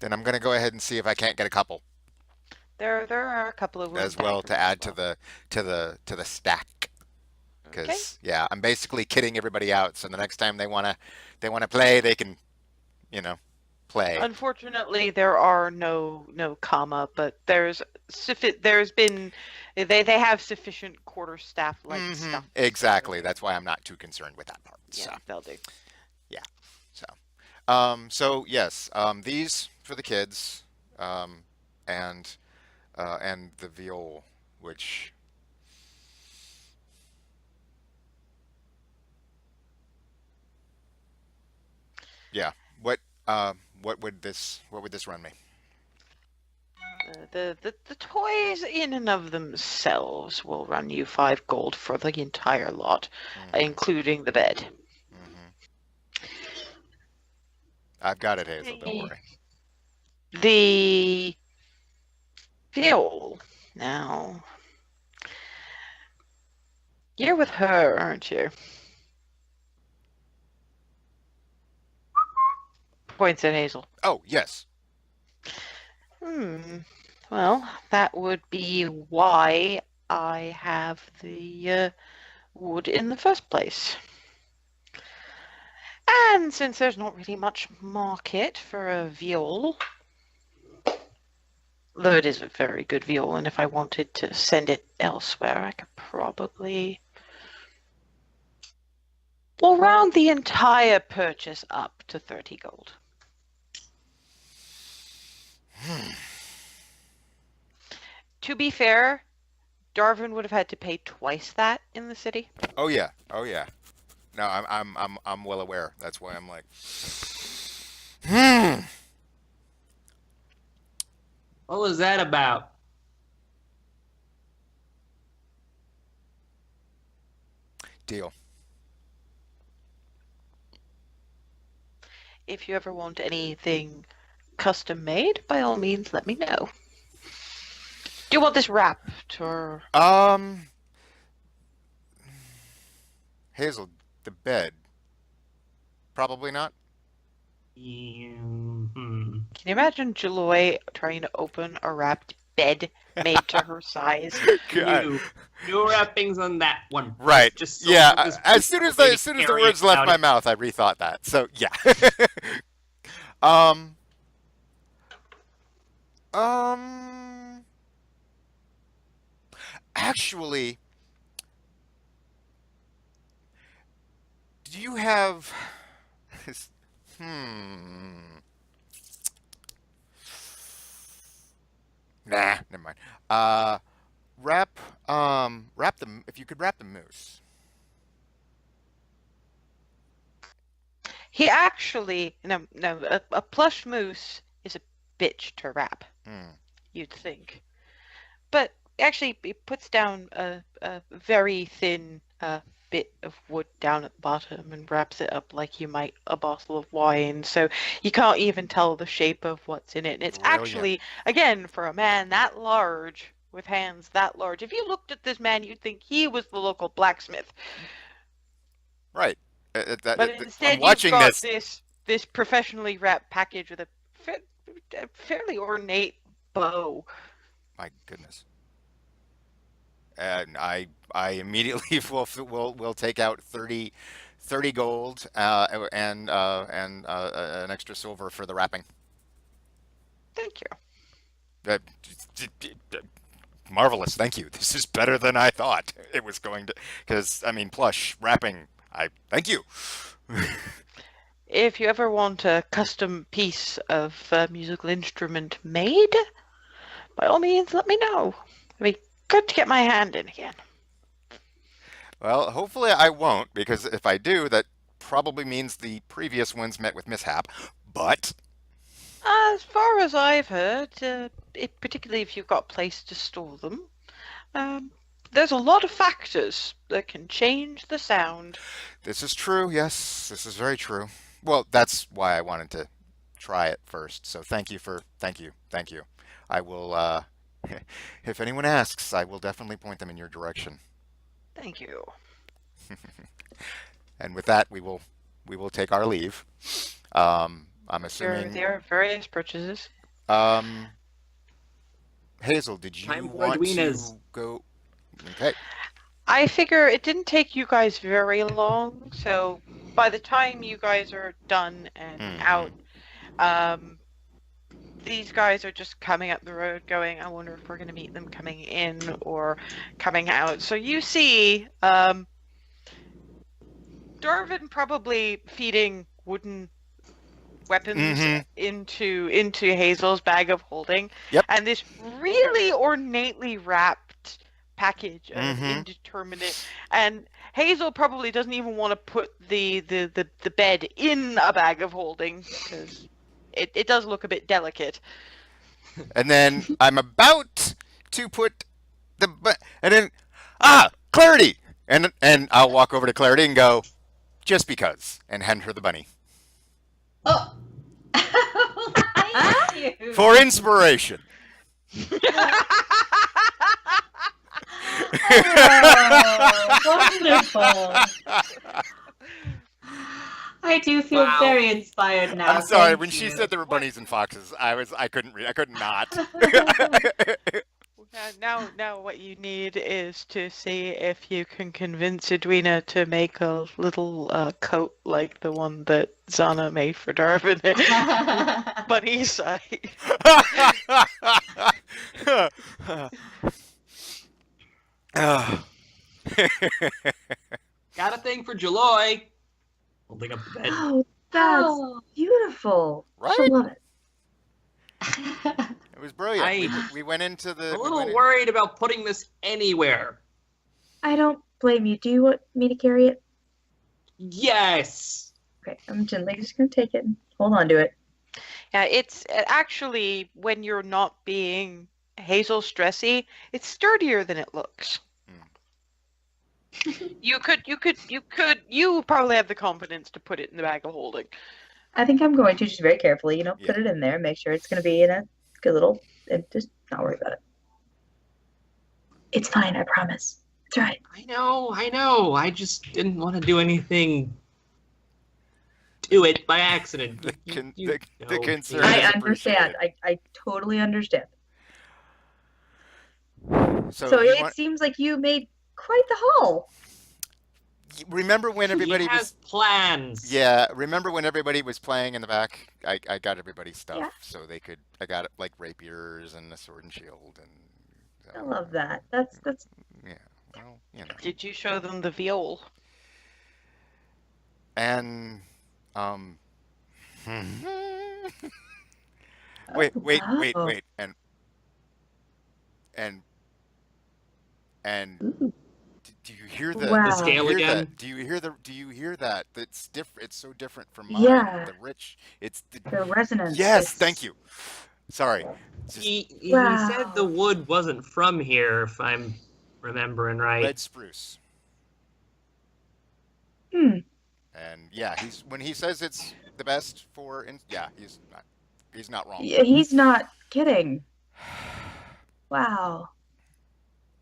Then I'm gonna go ahead and see if I can't get a couple There are a couple of women as well to daggers as add well. to the stack. Okay. Because yeah, I'm basically kidding everybody out. So the next time they wanna play, they can you know play. Unfortunately, there are no comma, but there's been they have sufficient quarter staff like stuff. Exactly. That's why I'm not too concerned with that part. Yeah, So they'll do. yeah. So so yes, these for the kids, um, and and the viol, which yeah. What what would this run me? The toys in and of themselves will run you 5 gold for the entire lot, Hmm. including the bed. Hmm. I've got it, Hazel. Don't The worry. the viol. Now, you're with her, aren't you? Points at Hazel. Oh yes. Hmm. Well, that would be why I have the wood in the first place. And since there's not really much market for a viol, though it is a very good viol, and if I wanted to send it elsewhere, I could probably. We'll round the entire purchase up to 30 gold. To be fair, Darwin would have had to pay twice that in the city. Oh yeah. Oh yeah. No, I'm well aware. That's why I'm like, hmm. What was that about? Deal. If you ever want anything custom made, by all means, let me know. Do you want this wrapped or? Um, Hazel, the bed. Probably not. Hmm. Can you imagine Jaloy trying to open a wrapped bed made to her size? God. No wrappings on that one. Right. Just so Yeah. this As soon as maybe as soon as the carry it words left out. my mouth, I rethought that. So yeah. um. Um. Actually, do you have? Hmm. Nah. Never mind. Wrap. Wrap the. If you could wrap the moose. He actually, no, a plush moose is a bitch to wrap, Hmm. you'd think. But actually, it puts down a very thin bit of wood down at the bottom and wraps it up like you might a bottle of wine. So you can't even tell the shape of what's in it. And it's Brilliant. actually, again, for a man that large, with hands that large, if you looked at this man, you'd think he was the local blacksmith. Right. But I'm instead, you've watching got this. this professionally wrapped package with a fairly ornate bow. My goodness. And I immediately will take out 30 gold and an extra silver for the wrapping. Thank you. Uh, Marvelous, thank you. This is better than I thought it was going to. Because I mean, plush wrapping. I thank you. If you ever want a custom piece of musical instrument made, by all means, let me know. It'd be good to get my hand in again. Well, hopefully I won't, because if I do, that probably means the previous ones met with mishap. But As far as I've heard, particularly if you've got a place to store them, um, there's a lot of factors that can change the sound. this is true. Yes, this is very true. Well, that's why I wanted to try it first. So thank you. I will, if anyone asks, I will definitely point them in your direction. Thank you. And with that, we will take our leave. I'm assuming. There are various purchases. Um, Hazel, did you Time for want Edwina's. to go? Okay. I figure it didn't take you guys very long, so by the time you guys are done and out, these guys are just coming up the road going, I wonder if we're going to meet them coming in or coming out. So you see Darvin probably feeding wooden weapons into Hazel's bag of holding. Yep. And this really ornately wrapped package of indeterminate, and Hazel probably doesn't even want to put the bed in a bag of holding because it does look a bit delicate. And then I'm about to put and then Clarity, and I'll walk over to Clarity and go, just because, and hand her the bunny Oh. Thank you. for inspiration. Oh, wonderful. I do feel Wow. very inspired now. I'm sorry. Thank When she you. said there were bunnies and foxes, I couldn't read. I could not. Now what you need is to see if you can convince Edwina to make a little coat like the one that Zana made for Darvin. Bunny side. Got a thing for Jaloy. Holding up the bed. Oh, that's Oh. beautiful. Right? I love it. It was brilliant. I- We went into the. I'm a we little went in- worried about putting this anywhere. I don't blame you. Do you want me to carry it? Yes. Okay, I'm gently just gonna take it and hold on to it. Yeah, it's actually, when you're not being Hazel stressy, it's sturdier than it looks. You probably have the confidence to put it in the bag of holding. I think I'm going to just very carefully, put Yeah. it in there, make sure it's gonna be in a good little, and just not worry about it. It's fine, I promise. It's all right. I know. I just didn't want to do anything to it by accident. The You- con- you the know. concern I is understand. appreciated. I totally understand. So, So you it want- seems like you made quite the haul. remember when everybody he has was? plans. Yeah, remember when everybody was playing in the back? I got everybody's stuff Yeah. so they could. I got like rapiers and a sword and shield and. I love that. That's Yeah. Well, Did you show them the viol? and wait, wow. and Ooh. do you hear the Wow. The scale do you hear again. that? Do you hear that? That's different. It's so different from mine. Yeah. The rich. It's the the resonance. yes. It's- Thank you. Sorry. It's just He Wow. said the wood wasn't from here, if I'm remembering right. red spruce. Hmm. And yeah, when he says it's the best for he's not wrong. Yeah, he's not kidding. Wow.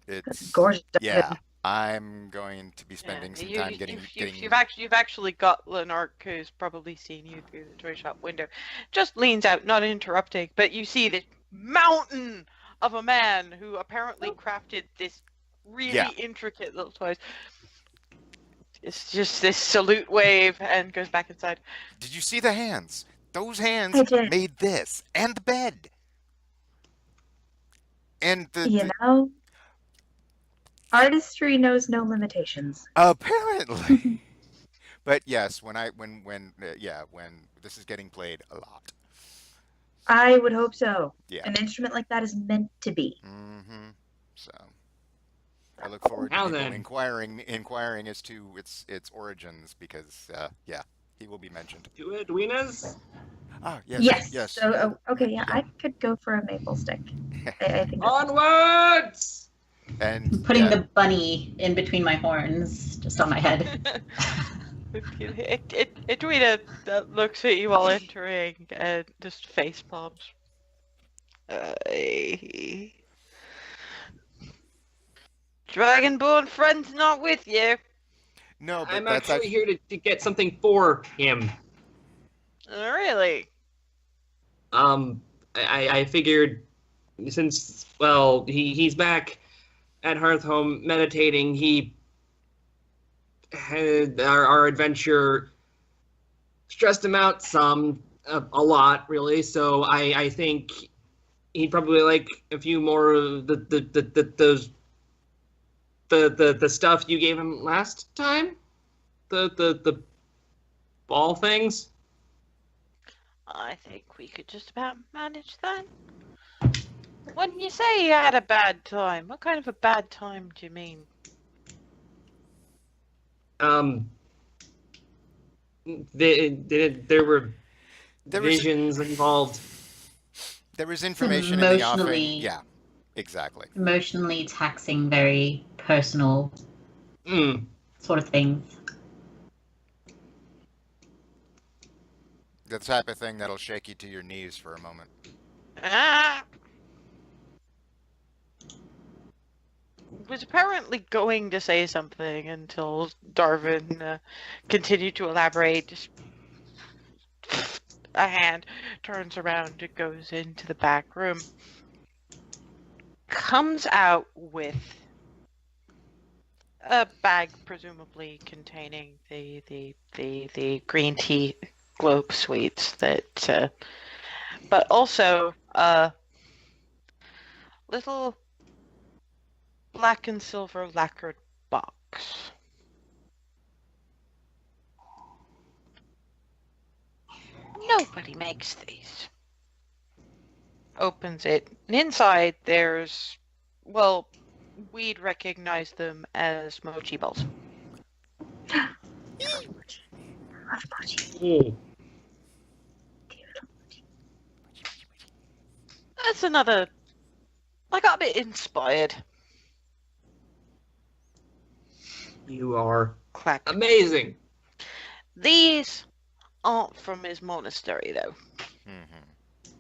That's It's gorgeous. yeah. I'm going to be spending some time getting. You've actually got Lenark, who's probably seen you through the toy shop window, just leans out, not interrupting, but you see this mountain of a man who apparently crafted this really Yeah. intricate little toys. It's just this salute wave and goes back inside. Did you see the hands? Those hands I did. made this and the bed. And Artistry knows no limitations. apparently. But yes, when this is getting played a lot. I would hope so. Yeah. An instrument like that is meant to be. Mm-hmm. So I look forward to Now people then. inquiring as to its origins because yeah, he will be mentioned. Do Edwinas? Ah, yes, Yes. yes. So, okay, yeah, I could go for a maple stick. I think that's Onwards! And Putting yeah, the bunny in between my horns, just on my head. Edwina looks at you all entering and just face palms. Dragonborn friend's not with you. no, but I'm that's actually here to get something for him. Really? I figured since, well, he's back at Hearth Home meditating, he had our adventure stressed him out some, a lot, really, so I think he'd probably like a few more of the stuff you gave him last time? The ball things? I think we could just about manage that. When you say you had a bad time, what kind of a bad time do you mean? There were there was visions involved. there was information in the offing. Emotionally- Yeah, exactly. Emotionally taxing, very personal Mm. sort of things. The type of thing that'll shake you to your knees for a moment. Ah! Was apparently going to say something until Darwin continued to elaborate. Just a hand turns around and goes into the back room. Comes out with a bag, presumably containing the green tea globe sweets that, but also a little black and silver lacquered box. Nobody makes these. Opens it, and inside there's, well, we'd recognize them as mochi balls. Mm. That's another. I got a bit inspired. You are Clack. amazing. These aren't from his monastery, though. Hmm.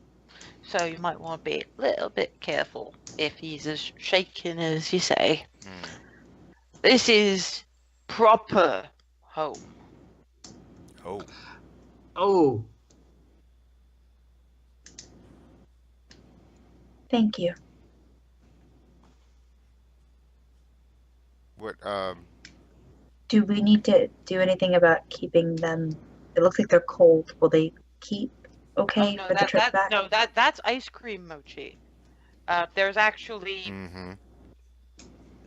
So you might want to be a little bit careful if he's as shaken as you say. This is proper home. Oh, Oh, Thank you. what? Do we need to do anything about keeping them? It looks like they're cold. Will they keep okay no, for the trip back? no, that's ice cream mochi. There's actually Mm-hmm.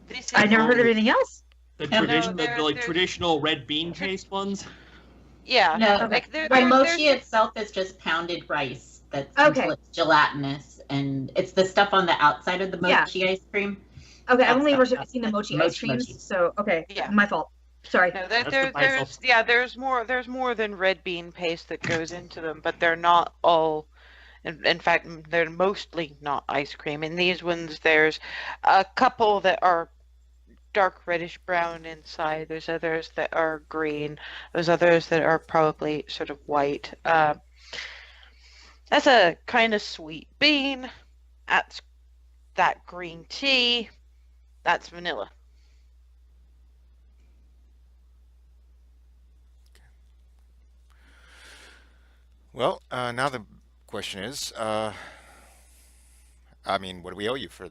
this is I never heard of Oh. anything else. the No, tradition, there's- the like there's- traditional red bean paste ones. Yeah, No, like there, mochi there's itself is just pounded rice that's Okay. until it's gelatinous, and it's the stuff on the outside of the Yeah. mochi ice cream. Okay, I've only ever That's- seen the mochi mochi ice creams, mochi. so okay, Yeah. my fault. Sorry. no, That's the there's more than red bean paste that goes into them, but they're not all. In fact, they're mostly not ice cream. In these ones, there's a couple that are dark reddish brown inside. There's others that are green. There's others that are probably sort of white. That's a kind of sweet bean. That's that green tea. That's vanilla. Well, now the question is, I mean, what do we owe you for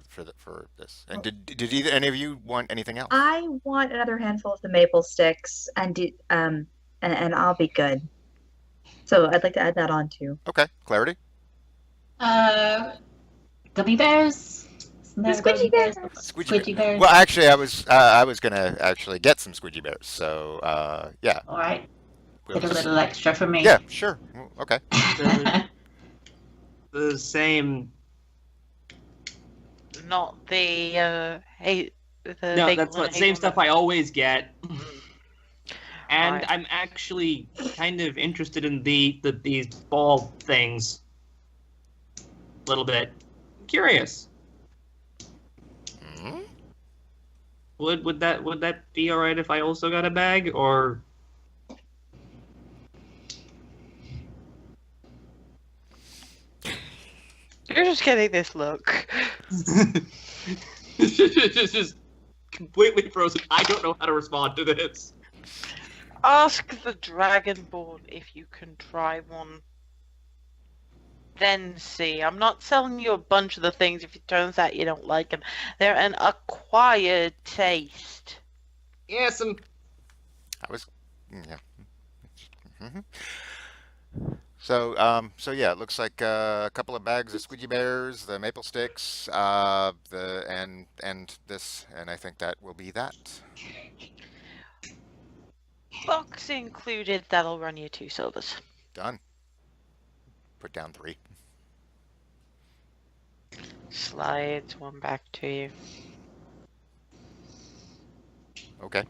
this? And did either any of you want anything else? I want another handful of the maple sticks, and I'll be good. So I'd like to add that on too. Okay, clarity. Gummy bears. Isn't there Squidgy gummy bears. Squidgy bears. Well, actually, I was gonna actually get some squidgy bears. So yeah, All right, we'll get a just- little extra for me. yeah, sure. Okay. The same. Not the No, bagel that's and what same stuff I always get. And Alright. I'm actually kind of interested in these ball things. A little bit. Curious. Hmm? Would that be alright if I also got a bag, or You're just getting this look. it's just completely frozen. I don't know how to respond to this. Ask the Dragonborn if you can try one. Then see. I'm not selling you a bunch of the things if it turns out you don't like them. They're an acquired taste. Yeah, I was, yeah. Mhm. So yeah, it looks like a couple of bags of squidgy bears, the maple sticks, and this, and I think that will be that. Box included, that'll run you 2 silvers. Done. Put down 3. Slides 1 back to you. Okay.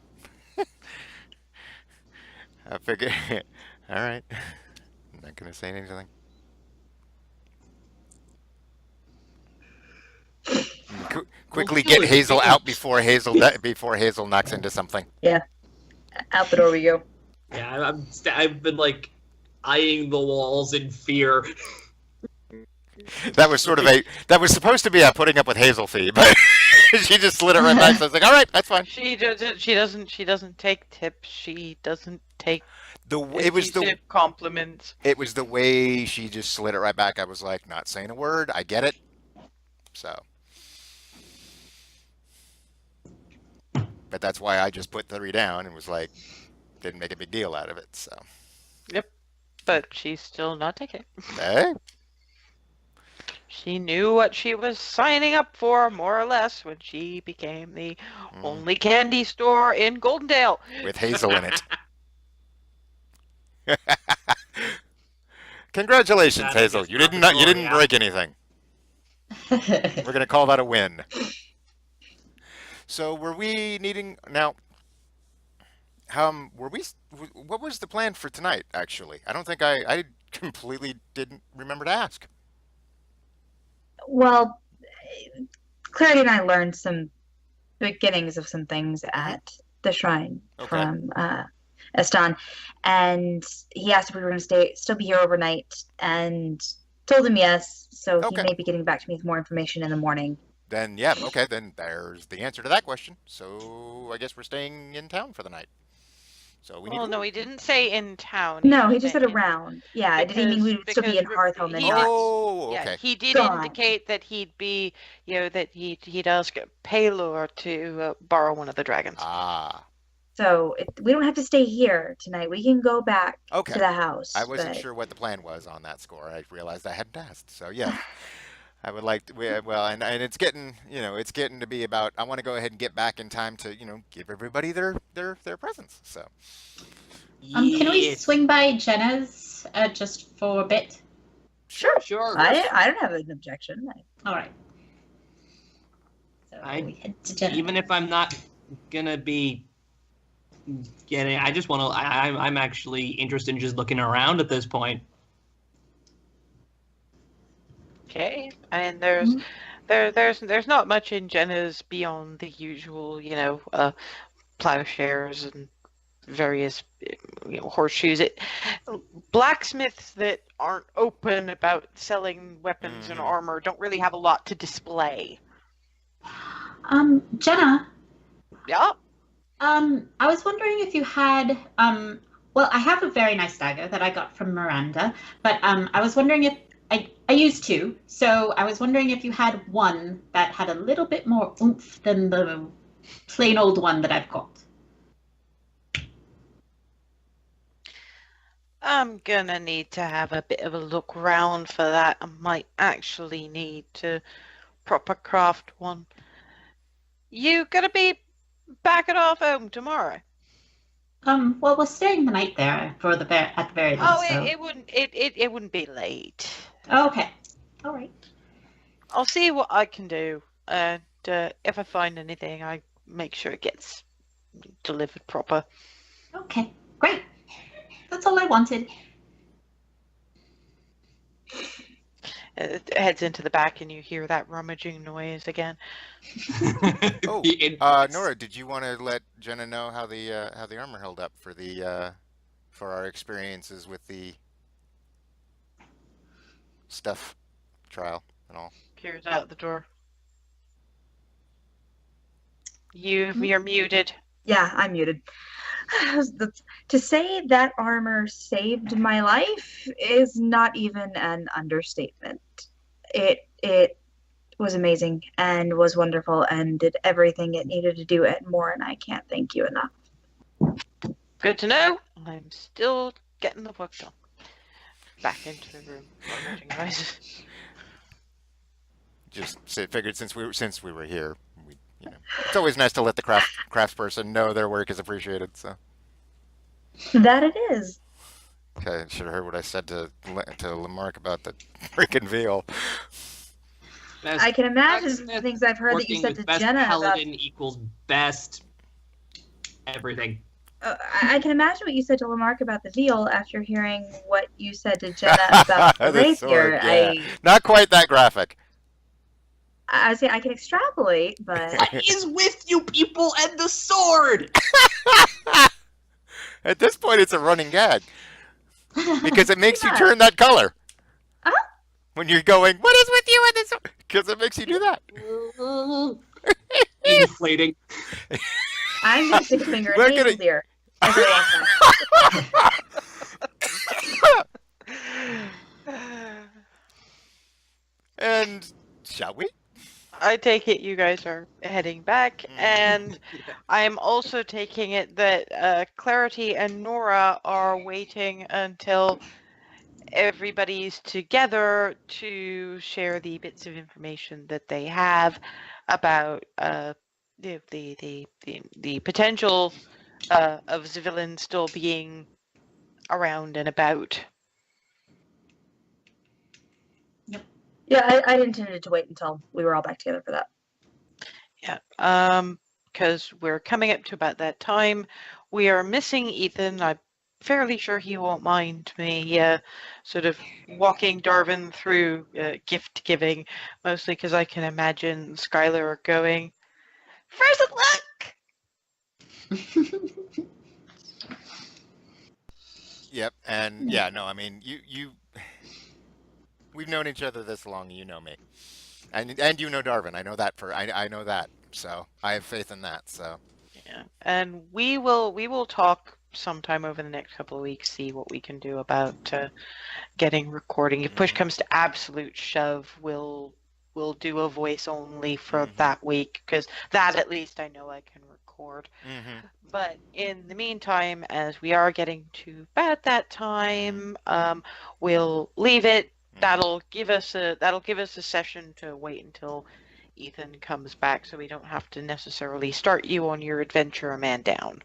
I figure. All right. I'm not gonna say anything. Quickly get Hazel out before Hazel knocks into something. Out the door we go. Yeah, I've been like eyeing the walls in fear. That was supposed to be a putting up with Hazel fee, but she just slid it right back. So I was like, all right, that's fine. She doesn't take tips. She doesn't take compliments. It was the way she just slid it right back. I was like, not saying a word. I get it. So, but that's why I just put 3 down and was like, didn't make a big deal out of it. So, Yep. But she's still not taking it. hey, She knew what she was signing up for, more or less, when she became the only candy store in Goldendale. with Hazel in it. Congratulations, That Hazel. is You not didn't the story, break anything. We're gonna call that a win. So were we needing now? Were we? What was the plan for tonight? Actually, I don't think I completely didn't remember to ask. Well, Clarity and I learned some beginnings of some things at the shrine Okay. from Estan, and he asked if we were going to still be here overnight, and told him yes. So Okay. he may be getting back to me with more information in the morning. Then yeah, okay. Then there's the answer to that question. So I guess we're staying in town for the night. So we need. Well, no, he didn't say in town. No, he just said said around. Yeah, did he mean we would still be in Hearthhome and not? Oh, Yeah, okay. he did Gone. indicate that he'd be, that he'd ask Paylor to borrow one of the dragons. Ah, So we don't have to stay here tonight. We can go back okay. to the house. I wasn't but- sure what the plan was on that score. I realized I hadn't asked. So yeah, I would like to. Well, and it's getting to be about. I want to go ahead and get back in time to give everybody their presents. So Can we Yes. swing by Jenna's just for a bit? Sure. I don't have an objection. All right. So we head to Jenna. Even if I'm not gonna be getting, I just want to. I'm actually interested in just looking around at this point. Okay, and there's not much in Jenna's beyond the usual, plowshares and various horseshoes. Blacksmiths that aren't open about selling weapons and armor don't really have a lot to display. Jenna, Yeah. I was wondering if you had, well, I have a very nice dagger that I got from Miranda, but I was wondering if, I used 2, so I was wondering if you had one that had a little bit more oomph than the plain old one that I've got. I'm gonna need to have a bit of a look round for that. I might actually need to proper craft one. You gonna be back at our home tomorrow? Well, we're staying the night there for at the very least. Oh, so. it wouldn't be late. Oh, okay. All right. I'll see what I can do, and if I find anything, I make sure it gets delivered proper. Okay, great. That's all I wanted. It heads into the back, and you hear that rummaging noise again. Oh, The infamous- Nora, did you want to let Jenna know how the armor held up for the for our experiences with the stuff trial and all? Peers out the door. You're muted. Yeah, I'm muted. To say that armor saved my life is not even an understatement. It was amazing and was wonderful and did everything it needed to do and more, and I can't thank you enough. Good to know. I'm still getting the work done. Back into the room. Rummaging noises. Just figured since we were here, it's always nice to let the craftsperson know their work is appreciated. So. That it is. Okay, should have heard what I said to Lamarck about the freaking veal. best I can imagine blacksmith, things I've heard that you working said with to best Jenna about. paladin equals best everything. I can imagine what you said to Lamarck about the veal after hearing what you said to Jenna about the The rapier. sword, yeah. Not quite that graphic. I say I can extrapolate, but What is with you people and the sword? At this point, it's a running gag because it makes you Yeah. turn that color. Uh-huh. When you're going, what is with you and this? Because it makes you do that. Inflating. I'm gonna stick a finger We're in Hazel's gonna- ear. As I walk by. And shall we? I take it you guys are heading back, and I'm also taking it that Clarity and Nora are waiting until everybody's together to share the bits of information that they have about the potential of Zavillan still being around and about. Yeah, I intended to wait until we were all back together for that. Yeah, because we're coming up to about that time. We are missing Ethan. I'm fairly sure he won't mind me sort of walking Darwin through gift giving, mostly because I can imagine Skylar going, "First of luck!" Yep. And yeah, no, I mean, we've known each other this long. You know me, and you know Darwin. I know that I know that. So I have faith in that. So. Yeah, and we will talk sometime over the next couple of weeks, see what we can do about getting recording. If push comes to absolute shove, we'll do a voice only for that week, because that at least I know I can record. But in the meantime, as we are getting to about that time, we'll leave it. That'll give us a session to wait until Ethan comes back, so we don't have to necessarily start you on your adventure a man down.